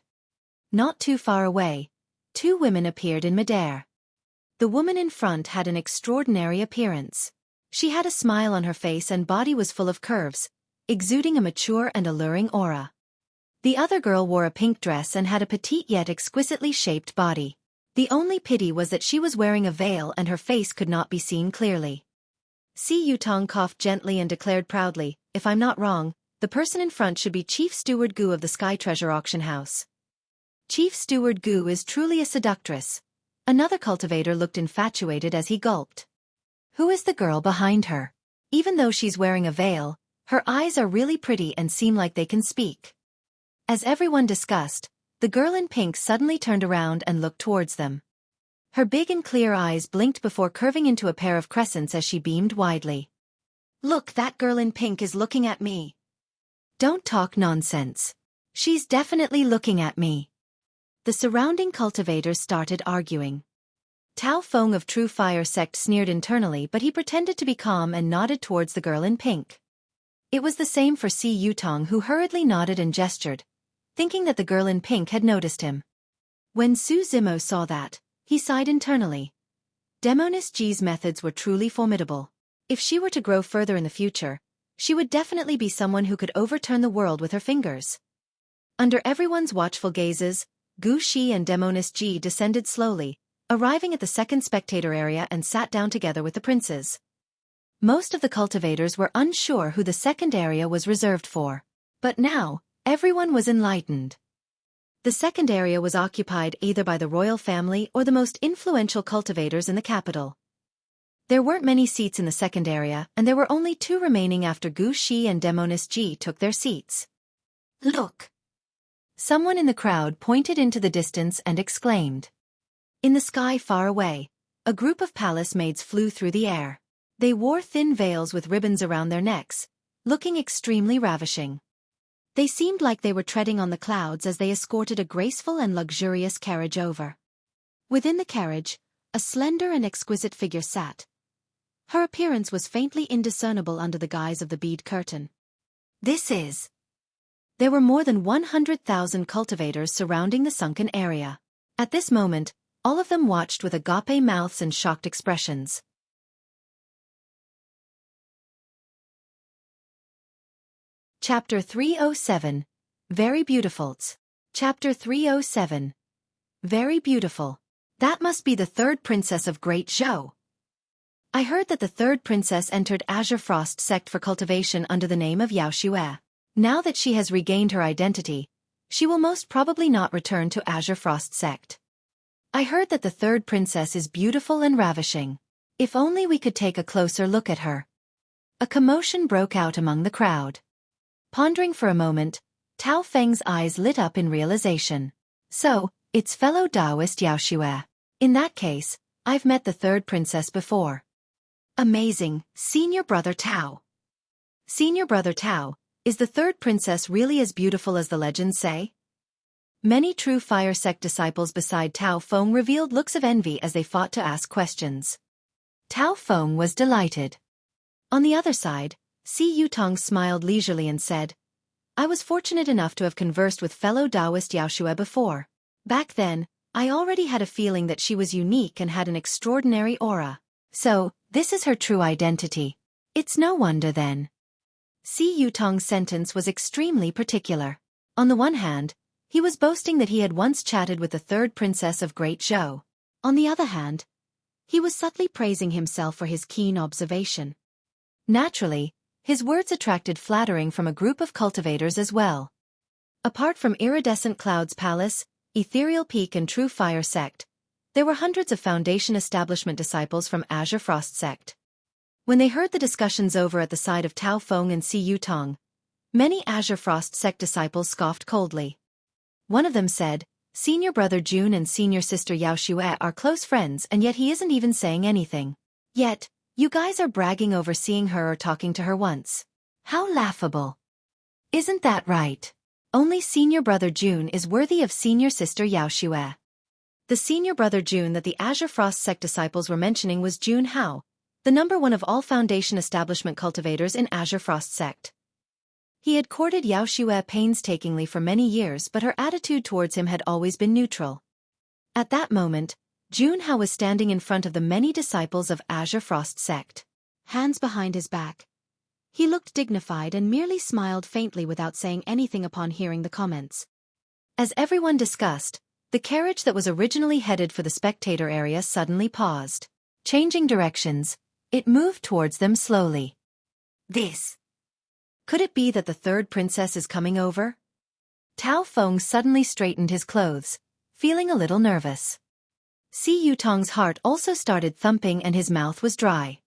Not too far away, 2 women appeared in midair. The woman in front had an extraordinary appearance. She had a smile on her face and body was full of curves, exuding a mature and alluring aura. The other girl wore a pink dress and had a petite yet exquisitely shaped body. The only pity was that she was wearing a veil and her face could not be seen clearly. Si Yutong coughed gently and declared proudly, "If I'm not wrong, the person in front should be Chief Steward Gu of the Sky Treasure Auction House." Chief Steward Gu is truly a seductress. Another cultivator looked infatuated as he gulped. Who is the girl behind her? Even though she's wearing a veil, her eyes are really pretty and seem like they can speak. As everyone discussed, the girl in pink suddenly turned around and looked towards them. Her big and clear eyes blinked before curving into a pair of crescents as she beamed widely. "Look, that girl in pink is looking at me." "Don't talk nonsense. She's definitely looking at me." The surrounding cultivators started arguing. Tao Feng of True Fire Sect sneered internally, but he pretended to be calm and nodded towards the girl in pink. It was the same for Si Yutong, who hurriedly nodded and gestured, thinking that the girl in pink had noticed him. When Su Zimo saw that, he sighed internally. Demoness Ji's methods were truly formidable. If she were to grow further in the future, she would definitely be someone who could overturn the world with her fingers. Under everyone's watchful gazes, Gu Shi and Demoness Ji descended slowly, arriving at the second spectator area and sat down together with the princes. Most of the cultivators were unsure who the second area was reserved for. But now, everyone was enlightened. The second area was occupied either by the royal family or the most influential cultivators in the capital. There weren't many seats in the second area, and there were only 2 remaining after Gu Shi and Demoness Ji took their seats. "Look!" Someone in the crowd pointed into the distance and exclaimed. In the sky far away, a group of palace maids flew through the air. They wore thin veils with ribbons around their necks, looking extremely ravishing. They seemed like they were treading on the clouds as they escorted a graceful and luxurious carriage over. Within the carriage, a slender and exquisite figure sat. Her appearance was faintly indiscernible under the guise of the bead curtain. There were more than 100,000 cultivators surrounding the sunken area. At this moment, all of them watched with agape mouths and shocked expressions. Chapter 307. Very Beautiful. Chapter 307. Very beautiful. That must be the 3rd princess of Great Zhou. I heard that the 3rd princess entered Azure Frost Sect for cultivation under the name of Xueqi. Now that she has regained her identity, she will most probably not return to Azure Frost Sect. I heard that the 3rd princess is beautiful and ravishing. If only we could take a closer look at her. A commotion broke out among the crowd. Pondering for a moment, Tao Feng's eyes lit up in realization. So, it's fellow Taoist Xueqi. In that case, I've met the 3rd princess before. Amazing, Senior Brother Tao. Senior Brother Tao, is the 3rd princess really as beautiful as the legends say? Many True Fire Sect disciples beside Tao Feng revealed looks of envy as they fought to ask questions. Tao Feng was delighted. On the other side, Si Yutong smiled leisurely and said, I was fortunate enough to have conversed with fellow Taoist Xueqi before. Back then, I already had a feeling that she was unique and had an extraordinary aura. So, this is her true identity. It's no wonder then. Si Yutong's sentence was extremely particular. On the one hand, he was boasting that he had once chatted with the 3rd princess of Great Zhou. On the other hand, he was subtly praising himself for his keen observation. Naturally, his words attracted flattering from a group of cultivators as well. Apart from Iridescent Cloud's Palace, Ethereal Peak and True Fire Sect, there were hundreds of Foundation Establishment disciples from Azure Frost Sect. When they heard the discussions over at the side of Tao Feng and Si Yutong, many Azure Frost Sect disciples scoffed coldly. One of them said, Senior Brother Jun and Senior Sister Xueqi are close friends and yet he isn't even saying anything. Yet, you guys are bragging over seeing her or talking to her once. How laughable. Isn't that right? Only Senior Brother Jun is worthy of Senior Sister Xueqi. The senior brother Jun that the Azure Frost Sect disciples were mentioning was Jun Hao, the #1 of all Foundation establishment cultivators in Azure Frost Sect. He had courted Yao Xue painstakingly for many years, but her attitude towards him had always been neutral. At that moment, Jun Hao was standing in front of the many disciples of Azure Frost Sect, hands behind his back. He looked dignified and merely smiled faintly without saying anything upon hearing the comments. As everyone discussed, the carriage that was originally headed for the Spectator area suddenly paused. Changing directions, it moved towards them slowly. This. Could it be that the third princess is coming over? Tao Feng suddenly straightened his clothes, feeling a little nervous. Si Yutong's heart also started thumping and his mouth was dry.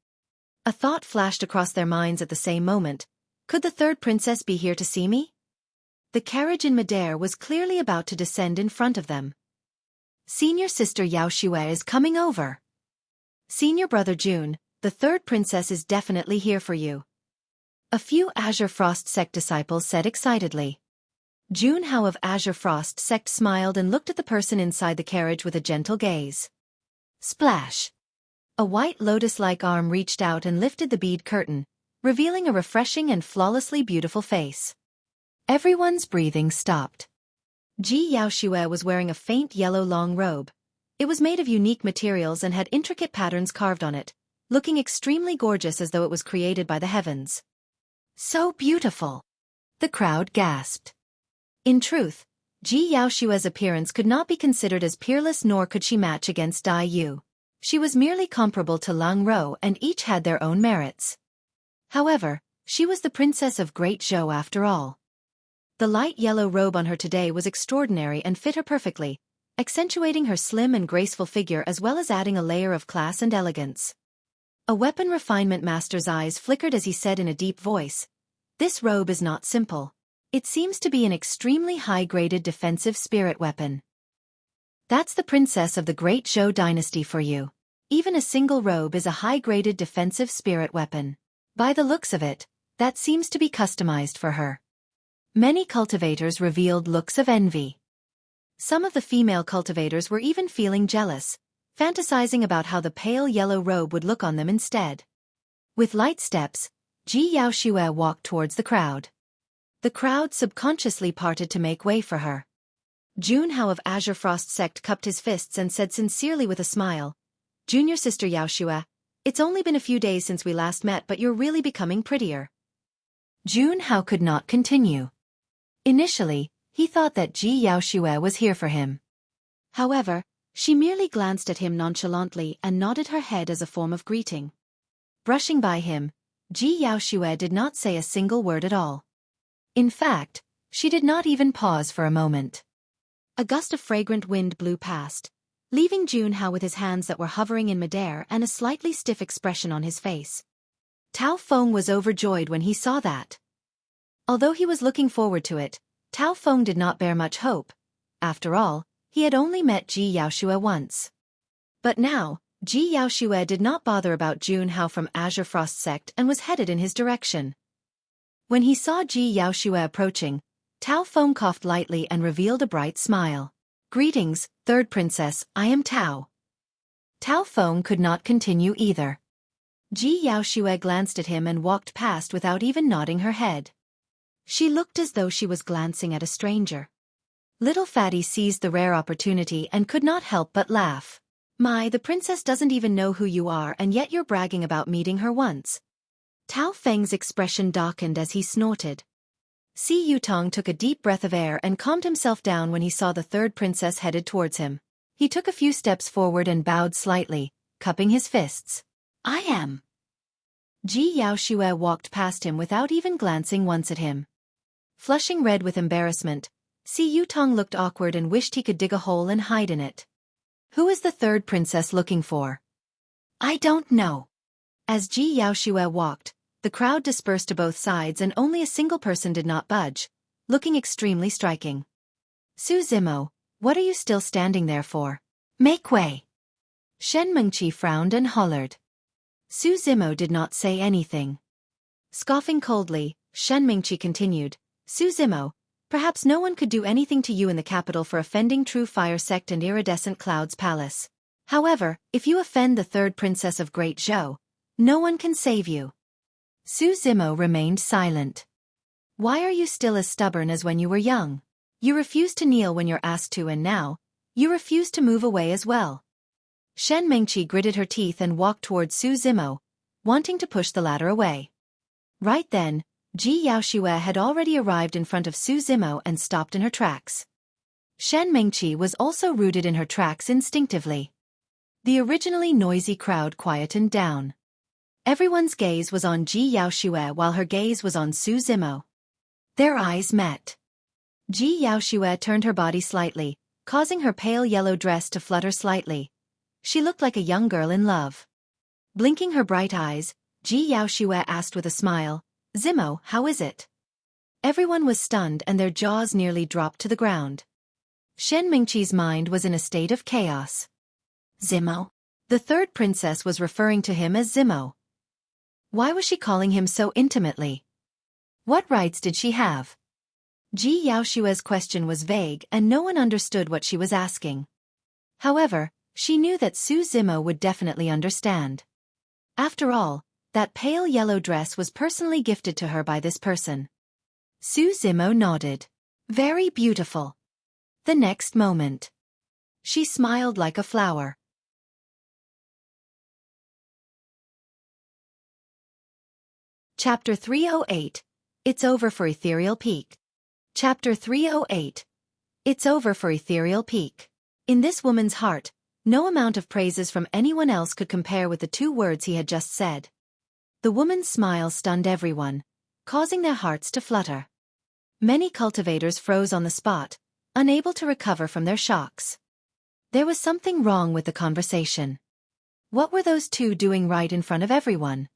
A thought flashed across their minds at the same moment. Could the third princess be here to see me? The carriage in midair was clearly about to descend in front of them. Senior sister Yao Xue is coming over. Senior brother Jun, the third princess is definitely here for you. A few Azure Frost Sect disciples said excitedly. Jun Hao of Azure Frost Sect smiled and looked at the person inside the carriage with a gentle gaze. Splash! A white lotus-like arm reached out and lifted the bead curtain, revealing a refreshing and flawlessly beautiful face. Everyone's breathing stopped. Yao Xue was wearing a faint yellow long robe. It was made of unique materials and had intricate patterns carved on it, looking extremely gorgeous as though it was created by the heavens. So beautiful! The crowd gasped. In truth, Yao Xue's appearance could not be considered as peerless, nor could she match against Dai Yu. She was merely comparable to Lang Rou, and each had their own merits. However, she was the princess of Great Zhou after all. The light yellow robe on her today was extraordinary and fit her perfectly, accentuating her slim and graceful figure as well as adding a layer of class and elegance. A weapon refinement master's eyes flickered as he said in a deep voice, "This robe is not simple. It seems to be an extremely high-graded defensive spirit weapon. That's the princess of the Great Zhou dynasty for you. Even a single robe is a high-graded defensive spirit weapon. By the looks of it, that seems to be customized for her." Many cultivators revealed looks of envy. Some of the female cultivators were even feeling jealous, fantasizing about how the pale yellow robe would look on them instead. With light steps, Yao Xue walked towards the crowd. The crowd subconsciously parted to make way for her. Jun Hao of Azure Frost Sect cupped his fists and said sincerely with a smile, "Junior sister Yao Xue, it's only been a few days since we last met, but you're really becoming prettier." Jun Hao could not continue. Initially, he thought that Yao Xue was here for him. However, she merely glanced at him nonchalantly and nodded her head as a form of greeting. Brushing by him, Yao Xue did not say a single word at all. In fact, she did not even pause for a moment. A gust of fragrant wind blew past, leaving Jun Hao with his hands that were hovering in midair and a slightly stiff expression on his face. Tao Feng was overjoyed when he saw that. Although he was looking forward to it, Tao Feng did not bear much hope. After all, he had only met Yao Xue once. But now, Yao Xue did not bother about Jun Hao from Azure Frost Sect and was headed in his direction. When he saw Yao Xue approaching, Tao Feng coughed lightly and revealed a bright smile. "Greetings, third princess, I am Tao." Tao Feng could not continue either. Yao Xue glanced at him and walked past without even nodding her head. She looked as though she was glancing at a stranger. Little Fatty seized the rare opportunity and could not help but laugh. "My, the princess doesn't even know who you are, and yet you're bragging about meeting her once." Tao Feng's expression darkened as he snorted. Si Yutong took a deep breath of air and calmed himself down when he saw the third princess headed towards him. He took a few steps forward and bowed slightly, cupping his fists. "I am." Yao Xue walked past him without even glancing once at him. Flushing red with embarrassment, Si Yutong looked awkward and wished he could dig a hole and hide in it. "Who is the third princess looking for?" "I don't know." As Yao Xue walked, the crowd dispersed to both sides and only a single person did not budge, looking extremely striking. "Su Zimo, what are you still standing there for? Make way." Shen Mengqi frowned and hollered. Su Zimo did not say anything. Scoffing coldly, Shen Mengqi continued, "Su Zimo, Perhaps no one could do anything to you in the capital for offending True Fire Sect and Iridescent Cloud's palace. However, if you offend the third princess of Great Zhou, no one can save you. Su Zimo remained silent. Why are you still as stubborn as when you were young? You refuse to kneel when you're asked to, and now, you refuse to move away as well. Shen Mengqi gritted her teeth and walked towards Su Zimo, wanting to push the latter away. Right then, Ji Yaoxue had already arrived in front of Su Zimo and stopped in her tracks. Shen Mengqi was also rooted in her tracks instinctively. The originally noisy crowd quietened down. Everyone's gaze was on Ji Yaoxue while her gaze was on Su Zimo. Their eyes met. Ji Yaoxue turned her body slightly, causing her pale yellow dress to flutter slightly. She looked like a young girl in love. Blinking her bright eyes, Ji Yaoxue asked with a smile, "Zimo, how is it?" Everyone was stunned and their jaws nearly dropped to the ground. Shen Mingqi's mind was in a state of chaos. Zimo? The third princess was referring to him as Zimo. Why was she calling him so intimately? What rights did she have? Ji Yaoxue's question was vague and no one understood what she was asking. However, she knew that Su Zimo would definitely understand. After all, that pale yellow dress was personally gifted to her by this person. Su Zimo nodded. Very beautiful. The next moment, she smiled like a flower. Chapter 308. It's over for Ethereal Peak. Chapter 308. It's over for Ethereal Peak. In this woman's heart, no amount of praises from anyone else could compare with the two words he had just said. The woman's smile stunned everyone, causing their hearts to flutter. Many cultivators froze on the spot, unable to recover from their shocks. There was something wrong with the conversation. What were those two doing right in front of everyone?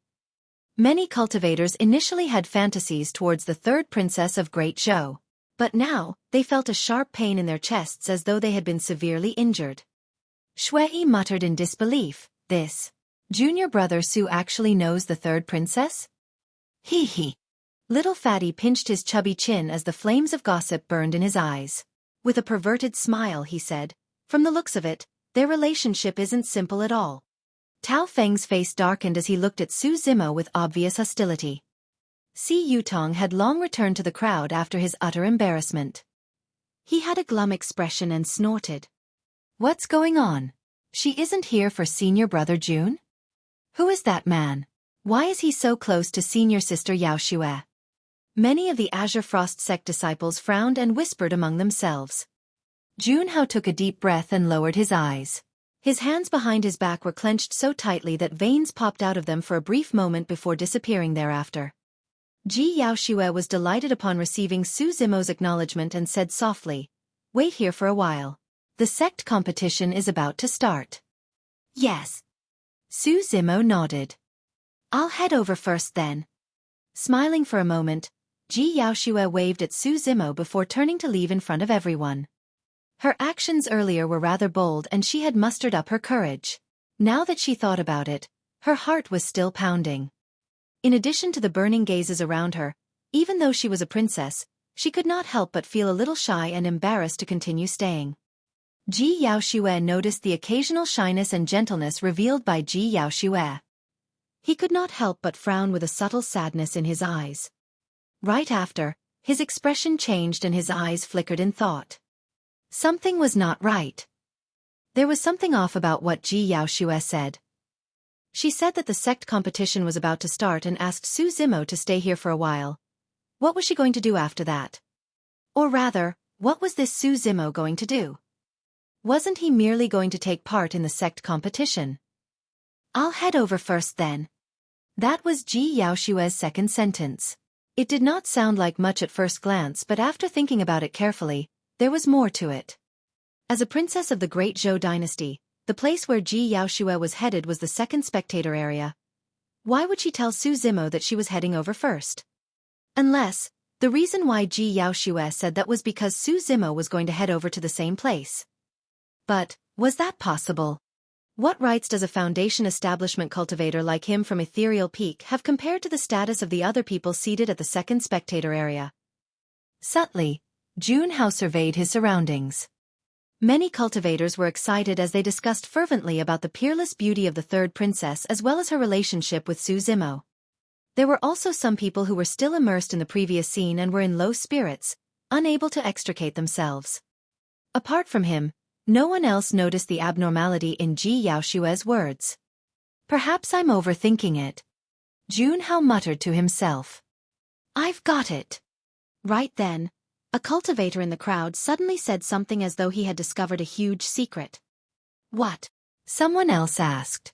Many cultivators initially had fantasies towards the third princess of Great Zhou, but now, they felt a sharp pain in their chests as though they had been severely injured. Xueqi muttered in disbelief, "This junior brother Su actually knows the third princess?" Hee hee. Little Fatty pinched his chubby chin as the flames of gossip burned in his eyes. With a perverted smile he said, "From the looks of it, their relationship isn't simple at all." Tao Feng's face darkened as he looked at Su Zimo with obvious hostility. Si Yutong had long returned to the crowd after his utter embarrassment. He had a glum expression and snorted. "What's going on? She isn't here for senior brother June? Who is that man? Why is he so close to senior sister Yaoxue?" Many of the Azure Frost Sect disciples frowned and whispered among themselves. Junhao took a deep breath and lowered his eyes. His hands behind his back were clenched so tightly that veins popped out of them for a brief moment before disappearing thereafter. Ji Yaoxue was delighted upon receiving Su Zimo's acknowledgement and said softly, "Wait here for a while. The sect competition is about to start." "Yes." Su Zimo nodded. "I'll head over first then." Smiling for a moment, Ji Yaoxue waved at Su Zimo before turning to leave in front of everyone. Her actions earlier were rather bold and she had mustered up her courage. Now that she thought about it, her heart was still pounding. In addition to the burning gazes around her, even though she was a princess, she could not help but feel a little shy and embarrassed to continue staying. Ji Yaoxue noticed the occasional shyness and gentleness revealed by Ji Yaoxue. He could not help but frown with a subtle sadness in his eyes. Right after, his expression changed and his eyes flickered in thought. Something was not right. There was something off about what Ji Yaoxue said. She said that the sect competition was about to start and asked Su Zimo to stay here for a while. What was she going to do after that? Or rather, what was this Su Zimo going to do? Wasn't he merely going to take part in the sect competition? "I'll head over first then." That was Ji Yaoxue's second sentence. It did not sound like much at first glance, but after thinking about it carefully, there was more to it. As a princess of the Great Zhou dynasty, the place where Ji Yaoxue was headed was the second spectator area. Why would she tell Su Zimo that she was heading over first? Unless, the reason why Ji Yaoxue said that was because Su Zimo was going to head over to the same place. But, was that possible? What rights does a foundation establishment cultivator like him from Ethereal Peak have compared to the status of the other people seated at the second spectator area? Subtly, Junhao surveyed his surroundings. Many cultivators were excited as they discussed fervently about the peerless beauty of the third princess as well as her relationship with Su Zimo. There were also some people who were still immersed in the previous scene and were in low spirits, unable to extricate themselves. Apart from him, no one else noticed the abnormality in Ji Yaoshue's words. Perhaps I'm overthinking it. Junhao muttered to himself. I've got it. Right then, a cultivator in the crowd suddenly said something as though he had discovered a huge secret. What? Someone else asked.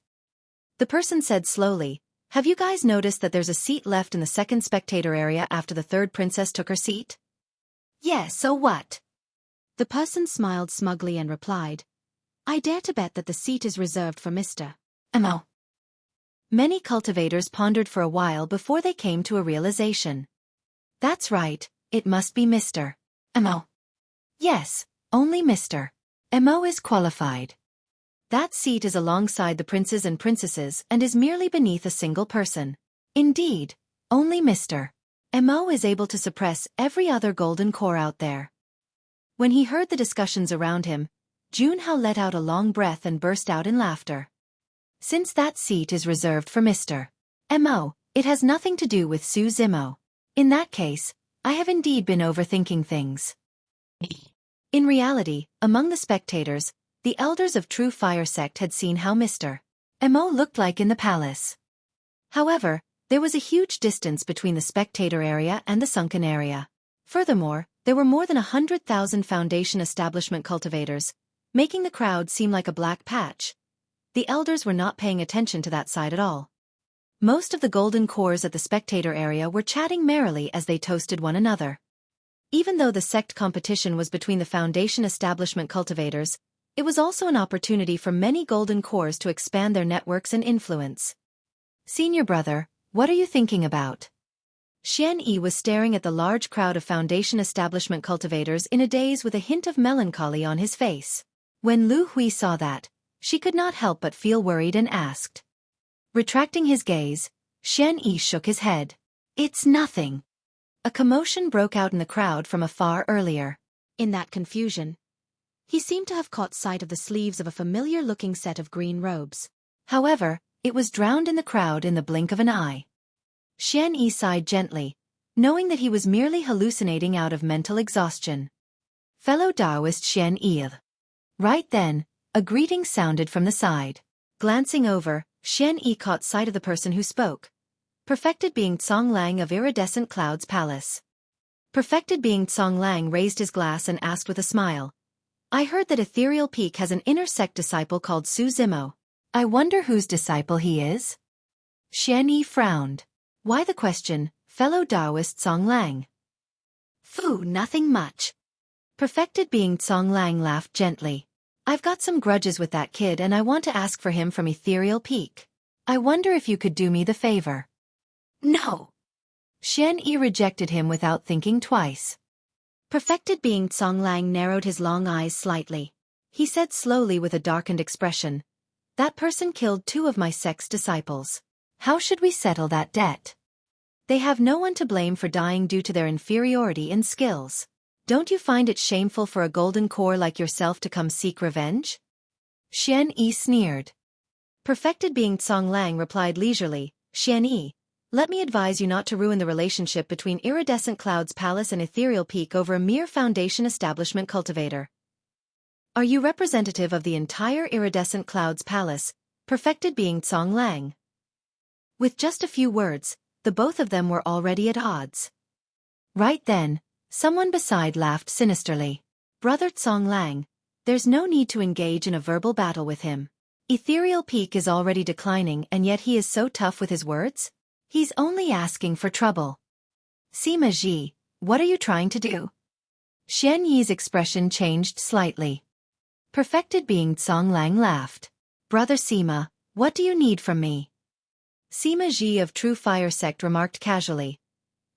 The person said slowly, have you guys noticed that there's a seat left in the second spectator area after the third princess took her seat? Yes, so what? The person smiled smugly and replied, I dare to bet that the seat is reserved for Mr. Mo. Many cultivators pondered for a while before they came to a realization. That's right, it must be Mr. Mo. Yes, only Mr. Mo is qualified. That seat is alongside the princes and princesses and is merely beneath a single person. Indeed, only Mr. Mo is able to suppress every other golden core out there. When he heard the discussions around him, Junhao let out a long breath and burst out in laughter. Since that seat is reserved for Mr. Mo, it has nothing to do with Su Zimo. In that case, I have indeed been overthinking things. In reality, among the spectators, the elders of True Fire Sect had seen how Mr. Mo looked like in the palace. However, there was a huge distance between the spectator area and the sunken area. Furthermore, there were more than 100,000 Foundation establishment cultivators, making the crowd seem like a black patch. The elders were not paying attention to that side at all. Most of the golden cores at the spectator area were chatting merrily as they toasted one another. Even though the sect competition was between the Foundation establishment cultivators, it was also an opportunity for many golden cores to expand their networks and influence. Senior brother, what are you thinking about? Xueqi was staring at the large crowd of Foundation establishment cultivators in a daze with a hint of melancholy on his face. When Lu Hui saw that, she could not help but feel worried and asked. Retracting his gaze, Xueqi shook his head. It's nothing. A commotion broke out in the crowd from afar earlier. In that confusion, he seemed to have caught sight of the sleeves of a familiar-looking set of green robes. However, it was drowned in the crowd in the blink of an eye. Xueqi sighed gently, knowing that he was merely hallucinating out of mental exhaustion. Fellow Taoist Xueqi. Right then, a greeting sounded from the side. Glancing over, Xueqi caught sight of the person who spoke. Perfected Being Songlang of Iridescent Clouds Palace. Perfected Being Songlang raised his glass and asked with a smile. I heard that Ethereal Peak has an inner sect disciple called Su Zimo. I wonder whose disciple he is? Xueqi frowned. Why the question, fellow Taoist Songlang? Phew, nothing much. Perfected Being Songlang laughed gently. I've got some grudges with that kid and I want to ask for him from Ethereal Peak. I wonder if you could do me the favor. No. Xueqi rejected him without thinking twice. Perfected Being Songlang narrowed his long eyes slightly. He said slowly with a darkened expression, that person killed 2 of my sect's disciples. How should we settle that debt? They have no one to blame for dying due to their inferiority in skills. Don't you find it shameful for a golden core like yourself to come seek revenge? Xueqi sneered. Perfected Being Songlang replied leisurely, Xueqi, let me advise you not to ruin the relationship between Iridescent Clouds Palace and Ethereal Peak over a mere Foundation establishment cultivator. Are you representative of the entire Iridescent Clouds Palace, Perfected Being Songlang? With just a few words, the both of them were already at odds. Right then, someone beside laughed sinisterly. Brother Songlang, there's no need to engage in a verbal battle with him. Ethereal Peak is already declining and yet he is so tough with his words? He's only asking for trouble. Sima Ji, what are you trying to do? Xueqi's expression changed slightly. Perfected Being Songlang laughed. Brother Sima, what do you need from me? Sima Ji of True Fire Sect remarked casually.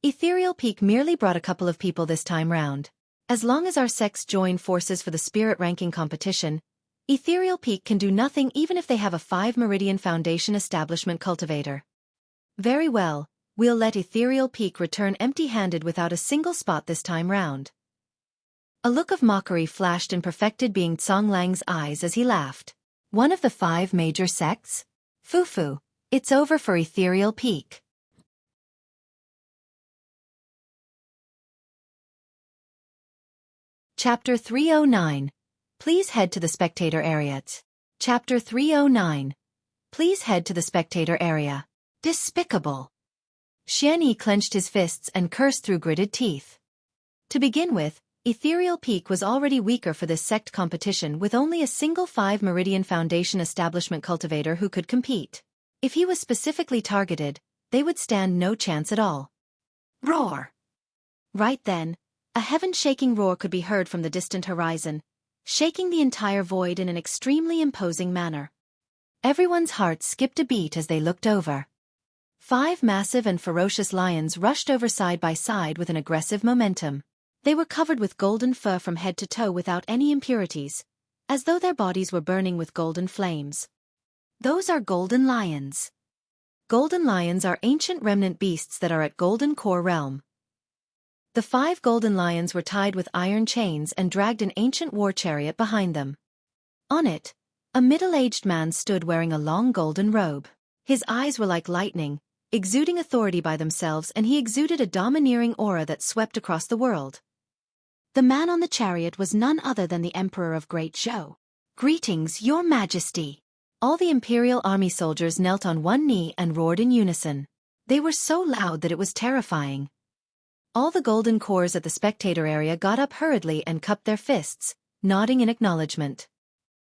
Ethereal Peak merely brought a couple of people this time round. As long as our sects join forces for the spirit ranking competition, Ethereal Peak can do nothing even if they have a 5 Meridian Foundation establishment cultivator. Very well, we'll let Ethereal Peak return empty-handed without a single spot this time round. A look of mockery flashed in perfected being Songlang's eyes as he laughed. One of the 5 major sects? Fufu, it's over for Ethereal Peak. Chapter 309. Please head to the Spectator area. Chapter 309. Please head to the Spectator area. Despicable. Xueqi clenched his fists and cursed through gritted teeth. To begin with, Ethereal Peak was already weaker for this sect competition with only a single 5 Meridian Foundation establishment cultivator who could compete. If he was specifically targeted, they would stand no chance at all. Roar! Right then, a heaven-shaking roar could be heard from the distant horizon, shaking the entire void in an extremely imposing manner. Everyone's hearts skipped a beat as they looked over. 5 massive and ferocious lions rushed over side by side with an aggressive momentum. They were covered with golden fur from head to toe without any impurities, as though their bodies were burning with golden flames. Those are golden lions. Golden lions are ancient remnant beasts that are at Golden Core realm. The 5 golden lions were tied with iron chains and dragged an ancient war chariot behind them. On it, a middle-aged man stood wearing a long golden robe. His eyes were like lightning, exuding authority by themselves, and he exuded a domineering aura that swept across the world. The man on the chariot was none other than the Emperor of Great Zhou. Greetings, Your Majesty. All the Imperial Army soldiers knelt on one knee and roared in unison. They were so loud that it was terrifying. All the golden cores at the Spectator area got up hurriedly and cupped their fists, nodding in acknowledgement.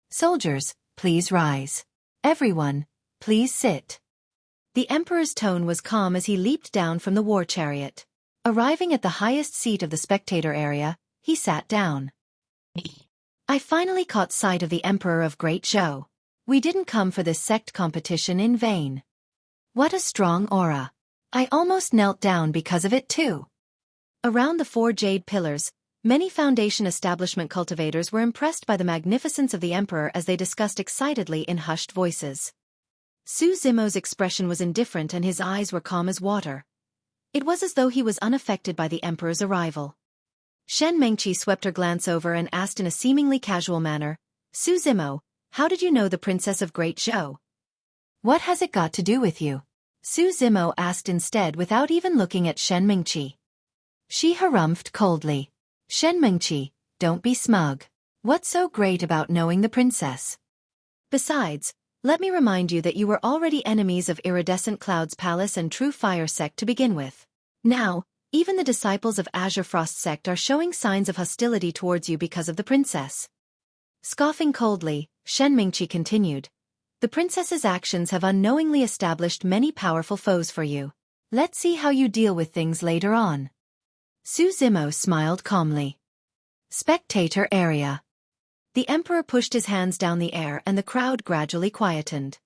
Soldiers, please rise. Everyone, please sit. The Emperor's tone was calm as he leaped down from the war chariot. Arriving at the highest seat of the Spectator area, he sat down. I finally caught sight of the Emperor of Great Zhou. We didn't come for this sect competition in vain. What a strong aura. I almost knelt down because of it too. Around the 4 jade pillars, many Foundation establishment cultivators were impressed by the magnificence of the Emperor as they discussed excitedly in hushed voices. Su Zimo's expression was indifferent and his eyes were calm as water. It was as though he was unaffected by the Emperor's arrival. Shen Mengqi swept her glance over and asked in a seemingly casual manner, Su Zimo, how did you know the Princess of Great Zhou? What has it got to do with you? Su Zimo asked instead without even looking at Shen Mengqi. She harumphed coldly. Shen Mengqi, don't be smug. What's so great about knowing the princess? Besides, let me remind you that you were already enemies of Iridescent Cloud's Palace and True Fire Sect to begin with. Now, even the disciples of Azure Frost Sect are showing signs of hostility towards you because of the princess. Scoffing coldly, Shen Mengqi continued. The princess's actions have unknowingly established many powerful foes for you. Let's see how you deal with things later on. Su Zimo smiled calmly. Spectator area. The Emperor pushed his hands down the air and the crowd gradually quietened.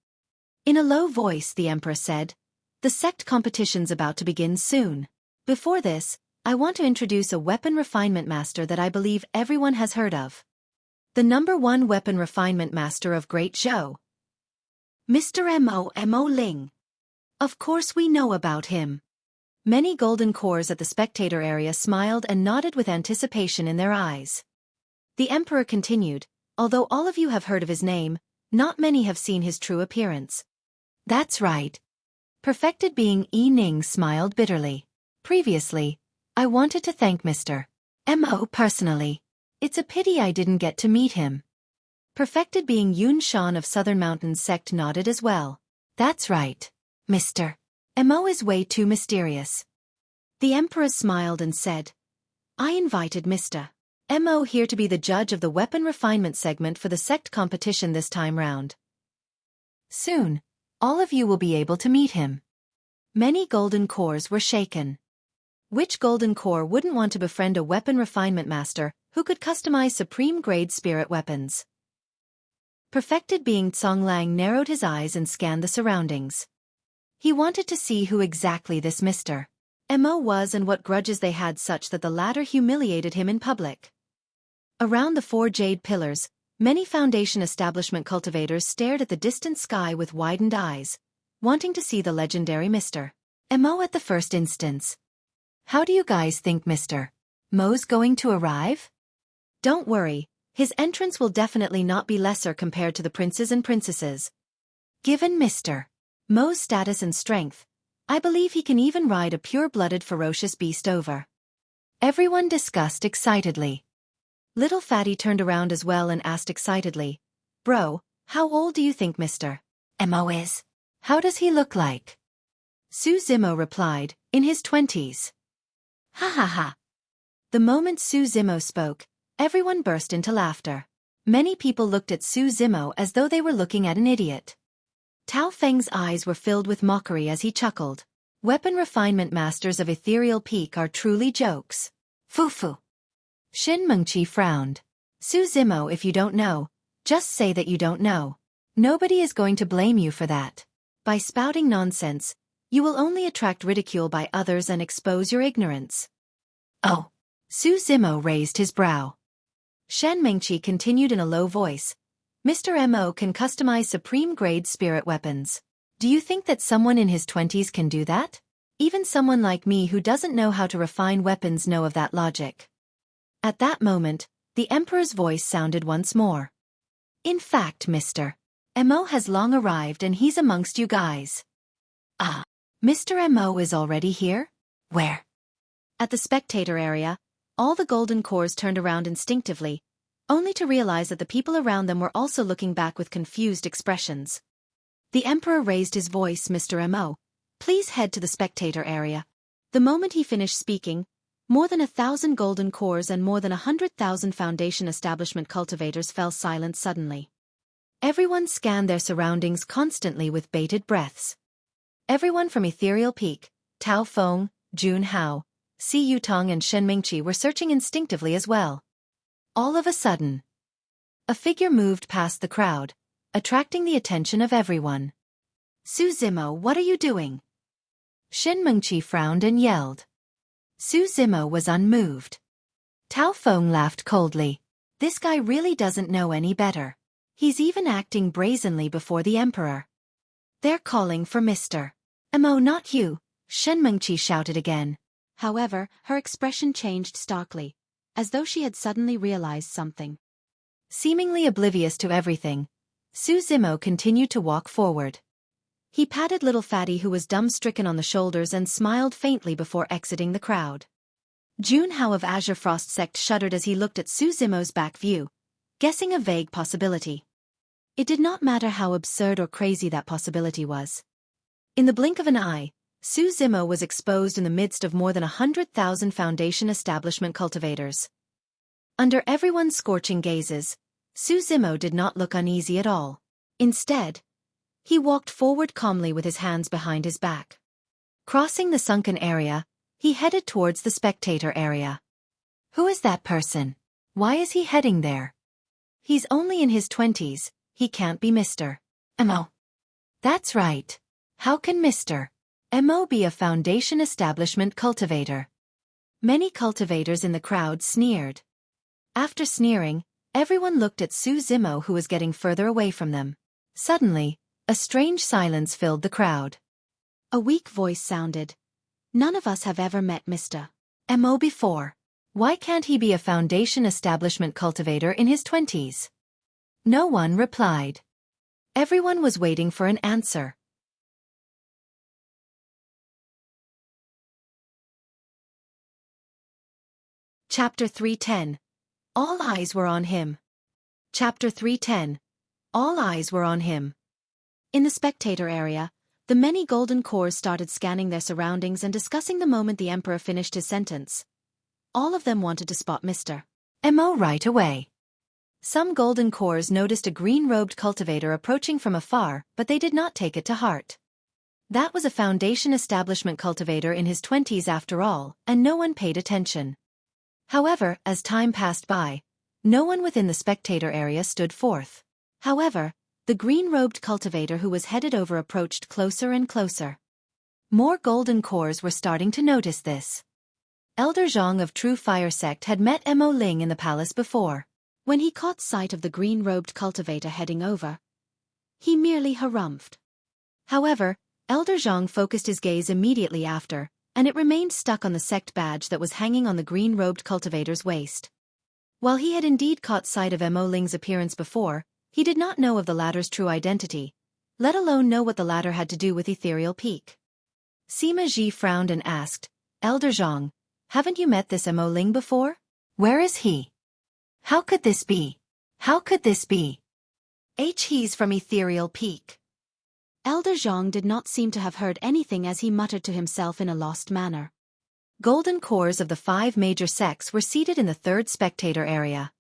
In a low voice the Emperor said, the sect competition's about to begin soon. Before this, I want to introduce a weapon refinement master that I believe everyone has heard of. The #1 weapon refinement master of Great Zhou. Mr. Mo Ling. Of course we know about him. Many golden cores at the Spectator area smiled and nodded with anticipation in their eyes. The Emperor continued, although all of you have heard of his name, not many have seen his true appearance. That's right. Perfected being Yi Ning smiled bitterly. Previously, I wanted to thank Mr. Mo personally. It's a pity I didn't get to meet him. Perfected being Yun Shan of Southern Mountains Sect nodded as well. That's right. Mr. Mo is way too mysterious. The Emperor smiled and said, I invited Mr. Mo here to be the judge of the weapon refinement segment for the sect competition this time round. Soon, all of you will be able to meet him. Many golden cores were shaken. Which golden core wouldn't want to befriend a weapon refinement master who could customize supreme-grade spirit weapons? Perfected being Songlang narrowed his eyes and scanned the surroundings. He wanted to see who exactly this Mr. Mo was and what grudges they had such that the latter humiliated him in public. Around the 4 jade pillars, many Foundation establishment cultivators stared at the distant sky with widened eyes, wanting to see the legendary Mr. Mo at the first instance. How do you guys think Mr. Mo's going to arrive? Don't worry, his entrance will definitely not be lesser compared to the princes and princesses. Given Mr. Mo's status and strength, I believe he can even ride a pure-blooded ferocious beast over. Everyone discussed excitedly. Little Fatty turned around as well and asked excitedly, "Bro, how old do you think Mr. Mo is? How does he look like?" Su Zimo replied, "In his 20s. Ha ha ha. The moment Su Zimo spoke, everyone burst into laughter. Many people looked at Su Zimo as though they were looking at an idiot. Tao Feng's eyes were filled with mockery as he chuckled. Weapon refinement masters of Ethereal Peak are truly jokes. Fufu. Shin Mengqi frowned. Su Zimo, if you don't know, just say that you don't know. Nobody is going to blame you for that. By spouting nonsense, you will only attract ridicule by others and expose your ignorance. Oh. Su Zimo raised his brow. Shen Mengqi continued in a low voice. Mr. Mo can customize supreme-grade spirit weapons. Do you think that someone in his 20s can do that? Even someone like me who doesn't know how to refine weapons know of that logic. At that moment, the Emperor's voice sounded once more. In fact, Mr. Mo has long arrived and he's amongst you guys. Ah, Mr. Mo is already here? Where? At the Spectator area, all the golden cores turned around instinctively, only to realize that the people around them were also looking back with confused expressions. The Emperor raised his voice, "Mr. Mo, please head to the Spectator area." The moment he finished speaking, more than 1,000 golden cores and more than 100,000 Foundation establishment cultivators fell silent suddenly. Everyone scanned their surroundings constantly with bated breaths. Everyone from Ethereal Peak, Tao Feng, Jun Hao, Si Yutong and Shen Mingqi were searching instinctively as well. All of a sudden, a figure moved past the crowd, attracting the attention of everyone. Su Zimo, what are you doing? Shen Mingqi frowned and yelled. Su Zimo was unmoved. Tao Feng laughed coldly. This guy really doesn't know any better. He's even acting brazenly before the Emperor. They're calling for Mr. Mo, not you, Shen Mingqi shouted again. However, her expression changed starkly, as though she had suddenly realized something. Seemingly oblivious to everything, Su Zimo continued to walk forward. He patted little Fatty who was dumb-stricken on the shoulders and smiled faintly before exiting the crowd. Jun Hao of Azure Frost Sect shuddered as he looked at Su Zimo's back view, guessing a vague possibility. It did not matter how absurd or crazy that possibility was. In the blink of an eye, Su Zimo was exposed in the midst of more than 100,000 Foundation establishment cultivators. Under everyone's scorching gazes, Su Zimo did not look uneasy at all. Instead, he walked forward calmly with his hands behind his back. Crossing the sunken area, he headed towards the Spectator area. Who is that person? Why is he heading there? He's only in his 20s, he can't be Mr. Mo. That's right. How can Mr. Mo be a Foundation establishment cultivator? Many cultivators in the crowd sneered. After sneering, everyone looked at Su Zimo who was getting further away from them. Suddenly, a strange silence filled the crowd. A weak voice sounded. None of us have ever met Mr. Mo before. Why can't he be a Foundation establishment cultivator in his 20s? No one replied. Everyone was waiting for an answer. Chapter 310. All eyes were on him. Chapter 310. All eyes were on him. In the Spectator area, the many golden cores started scanning their surroundings and discussing the moment the Emperor finished his sentence. All of them wanted to spot Mr. Mo right away. Some golden cores noticed a green-robed cultivator approaching from afar, but they did not take it to heart. That was a Foundation establishment cultivator in his 20s after all, and no one paid attention. However, as time passed by, no one within the Spectator area stood forth. However, the green-robed cultivator who was headed over approached closer and closer. More golden cores were starting to notice this. Elder Zhang of True Fire Sect had met Mo Ling in the palace before. When he caught sight of the green-robed cultivator heading over, he merely harumphed. However, Elder Zhang focused his gaze immediately after, and it remained stuck on the sect badge that was hanging on the green-robed cultivator's waist. While he had indeed caught sight of Mo Ling's appearance before, he did not know of the latter's true identity, let alone know what the latter had to do with Ethereal Peak. Sima Ji frowned and asked, Elder Zhang, haven't you met this Mo Ling before? Where is he? How could this be? How could this be? He's from Ethereal Peak. Elder Zhang did not seem to have heard anything as he muttered to himself in a lost manner. Golden cores of the 5 major sects were seated in the 3rd spectator area.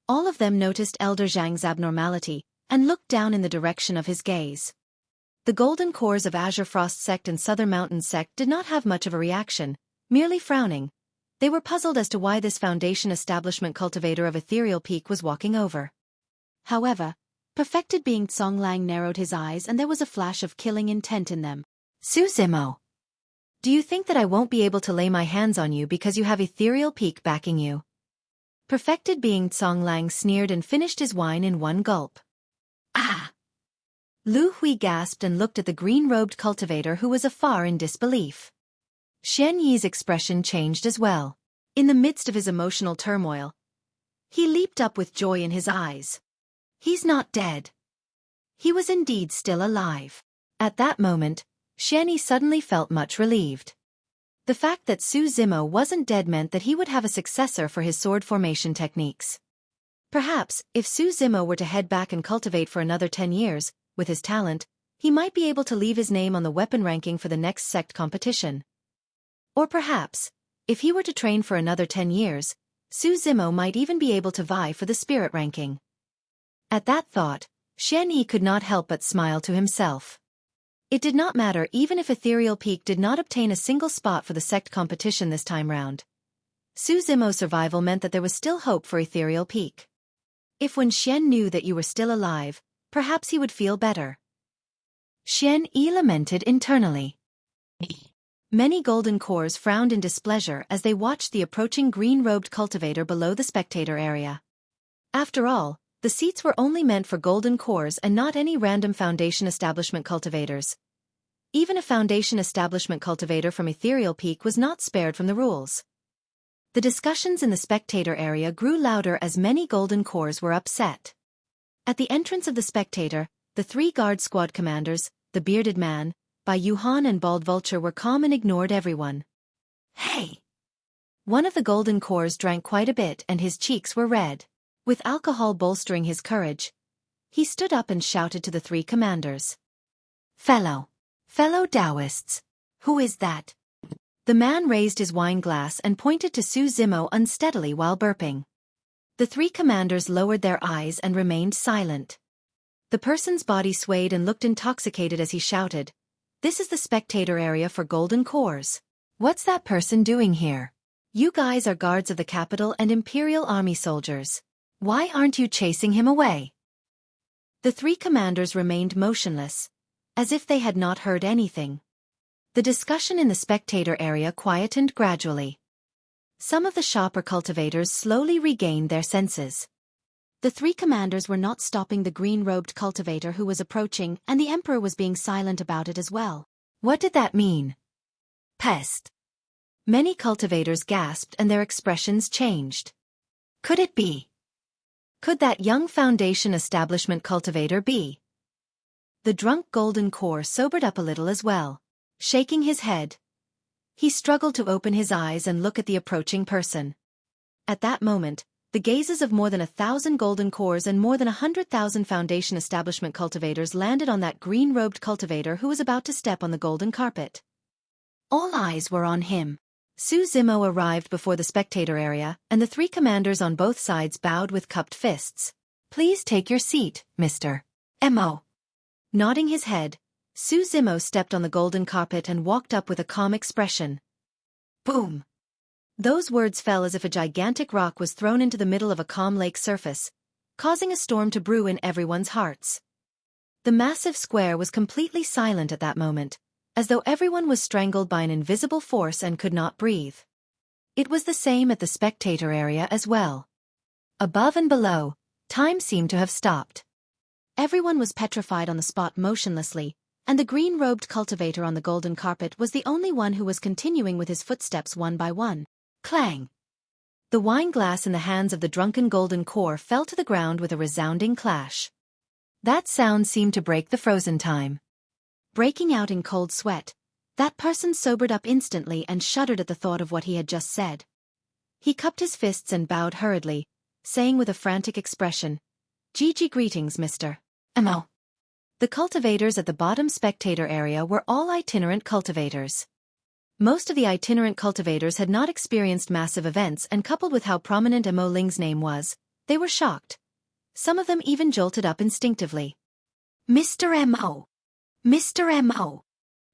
All of them noticed Elder Zhang's abnormality, and looked down in the direction of his gaze. The golden cores of Azure Frost Sect and Southern Mountain Sect did not have much of a reaction, merely frowning. They were puzzled as to why this Foundation establishment cultivator of Ethereal Peak was walking over. However, perfected being Songlang narrowed his eyes and there was a flash of killing intent in them. Su Zimo. Do you think that I won't be able to lay my hands on you because you have Ethereal Peak backing you? Perfected being Songlang sneered and finished his wine in one gulp. Ah! Lu Hui gasped and looked at the green-robed cultivator who was afar in disbelief. Xian Yi's expression changed as well. In the midst of his emotional turmoil, he leaped up with joy in his eyes. He's not dead. He was indeed still alive. At that moment, Xian Yi suddenly felt much relieved. The fact that Su Zimo wasn't dead meant that he would have a successor for his sword formation techniques. Perhaps, if Su Zimo were to head back and cultivate for another 10 years, with his talent, he might be able to leave his name on the weapon ranking for the next sect competition. Or perhaps, if he were to train for another 10 years, Su Zimo might even be able to vie for the spirit ranking. At that thought, Xian Yi could not help but smile to himself. It did not matter even if Ethereal Peak did not obtain a single spot for the sect competition this time round. Su Zimo's survival meant that there was still hope for Ethereal Peak. If when Xian knew that you were still alive, perhaps he would feel better. Xian Yi lamented internally. Many golden cores frowned in displeasure as they watched the approaching green-robed cultivator below the spectator area. After all, the seats were only meant for golden cores and not any random Foundation establishment cultivators. Even a Foundation establishment cultivator from Ethereal Peak was not spared from the rules. The discussions in the spectator area grew louder as many golden cores were upset. At the entrance of the spectator, the 3 guard squad commanders, the bearded man, Bai Yuhan and Bald Vulture were calm and ignored everyone. Hey! One of the golden cores drank quite a bit and his cheeks were red. With alcohol bolstering his courage, he stood up and shouted to the 3 commanders. Fellow Taoists, who is that? The man raised his wine glass and pointed to Su Zimo unsteadily while burping. The 3 commanders lowered their eyes and remained silent. The person's body swayed and looked intoxicated as he shouted, "This is the spectator area for golden cores. What's that person doing here? You guys are guards of the capital and Imperial Army soldiers. Why aren't you chasing him away?" The 3 commanders remained motionless, as if they had not heard anything. The discussion in the spectator area quietened gradually. Some of the shopper cultivators slowly regained their senses. The 3 commanders were not stopping the green-robed cultivator who was approaching, and the Emperor was being silent about it as well. What did that mean? Pest. Many cultivators gasped and their expressions changed. Could it be? Could that young Foundation establishment cultivator be? The drunk golden core sobered up a little as well. Shaking his head, he struggled to open his eyes and look at the approaching person. At that moment, the gazes of more than 1,000 golden cores and more than 100,000 Foundation establishment cultivators landed on that green-robed cultivator who was about to step on the golden carpet. All eyes were on him. Su Zimo arrived before the spectator area, and the 3 commanders on both sides bowed with cupped fists. "Please take your seat, Mr. Mo." Nodding his head, Su Zimo stepped on the golden carpet and walked up with a calm expression. Boom! Those words fell as if a gigantic rock was thrown into the middle of a calm lake surface, causing a storm to brew in everyone's hearts. The massive square was completely silent at that moment, as though everyone was strangled by an invisible force and could not breathe. It was the same at the spectator area as well. Above and below, time seemed to have stopped. Everyone was petrified on the spot motionlessly, and the green-robed cultivator on the golden carpet was the only one who was continuing with his footsteps one by one. Clang! The wine glass in the hands of the drunken golden core fell to the ground with a resounding clash. That sound seemed to break the frozen time. Breaking out in cold sweat, that person sobered up instantly and shuddered at the thought of what he had just said. He cupped his fists and bowed hurriedly, saying with a frantic expression, "GG greetings, Mr. Mo." The cultivators at the bottom spectator area were all itinerant cultivators. Most of the itinerant cultivators had not experienced massive events, and coupled with how prominent Mo Ling's name was, they were shocked. Some of them even jolted up instinctively. "Mr. Mo! Mr. Mo!"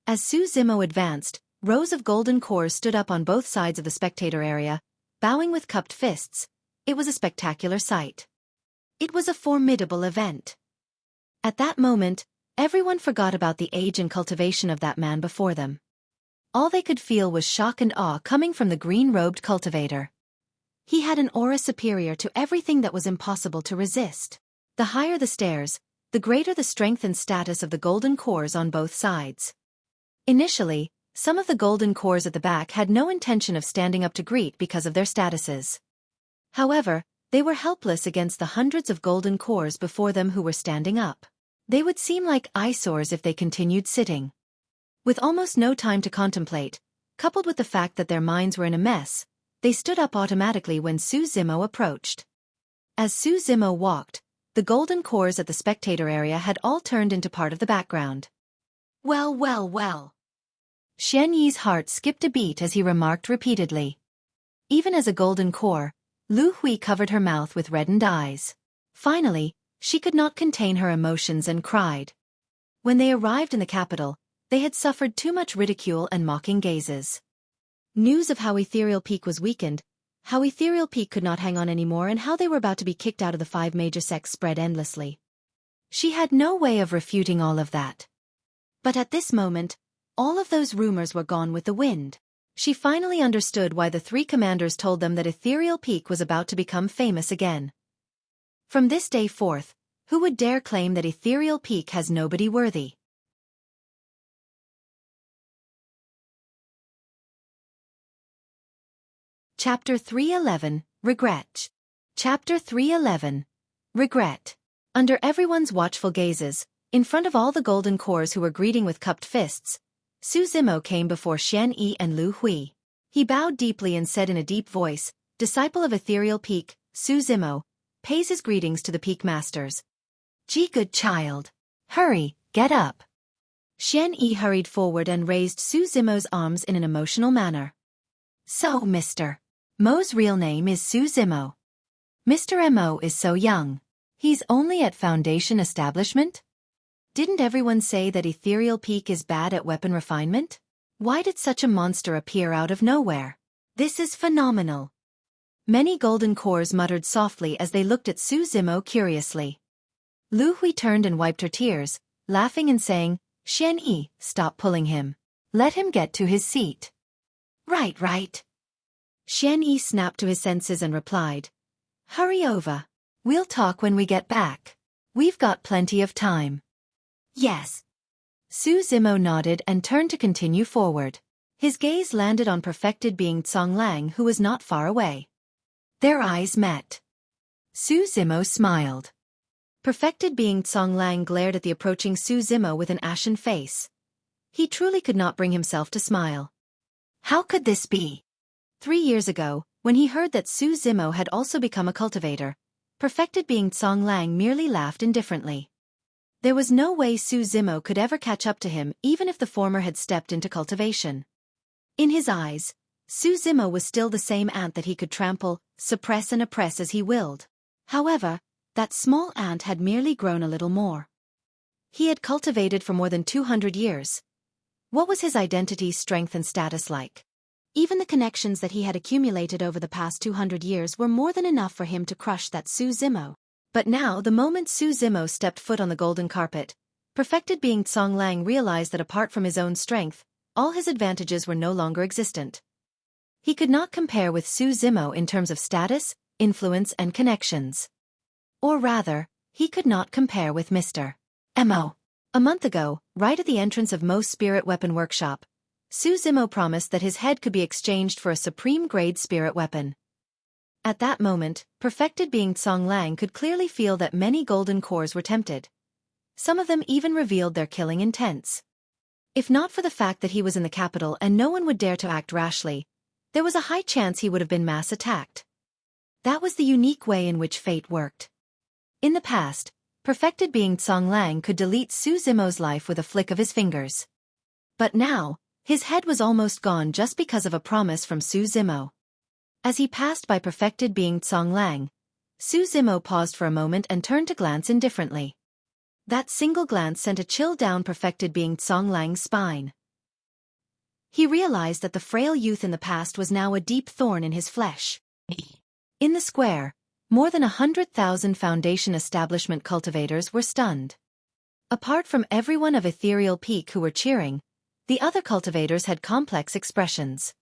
As Su Zimo advanced, rows of golden cores stood up on both sides of the spectator area, bowing with cupped fists. It was a spectacular sight. It was a formidable event. At that moment, everyone forgot about the age and cultivation of that man before them. All they could feel was shock and awe coming from the green-robed cultivator. He had an aura superior to everything that was impossible to resist. The higher the stairs, the greater the strength and status of the golden cores on both sides. Initially, some of the golden cores at the back had no intention of standing up to greet because of their statuses. However, they were helpless against the hundreds of golden cores before them who were standing up. They would seem like eyesores if they continued sitting. With almost no time to contemplate, coupled with the fact that their minds were in a mess, they stood up automatically when Su Zimo approached. As Su Zimo walked, the golden cores at the spectator area had all turned into part of the background. "Well, well, well." Xian Yi's heart skipped a beat as he remarked repeatedly. Even as a golden core, Lu Hui covered her mouth with reddened eyes. Finally, she could not contain her emotions and cried. When they arrived in the capital, they had suffered too much ridicule and mocking gazes. News of how Ethereal Peak was weakened, how Ethereal Peak could not hang on anymore, and how they were about to be kicked out of the 5 major sects spread endlessly. She had no way of refuting all of that. But at this moment, all of those rumors were gone with the wind. She finally understood why the 3 commanders told them that Ethereal Peak was about to become famous again. From this day forth, who would dare claim that Ethereal Peak has nobody worthy? Chapter 311, Regret. Chapter 311, Regret. Under everyone's watchful gazes, in front of all the golden cores who were greeting with cupped fists, Su Zimo came before Xian Yi and Lu Hui. He bowed deeply and said in a deep voice, "Disciple of Ethereal Peak, Su Zimo, pays his greetings to the Peak Masters." "Gee, good child. Hurry, get up." Xian Yi hurried forward and raised Su Zimo's arms in an emotional manner. "So, Mr. Mo's real name is Su Zimo. Mr. Mo is so young. He's only at Foundation Establishment? Didn't everyone say that Ethereal Peak is bad at weapon refinement? Why did such a monster appear out of nowhere? This is phenomenal." Many golden cores muttered softly as they looked at Su Zimo curiously. Lu Hui turned and wiped her tears, laughing and saying, "Xian Yi, stop pulling him. Let him get to his seat." Right. Xian Yi snapped to his senses and replied, "Hurry over. We'll talk when we get back. We've got plenty of time." "Yes." Su Zimo nodded and turned to continue forward. His gaze landed on perfected being Tsong Lang, who was not far away. Their eyes met. Su Zimo smiled. Perfected being Tsong Lang glared at the approaching Su Zimo with an ashen face. He truly could not bring himself to smile. How could this be? 3 years ago, when he heard that Su Zimo had also become a cultivator, perfected being Tsong Lang merely laughed indifferently. There was no way Su Zimo could ever catch up to him, even if the former had stepped into cultivation. In his eyes, Su Zimo was still the same ant that he could trample, suppress and oppress as he willed. However, that small ant had merely grown a little more. He had cultivated for more than 200 years. What was his identity, strength and status like? Even the connections that he had accumulated over the past 200 years were more than enough for him to crush that Su Zimo. But now, the moment Su Zimo stepped foot on the golden carpet, perfected being Tsong Lang realized that apart from his own strength, all his advantages were no longer existent. He could not compare with Su Zimo in terms of status, influence and connections. Or rather, he could not compare with Mr. Mo. A month ago, right at the entrance of Mo's spirit weapon workshop, Su Zimo promised that his head could be exchanged for a supreme grade spirit weapon. At that moment, perfected being Song Lang could clearly feel that many golden cores were tempted. Some of them even revealed their killing intents. If not for the fact that he was in the capital and no one would dare to act rashly, there was a high chance he would have been mass attacked. That was the unique way in which fate worked. In the past, perfected being Song Lang could delete Su Zimo's life with a flick of his fingers. But now, his head was almost gone just because of a promise from Su Zimo. As he passed by perfected being Song Lang, Su Zimo paused for a moment and turned to glance indifferently. That single glance sent a chill down perfected being Song Lang's spine. He realized that the frail youth in the past was now a deep thorn in his flesh. In the square, more than 100,000 Foundation establishment cultivators were stunned. Apart from everyone of Ethereal Peak who were cheering, the other cultivators had complex expressions.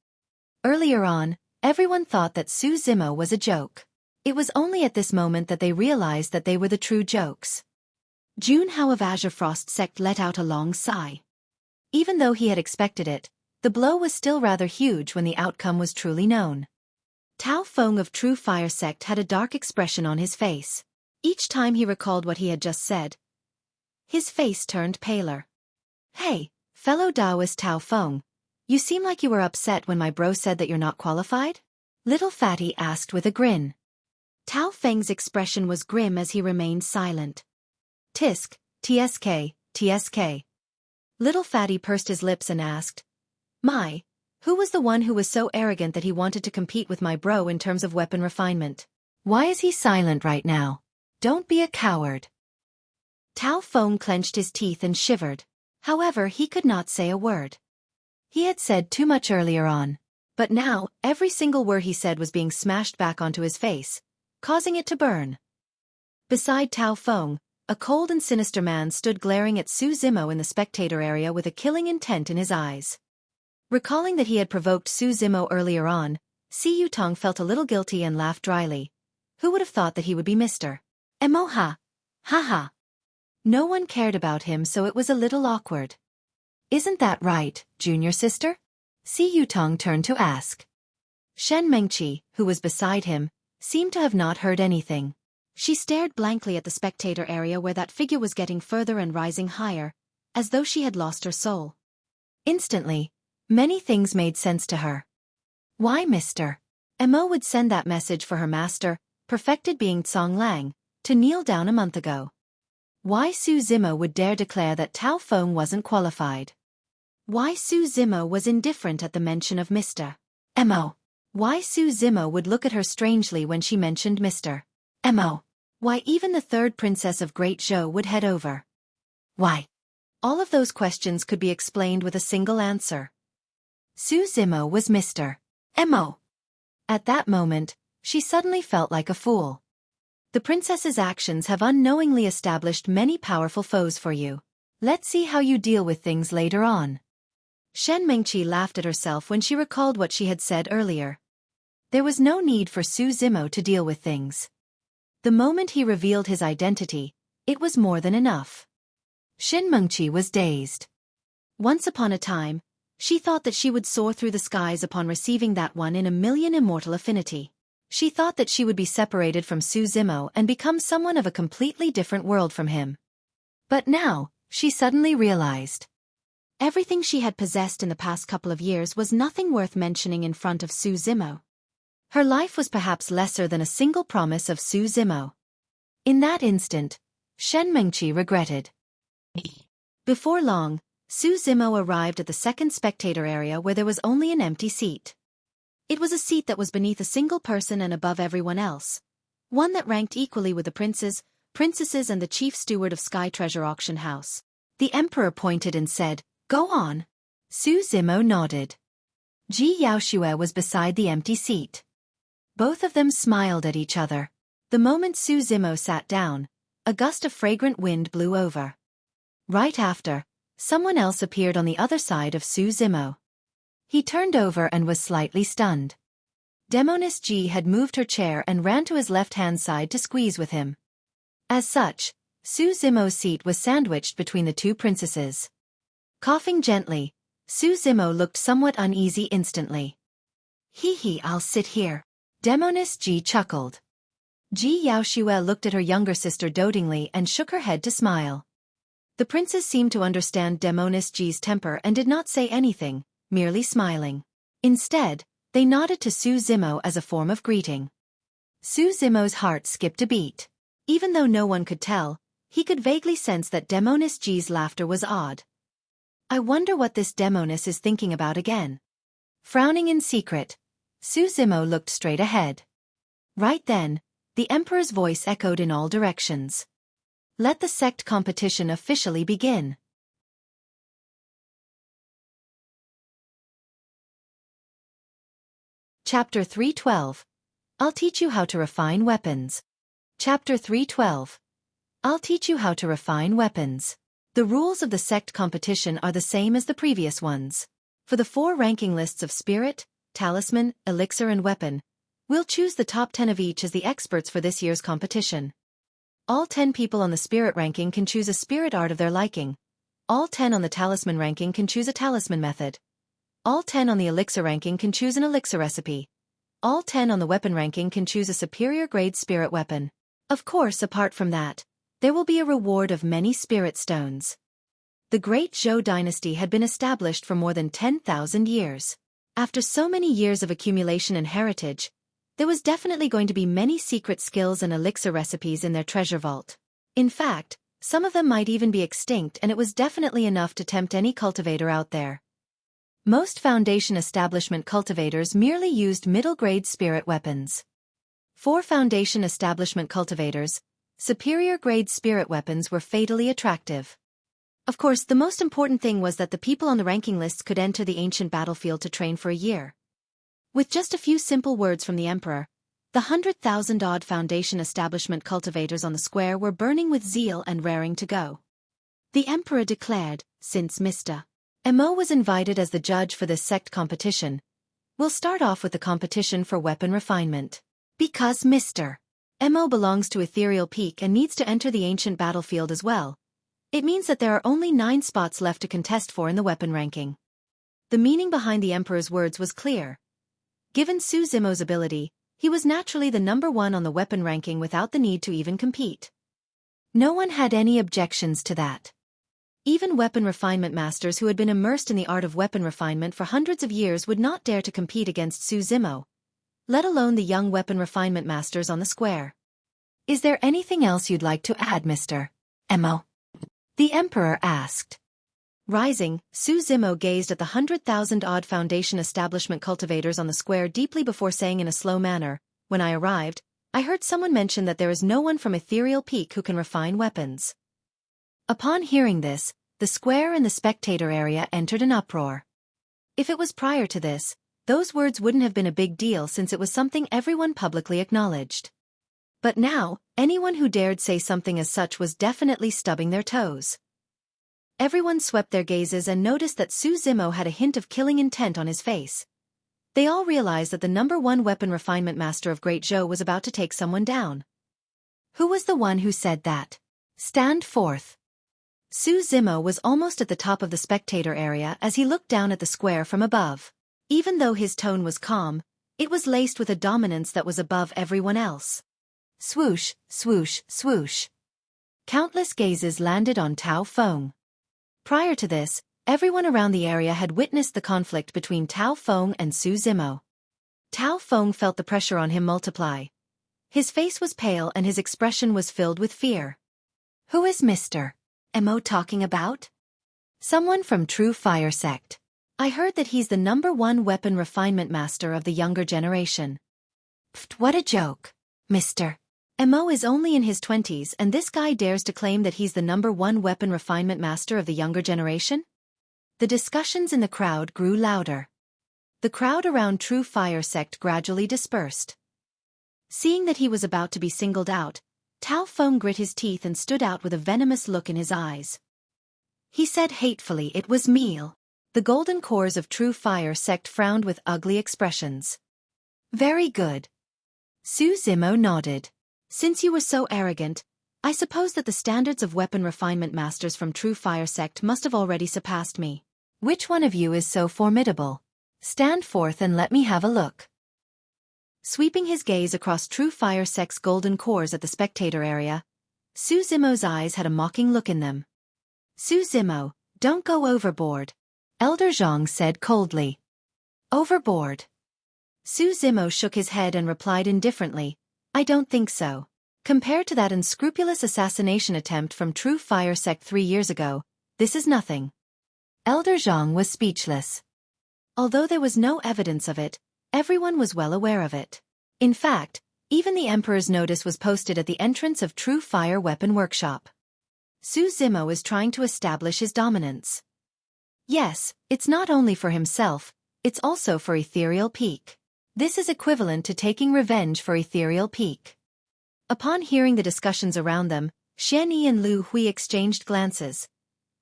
Earlier on, everyone thought that Su Zimo was a joke. It was only at this moment that they realized that they were the true jokes. Jun Hao of Azure Frost Sect let out a long sigh. Even though he had expected it, the blow was still rather huge when the outcome was truly known. Tao Feng of True Fire Sect had a dark expression on his face. Each time he recalled what he had just said, his face turned paler. Hey, fellow Taoist Tao Feng, you seem like you were upset when my bro said that you're not qualified? Little Fatty asked with a grin. Tao Feng's expression was grim as he remained silent. Tisk, TSK, TSK. Little Fatty pursed his lips and asked, who was the one who was so arrogant that he wanted to compete with my bro in terms of weapon refinement? Why is he silent right now? Don't be a coward. Tao Feng clenched his teeth and shivered. However, he could not say a word. He had said too much earlier on. But now, every single word he said was being smashed back onto his face, causing it to burn. Beside Tao Feng, a cold and sinister man stood glaring at Su Zimo in the spectator area with a killing intent in his eyes. Recalling that he had provoked Su Zimo earlier on, Si Yutong felt a little guilty and laughed dryly. Who would have thought that he would be Mr. Emoha? Haha. No one cared about him, so it was a little awkward. Isn't that right, junior sister? Si Yutong turned to ask. Shen Mengqi, who was beside him, seemed to have not heard anything. She stared blankly at the spectator area where that figure was getting further and rising higher, as though she had lost her soul. Instantly, many things made sense to her. Why Mr. Emo would send that message for her master, perfected being Song Lang, to kneel down a month ago? Why Su Zimo would dare declare that Tao Feng wasn't qualified? Why Su Zimo was indifferent at the mention of Mr. Emo? Why Su Zimo would look at her strangely when she mentioned Mr. Emo? Why even the third princess of Great Zhou would head over? Why? All of those questions could be explained with a single answer. Su Zimo was Mr. Emo. At that moment, she suddenly felt like a fool. The princess's actions have unknowingly established many powerful foes for you. Let's see how you deal with things later on. Shen Mengqi laughed at herself when she recalled what she had said earlier. There was no need for Su Zimo to deal with things. The moment he revealed his identity, it was more than enough. Shen Mengqi was dazed. Once upon a time, she thought that she would soar through the skies upon receiving that one in a million immortal affinity. She thought that she would be separated from Su Zimo and become someone of a completely different world from him. But now, she suddenly realized. Everything she had possessed in the past couple of years was nothing worth mentioning in front of Su Zimo. Her life was perhaps lesser than a single promise of Su Zimo. In that instant, Shen Mengqi regretted. Before long, Su Zimo arrived at the second spectator area where there was only an empty seat. It was a seat that was beneath a single person and above everyone else. One that ranked equally with the princes, princesses and the chief steward of Sky Treasure Auction House. The emperor pointed and said, "Go on." Su Zimo nodded. Ji Yaoxue was beside the empty seat. Both of them smiled at each other. The moment Su Zimo sat down, a gust of fragrant wind blew over. Right after, someone else appeared on the other side of Su Zimo. He turned over and was slightly stunned. Demoness Ji had moved her chair and ran to his left-hand side to squeeze with him. As such, Su Zimo's seat was sandwiched between the two princesses. Coughing gently, Su Zimo looked somewhat uneasy instantly. I'll sit here. Demoness Ji chuckled. Ji Yaoxue looked at her younger sister dotingly and shook her head to smile. The princes seemed to understand Demoness Ji's temper and did not say anything, merely smiling. Instead, they nodded to Su Zimo as a form of greeting. Su Zimo's heart skipped a beat. Even though no one could tell, he could vaguely sense that Demoness Ji's laughter was odd. I wonder what this Demoness is thinking about again. Frowning in secret, Su Zimo looked straight ahead. Right then, the Emperor's voice echoed in all directions. Let the sect competition officially begin. Chapter 312. I'll teach you how to refine weapons. Chapter 312. I'll teach you how to refine weapons. The rules of the sect competition are the same as the previous ones. For the 4 ranking lists of spirit, talisman, elixir and weapon, we'll choose the top 10 of each as the experts for this year's competition. All 10 people on the spirit ranking can choose a spirit art of their liking. All 10 on the talisman ranking can choose a talisman method. All 10 on the elixir ranking can choose an elixir recipe. All 10 on the weapon ranking can choose a superior grade spirit weapon. Of course, apart from that, there will be a reward of many spirit stones. The Great Zhou dynasty had been established for more than 10,000 years. After so many years of accumulation and heritage, there was definitely going to be many secret skills and elixir recipes in their treasure vault. In fact, some of them might even be extinct, and it was definitely enough to tempt any cultivator out there. Most Foundation establishment cultivators merely used middle-grade spirit weapons. For Foundation establishment cultivators, superior-grade spirit weapons were fatally attractive. Of course, the most important thing was that the people on the ranking lists could enter the ancient battlefield to train for a year. With just a few simple words from the Emperor, the 100,000-odd Foundation establishment cultivators on the square were burning with zeal and raring to go. The Emperor declared, since Mr. Mo was invited as the judge for this sect competition, we'll start off with the competition for weapon refinement. Because Mr. Mo belongs to Ethereal Peak and needs to enter the ancient battlefield as well, it means that there are only 9 spots left to contest for in the weapon ranking. The meaning behind the Emperor's words was clear. Given Su Zimo's ability, he was naturally the number 1 on the weapon ranking without the need to even compete. No one had any objections to that. Even weapon refinement masters who had been immersed in the art of weapon refinement for hundreds of years would not dare to compete against Su Zimo, let alone the young weapon refinement masters on the square. Is there anything else you'd like to add, Mr. Mo? The Emperor asked. Rising, Su Zimo gazed at the 100,000-odd Foundation establishment cultivators on the square deeply before saying in a slow manner, when I arrived, I heard someone mention that there is no one from Ethereal Peak who can refine weapons. Upon hearing this, the square and the spectator area entered an uproar. If it was prior to this, those words wouldn't have been a big deal since it was something everyone publicly acknowledged. But now, anyone who dared say something as such was definitely stubbing their toes. Everyone swept their gazes and noticed that Su Zimo had a hint of killing intent on his face. They all realized that the number 1 weapon refinement master of Great Zhou was about to take someone down. Who was the one who said that? Stand forth. Su Zimo was almost at the top of the spectator area as he looked down at the square from above. Even though his tone was calm, it was laced with a dominance that was above everyone else. Swoosh, swoosh, swoosh. Countless gazes landed on Tao Feng. Prior to this, everyone around the area had witnessed the conflict between Tao Feng and Su Zimo. Tao Feng felt the pressure on him multiply. His face was pale and his expression was filled with fear. Who is Mr. Mo talking about? Someone from True Fire Sect. I heard that he's the number 1 weapon refinement master of the younger generation. Pfft, what a joke. Mr. Mo is only in his 20s and this guy dares to claim that he's the number 1 weapon refinement master of the younger generation? The discussions in the crowd grew louder. The crowd around True Fire Sect gradually dispersed. Seeing that he was about to be singled out, Tao Feng grit his teeth and stood out with a venomous look in his eyes. He said hatefully it was meal. The golden cores of True Fire Sect frowned with ugly expressions. Very good. Su Zimo nodded. Since you were so arrogant, I suppose that the standards of weapon refinement masters from True Fire Sect must have already surpassed me. Which one of you is so formidable? Stand forth and let me have a look. Sweeping his gaze across True Fire Sect's golden cores at the Spectator area, Su Zimo's eyes had a mocking look in them. Su Zimo, don't go overboard, Elder Zhang said coldly. Overboard? Su Zimo shook his head and replied indifferently, I don't think so. Compared to that unscrupulous assassination attempt from True Fire Sect 3 years ago, this is nothing. Elder Zhang was speechless. Although there was no evidence of it, everyone was well aware of it. In fact, even the Emperor's notice was posted at the entrance of True Fire Weapon Workshop. Su Zimo is trying to establish his dominance. Yes, it's not only for himself, it's also for Ethereal Peak. This is equivalent to taking revenge for Ethereal Peak. Upon hearing the discussions around them, Xueqi and Lu Hui exchanged glances.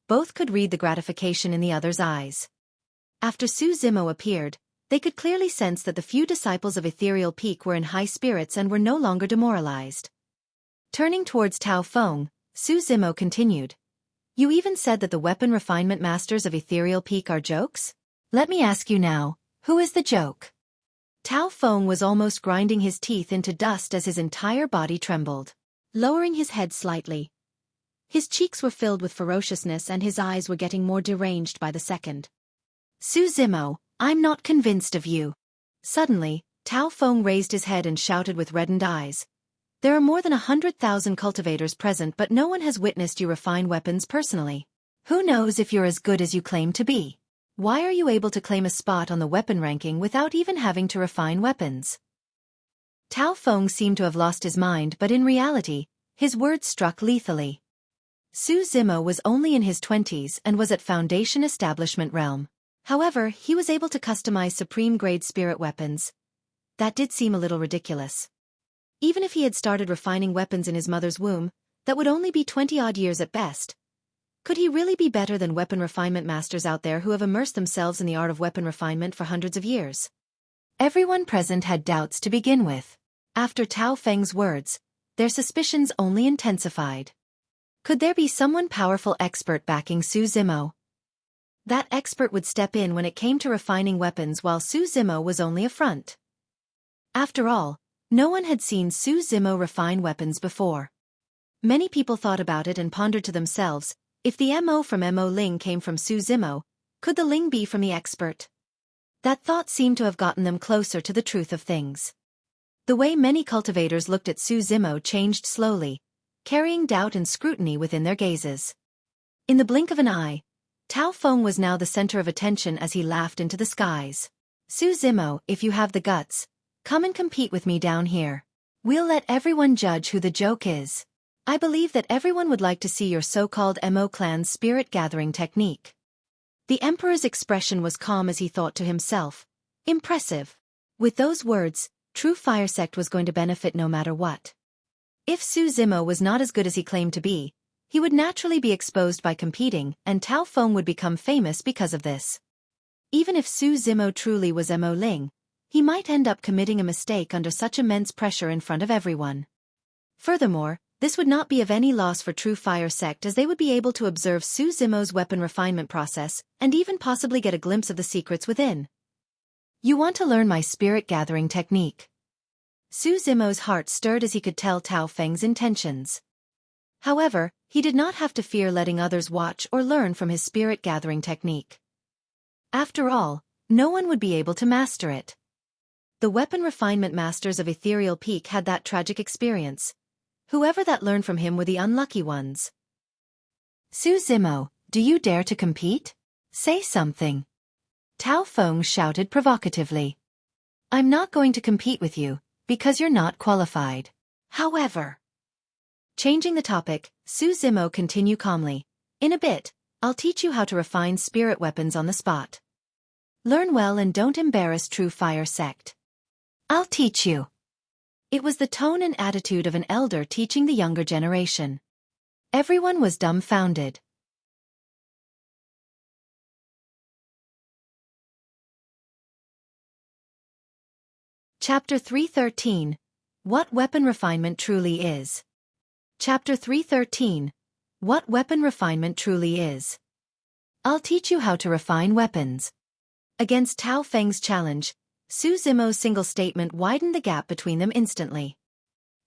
Both could read the gratification in the other's eyes. After Su Zimo appeared, they could clearly sense that the few disciples of Ethereal Peak were in high spirits and were no longer demoralized. Turning towards Tao Feng, Su Zimo continued. You even said that the weapon refinement masters of Ethereal Peak are jokes? Let me ask you now, who is the joke? Tao Feng was almost grinding his teeth into dust as his entire body trembled. Lowering his head slightly, his cheeks were filled with ferociousness and his eyes were getting more deranged by the second. Su Zimo, I'm not convinced of you. Suddenly, Tao Feng raised his head and shouted with reddened eyes. There are more than 100,000 cultivators present, but no one has witnessed you refine weapons personally. Who knows if you're as good as you claim to be? Why are you able to claim a spot on the weapon ranking without even having to refine weapons? Tao Feng seemed to have lost his mind, but in reality, his words struck lethally. Su Zimo was only in his 20s and was at Foundation Establishment realm. However, he was able to customize supreme-grade spirit weapons. That did seem a little ridiculous. Even if he had started refining weapons in his mother's womb, that would only be 20-odd years at best. Could he really be better than weapon refinement masters out there who have immersed themselves in the art of weapon refinement for hundreds of years? Everyone present had doubts to begin with. After Tao Feng's words, their suspicions only intensified. Could there be someone powerful expert backing Su Zimo? That expert would step in when it came to refining weapons while Su Zimo was only a front. After all, no one had seen Su Zimo refine weapons before. Many people thought about it and pondered to themselves, if the MO from Mo Ling came from Su Zimo, could the Ling be from the expert? That thought seemed to have gotten them closer to the truth of things. The way many cultivators looked at Su Zimo changed slowly, carrying doubt and scrutiny within their gazes. In the blink of an eye, Tao Feng was now the center of attention as he laughed into the skies. Su Zimo, if you have the guts, come and compete with me down here. We'll let everyone judge who the joke is. I believe that everyone would like to see your so-called Mo clan's spirit gathering technique. The Emperor's expression was calm as he thought to himself. Impressive. With those words, True Fire Sect was going to benefit no matter what. If Su Zimo was not as good as he claimed to be, he would naturally be exposed by competing, and Tao Feng would become famous because of this. Even if Su Zimo truly was Mo Ling, he might end up committing a mistake under such immense pressure in front of everyone. Furthermore, this would not be of any loss for True Fire Sect, as they would be able to observe Su Zimo's weapon refinement process and even possibly get a glimpse of the secrets within. You want to learn my spirit gathering technique? Su Zimo's heart stirred as he could tell Tao Feng's intentions. However, he did not have to fear letting others watch or learn from his spirit gathering technique. After all, no one would be able to master it. The weapon refinement masters of Ethereal Peak had that tragic experience. Whoever that learned from him were the unlucky ones. Su Zimo, do you dare to compete? Say something. Tao Feng shouted provocatively. I'm not going to compete with you, because you're not qualified. However, changing the topic, Su Zimo continued calmly. In a bit, I'll teach you how to refine spirit weapons on the spot. Learn well and don't embarrass True Fire Sect. I'll teach you. It was the tone and attitude of an elder teaching the younger generation. Everyone was dumbfounded. Chapter 313. What Weapon Refinement Truly Is. Chapter 313. What Weapon Refinement Truly Is. I'll teach you how to refine weapons. Against Tao Feng's challenge, Su Zimo's single statement widened the gap between them instantly.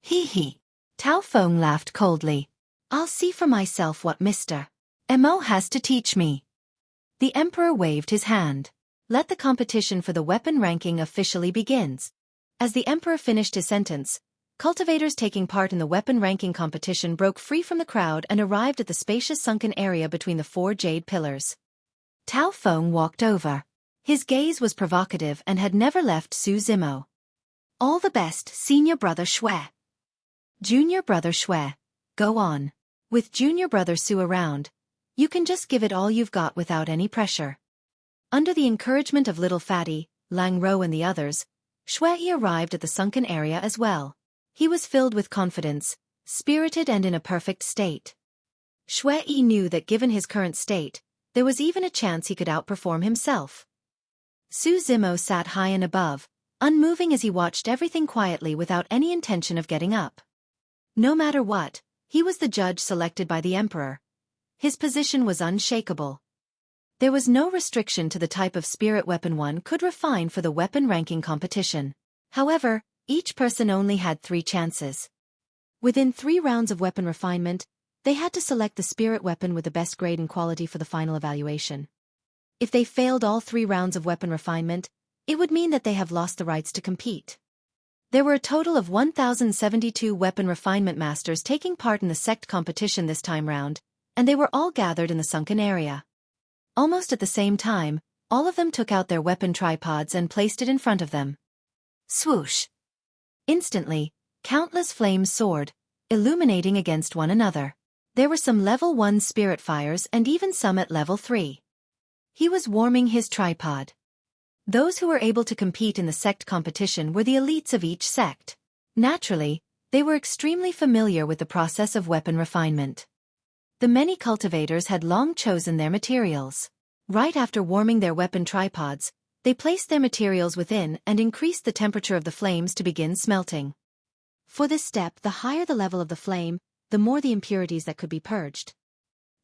Hee hee. Tao Feng laughed coldly. I'll see for myself what Mr. Mo has to teach me. The Emperor waved his hand. Let the competition for the weapon ranking officially begins. As the Emperor finished his sentence, cultivators taking part in the weapon ranking competition broke free from the crowd and arrived at the spacious sunken area between the 4 jade pillars. Tao Feng walked over. His gaze was provocative and had never left Su Zimo. All the best, Senior Brother Xue. Junior Brother Xue, go on. With Junior Brother Su around, you can just give it all you've got without any pressure. Under the encouragement of Little Fatty, Lang Ro and the others, Xueqi arrived at the sunken area as well. He was filled with confidence, spirited and in a perfect state. Xueqi knew that given his current state, there was even a chance he could outperform himself. Su Zimo sat high and above, unmoving as he watched everything quietly without any intention of getting up. No matter what, he was the judge selected by the Emperor. His position was unshakable. There was no restriction to the type of spirit weapon one could refine for the weapon ranking competition. However, each person only had 3 chances. Within 3 rounds of weapon refinement, they had to select the spirit weapon with the best grade and quality for the final evaluation. If they failed all 3 rounds of weapon refinement, it would mean that they have lost the rights to compete. There were a total of 1,072 weapon refinement masters taking part in the Sect competition this time round, and they were all gathered in the sunken area. Almost at the same time, all of them took out their weapon tripods and placed it in front of them. Swoosh! Instantly, countless flames soared, illuminating against one another. There were some level 1 spirit fires and even some at level 3. He was warming his tripod. Those who were able to compete in the Sect competition were the elites of each sect. Naturally, they were extremely familiar with the process of weapon refinement. The many cultivators had long chosen their materials. Right after warming their weapon tripods, they placed their materials within and increased the temperature of the flames to begin smelting. For this step, the higher the level of the flame, the more the impurities that could be purged.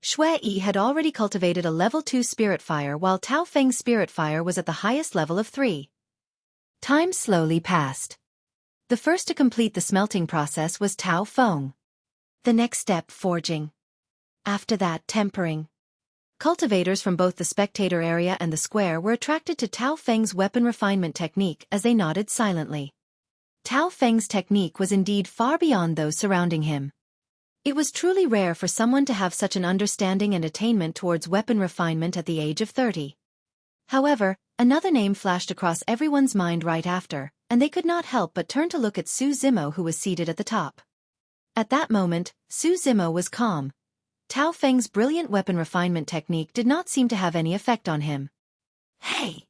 Xueqi had already cultivated a level 2 spirit fire while Tao Feng's spirit fire was at the highest level of 3. Time slowly passed. The first to complete the smelting process was Tao Feng. The next step, forging. After that, tempering. Cultivators from both the Spectator area and the square were attracted to Tao Feng's weapon refinement technique as they nodded silently. Tao Feng's technique was indeed far beyond those surrounding him. It was truly rare for someone to have such an understanding and attainment towards weapon refinement at the age of 30. However, another name flashed across everyone's mind right after, and they could not help but turn to look at Su Zimo, who was seated at the top. At that moment, Su Zimo was calm. Tao Feng's brilliant weapon refinement technique did not seem to have any effect on him. Hey!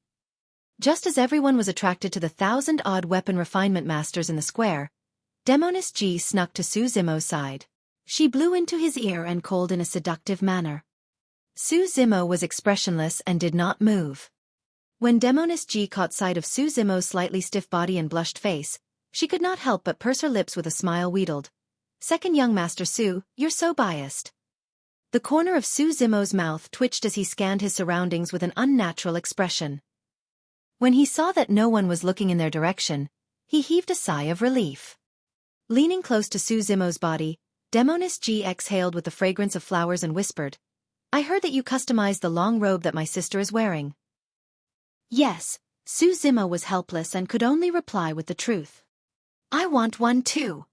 Just as everyone was attracted to the 1,000-odd weapon refinement masters in the square, Demoness G snuck to Su Zimo's side. She blew into his ear and called in a seductive manner. Su Zimo was expressionless and did not move. When Demoness G caught sight of Su Zimo's slightly stiff body and blushed face, she could not help but purse her lips with a smile. Wheedled. Second young Master Su, you're so biased. The corner of Su Zimo's mouth twitched as he scanned his surroundings with an unnatural expression. When he saw that no one was looking in their direction, he heaved a sigh of relief. Leaning close to Su Zimo's body, Demoness G exhaled with the fragrance of flowers and whispered, I heard that you customized the long robe that my sister is wearing. Yes, Su Zimo was helpless and could only reply with the truth. I want one too.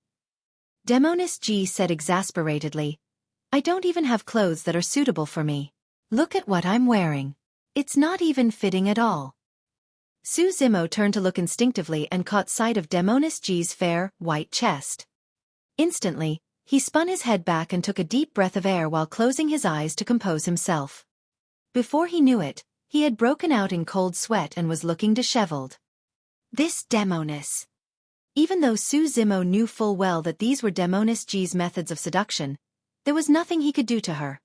Demoness G said exasperatedly, I don't even have clothes that are suitable for me. Look at what I'm wearing. It's not even fitting at all. Su Zimo turned to look instinctively and caught sight of Demoness G's fair, white chest. Instantly, he spun his head back and took a deep breath of air while closing his eyes to compose himself. Before he knew it, he had broken out in cold sweat and was looking disheveled. This Demoness. Even though Su Zimo knew full well that these were Demoness G's methods of seduction, there was nothing he could do to her.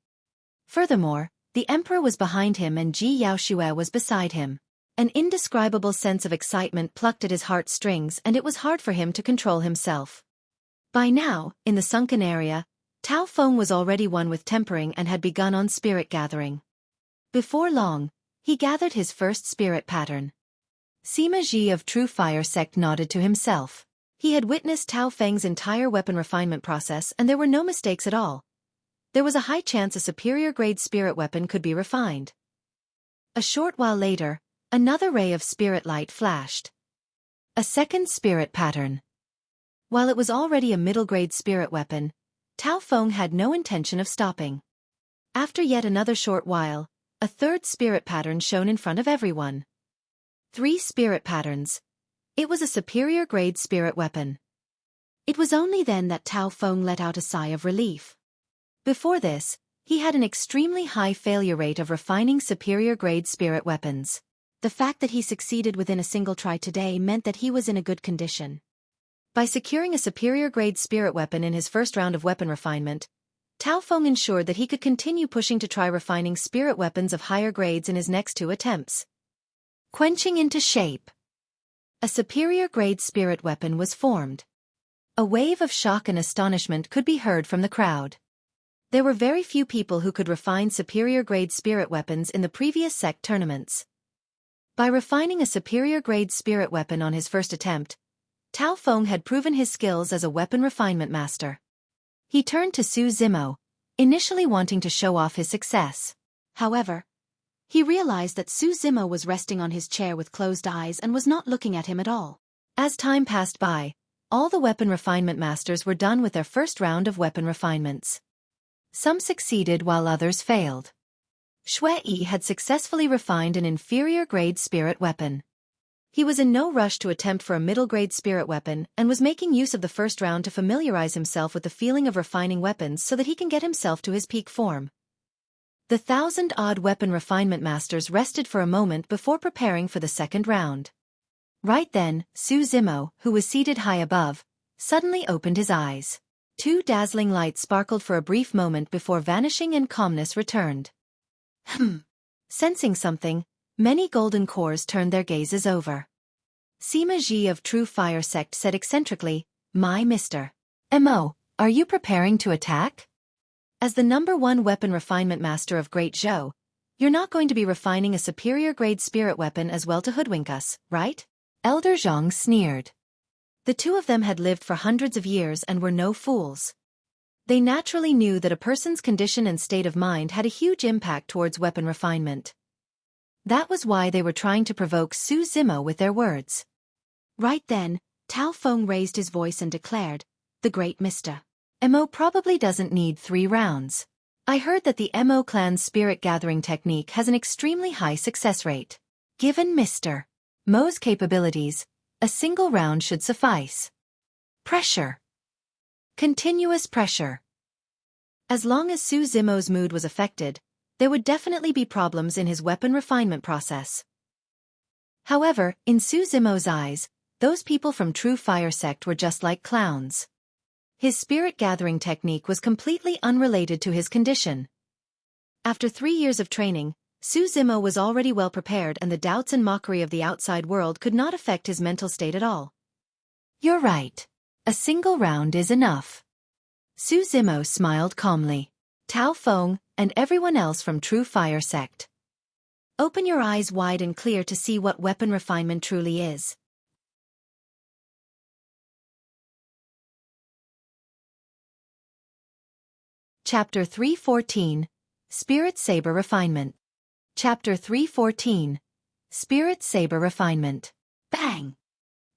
Furthermore, the Emperor was behind him and Ji Yaoxue was beside him. An indescribable sense of excitement plucked at his heartstrings and it was hard for him to control himself. By now, in the sunken area, Tao Feng was already one with tempering and had begun on spirit gathering. Before long, he gathered his first spirit pattern. Sima Ji of True Fire Sect nodded to himself. He had witnessed Tao Feng's entire weapon refinement process and there were no mistakes at all. There was a high chance a superior-grade spirit weapon could be refined. A short while later, another ray of spirit light flashed. A second spirit pattern. While it was already a middle-grade spirit weapon, Tao Feng had no intention of stopping. After yet another short while, a third spirit pattern shone in front of everyone. 3 spirit patterns. It was a superior-grade spirit weapon. It was only then that Tao Feng let out a sigh of relief. Before this, he had an extremely high failure rate of refining superior-grade spirit weapons. The fact that he succeeded within a single try today meant that he was in a good condition. By securing a superior-grade spirit weapon in his first round of weapon refinement, Tao Feng ensured that he could continue pushing to try refining spirit weapons of higher grades in his next 2 attempts. Quenching into shape. A superior-grade spirit weapon was formed. A wave of shock and astonishment could be heard from the crowd. There were very few people who could refine superior-grade spirit weapons in the previous Sect tournaments. By refining a superior-grade spirit weapon on his first attempt, Tao Feng had proven his skills as a weapon refinement master. He turned to Su Zimo, initially wanting to show off his success. However, he realized that Su Zimo was resting on his chair with closed eyes and was not looking at him at all. As time passed by, all the weapon refinement masters were done with their first round of weapon refinements. Some succeeded while others failed. Xueqi had successfully refined an inferior-grade spirit weapon. He was in no rush to attempt for a middle-grade spirit weapon and was making use of the first round to familiarize himself with the feeling of refining weapons so that he can get himself to his peak form. The 1,000-odd weapon refinement masters rested for a moment before preparing for the second round. Right then, Su Zimo, who was seated high above, suddenly opened his eyes. 2 dazzling lights sparkled for a brief moment before vanishing and calmness returned. Sensing something, many golden cores turned their gazes over. Sima Ji of True Fire Sect said eccentrically, "My Mr. Mo, are you preparing to attack? As the #1 weapon refinement master of Great Zhou, you're not going to be refining a superior-grade spirit weapon as well to hoodwink us, right?" Elder Zhang sneered. The 2 of them had lived for hundreds of years and were no fools. They naturally knew that a person's condition and state of mind had a huge impact towards weapon refinement. That was why they were trying to provoke Su Zimo with their words. Right then, Tao Feng raised his voice and declared, "The great Mr. Mo probably doesn't need 3 rounds. I heard that the Mo clan's spirit gathering technique has an extremely high success rate. Given Mr. Mo's capabilities, a single round should suffice." Pressure. Continuous pressure. As long as Su Zimo's mood was affected, there would definitely be problems in his weapon refinement process. However, in Su Zimo's eyes, those people from True Fire Sect were just like clowns. His spirit-gathering technique was completely unrelated to his condition. After 3 years of training, Su Zimo was already well prepared and the doubts and mockery of the outside world could not affect his mental state at all. "You're right. A single round is enough." Su Zimo smiled calmly. Tao Feng, and everyone else from True Fire Sect. Open your eyes wide and clear to see what weapon refinement truly is. Chapter 314, Spirit Saber Refinement. Chapter 314, Spirit Saber Refinement. Bang!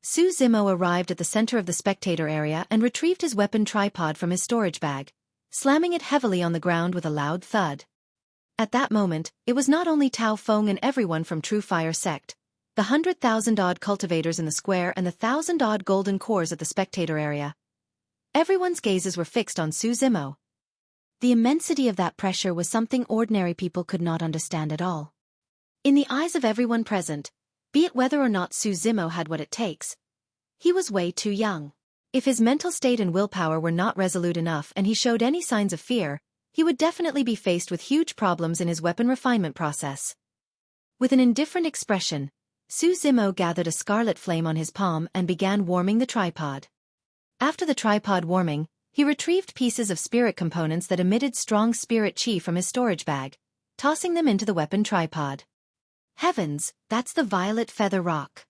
Su Zimo arrived at the center of the spectator area and retrieved his weapon tripod from his storage bag, slamming it heavily on the ground with a loud thud. At that moment, it was not only Tao Feng and everyone from True Fire Sect, the 100,000-odd cultivators in the square and the 1,000-odd golden cores at the spectator area. Everyone's gazes were fixed on Su Zimo. The immensity of that pressure was something ordinary people could not understand at all. In the eyes of everyone present, be it whether or not Su Zimo had what it takes, he was way too young. If his mental state and willpower were not resolute enough and he showed any signs of fear, he would definitely be faced with huge problems in his weapon refinement process. With an indifferent expression, Su Zimo gathered a scarlet flame on his palm and began warming the tripod. After the tripod warming, he retrieved pieces of spirit components that emitted strong spirit chi from his storage bag, tossing them into the weapon tripod. Heavens, that's the violet feather rock.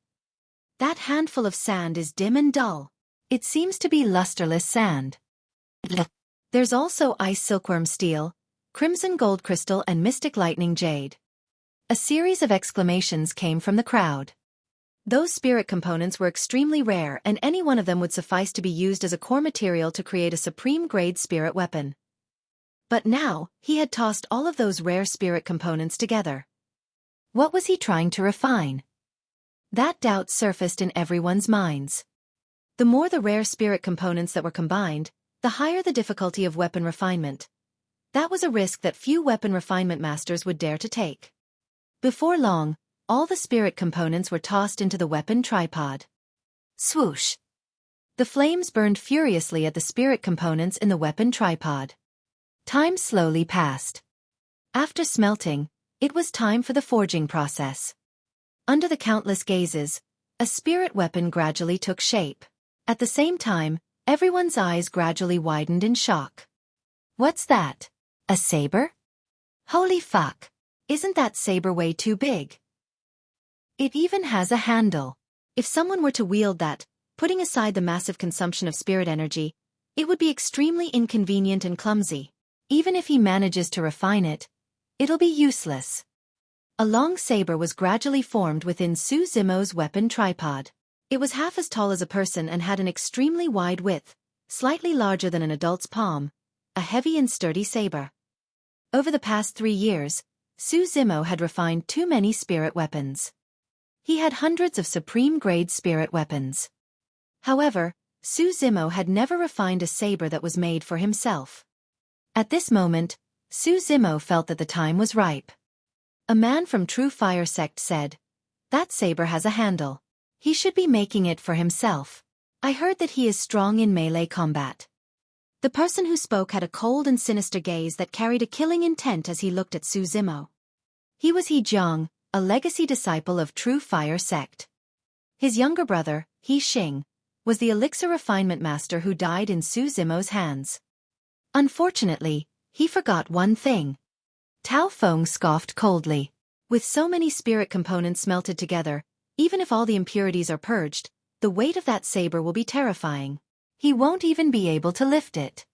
That handful of sand is dim and dull. It seems to be lusterless sand. There's also ice silkworm steel, crimson gold crystal and mystic lightning jade. A series of exclamations came from the crowd. Those spirit components were extremely rare, and any one of them would suffice to be used as a core material to create a supreme-grade spirit weapon. But now, he had tossed all of those rare spirit components together. What was he trying to refine? That doubt surfaced in everyone's minds. The more the rare spirit components that were combined, the higher the difficulty of weapon refinement. That was a risk that few weapon refinement masters would dare to take. Before long, all the spirit components were tossed into the weapon tripod. Swoosh! The flames burned furiously at the spirit components in the weapon tripod. Time slowly passed. After smelting, it was time for the forging process. Under the countless gazes, a spirit weapon gradually took shape. At the same time, everyone's eyes gradually widened in shock. What's that? A saber? Holy fuck! Isn't that saber way too big? It even has a handle. If someone were to wield that, putting aside the massive consumption of spirit energy, it would be extremely inconvenient and clumsy. Even if he manages to refine it, it'll be useless. A long saber was gradually formed within Su Zimo's weapon tripod. It was half as tall as a person and had an extremely wide width, slightly larger than an adult's palm, a heavy and sturdy saber. Over the past 3 years, Su Zimo had refined too many spirit weapons. He had hundreds of supreme-grade spirit weapons. However, Su Zimo had never refined a saber that was made for himself. At this moment, Su Zimo felt that the time was ripe. A man from True Fire Sect said, "That saber has a handle. He should be making it for himself. I heard that he is strong in melee combat." The person who spoke had a cold and sinister gaze that carried a killing intent as he looked at Su Zimo. He was He Jiang, a legacy disciple of True Fire Sect. His younger brother, He Xing, was the elixir refinement master who died in Su Zimo's hands. Unfortunately, he forgot one thing. Tao Feng scoffed coldly. With so many spirit components smelted together, even if all the impurities are purged, the weight of that saber will be terrifying. He won't even be able to lift it.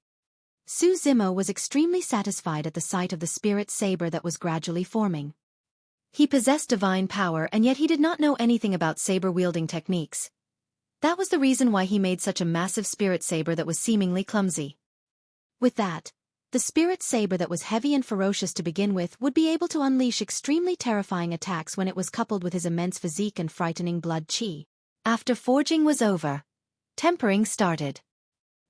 Su Zimo was extremely satisfied at the sight of the spirit saber that was gradually forming. He possessed divine power, and yet he did not know anything about saber-wielding techniques. That was the reason why he made such a massive spirit saber that was seemingly clumsy. With that, the spirit saber that was heavy and ferocious to begin with would be able to unleash extremely terrifying attacks when it was coupled with his immense physique and frightening blood chi. After forging was over, tempering started.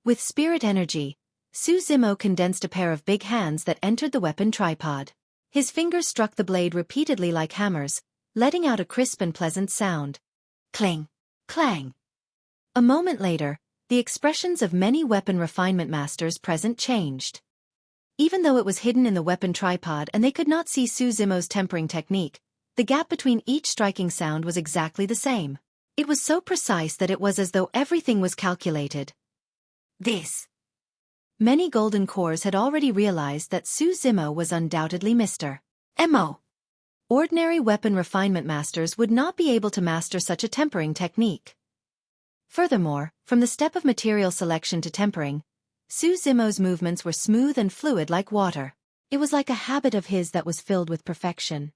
With spirit energy, Su Zimo condensed a pair of big hands that entered the weapon tripod. His fingers struck the blade repeatedly like hammers, letting out a crisp and pleasant sound. Clang! Clang! A moment later, the expressions of many weapon refinement masters present changed. Even though it was hidden in the weapon tripod and they could not see Su Zimo's tempering technique, the gap between each striking sound was exactly the same. It was so precise that it was as though everything was calculated. This. Many golden cores had already realized that Su Zimo was undoubtedly Mr. Mo. Ordinary weapon refinement masters would not be able to master such a tempering technique. Furthermore, from the step of material selection to tempering, Su Zimo's movements were smooth and fluid like water. It was like a habit of his that was filled with perfection.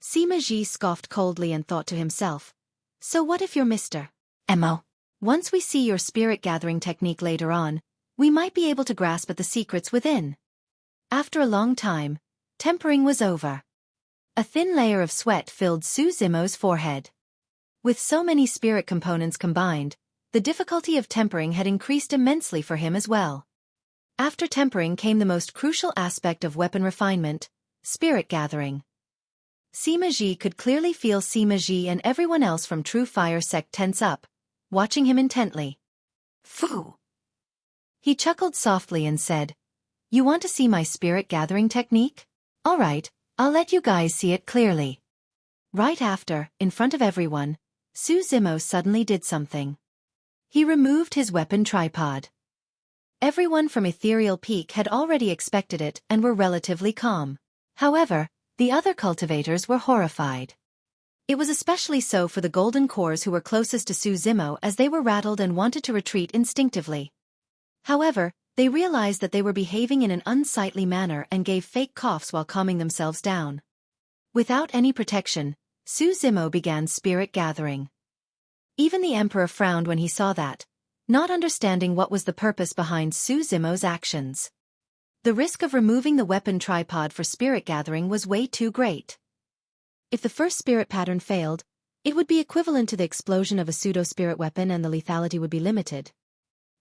Sima Ji scoffed coldly and thought to himself, "So what if you're Mr. Mo? Once we see your spirit-gathering technique later on, we might be able to grasp at the secrets within." After a long time, tempering was over. A thin layer of sweat filled Su Zimo's forehead. With so many spirit components combined, the difficulty of tempering had increased immensely for him as well. After tempering came the most crucial aspect of weapon refinement, spirit gathering. Sima Ji could clearly feel Sima Ji and everyone else from True Fire Sect tense up, watching him intently. Phew! He chuckled softly and said, "You want to see my spirit gathering technique? All right, I'll let you guys see it clearly." Right after, in front of everyone, Su Zimo suddenly did something. He removed his weapon tripod. Everyone from Ethereal Peak had already expected it and were relatively calm. However, the other cultivators were horrified. It was especially so for the golden cores who were closest to Su Zimo, as they were rattled and wanted to retreat instinctively. However, they realized that they were behaving in an unsightly manner and gave fake coughs while calming themselves down. Without any protection, Su Zimo began spirit gathering. Even the emperor frowned when he saw that, not understanding what was the purpose behind Su Zimo's actions. The risk of removing the weapon tripod for spirit gathering was way too great. If the first spirit pattern failed, it would be equivalent to the explosion of a pseudo-spirit weapon and the lethality would be limited.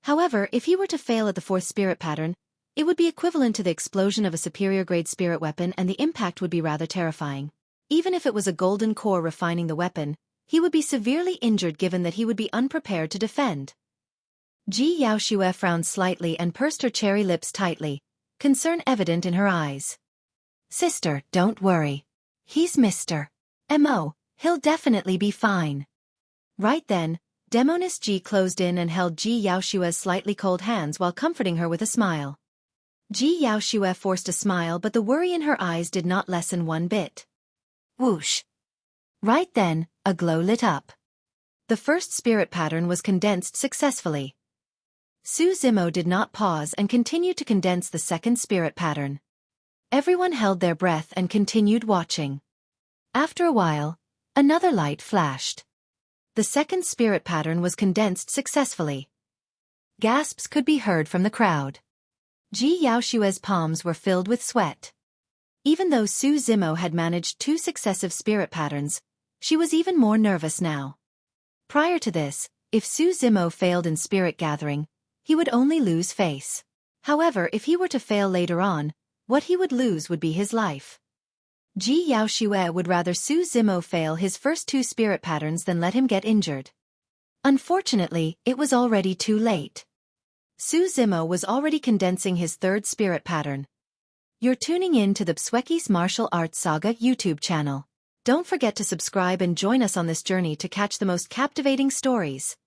However, if he were to fail at the fourth spirit pattern, it would be equivalent to the explosion of a superior-grade spirit weapon and the impact would be rather terrifying. Even if it was a golden core refining the weapon, he would be severely injured given that he would be unprepared to defend. Ji Yaoxue frowned slightly and pursed her cherry lips tightly, concern evident in her eyes. Sister, don't worry. He's Mr. M.O., he'll definitely be fine. Right then, Demoness Ji closed in and held Ji Yaoxue's slightly cold hands while comforting her with a smile. Ji Yaoxue forced a smile, but the worry in her eyes did not lessen one bit. Whoosh! Right then, a glow lit up. The first spirit pattern was condensed successfully. Su Zimo did not pause and continued to condense the second spirit pattern. Everyone held their breath and continued watching. After a while, another light flashed. The second spirit pattern was condensed successfully. Gasps could be heard from the crowd. Ji Yaoxue's palms were filled with sweat. Even though Su Zimo had managed 2 successive spirit patterns, she was even more nervous now. Prior to this, if Su Zimo failed in spirit gathering, he would only lose face. However, if he were to fail later on, what he would lose would be his life. Ji Yaoxue would rather Su Zimo fail his first 2 spirit patterns than let him get injured. Unfortunately, it was already too late. Su Zimo was already condensing his third spirit pattern. You're tuning in to the Xueqi's Martial Arts Saga YouTube channel. Don't forget to subscribe and join us on this journey to catch the most captivating stories.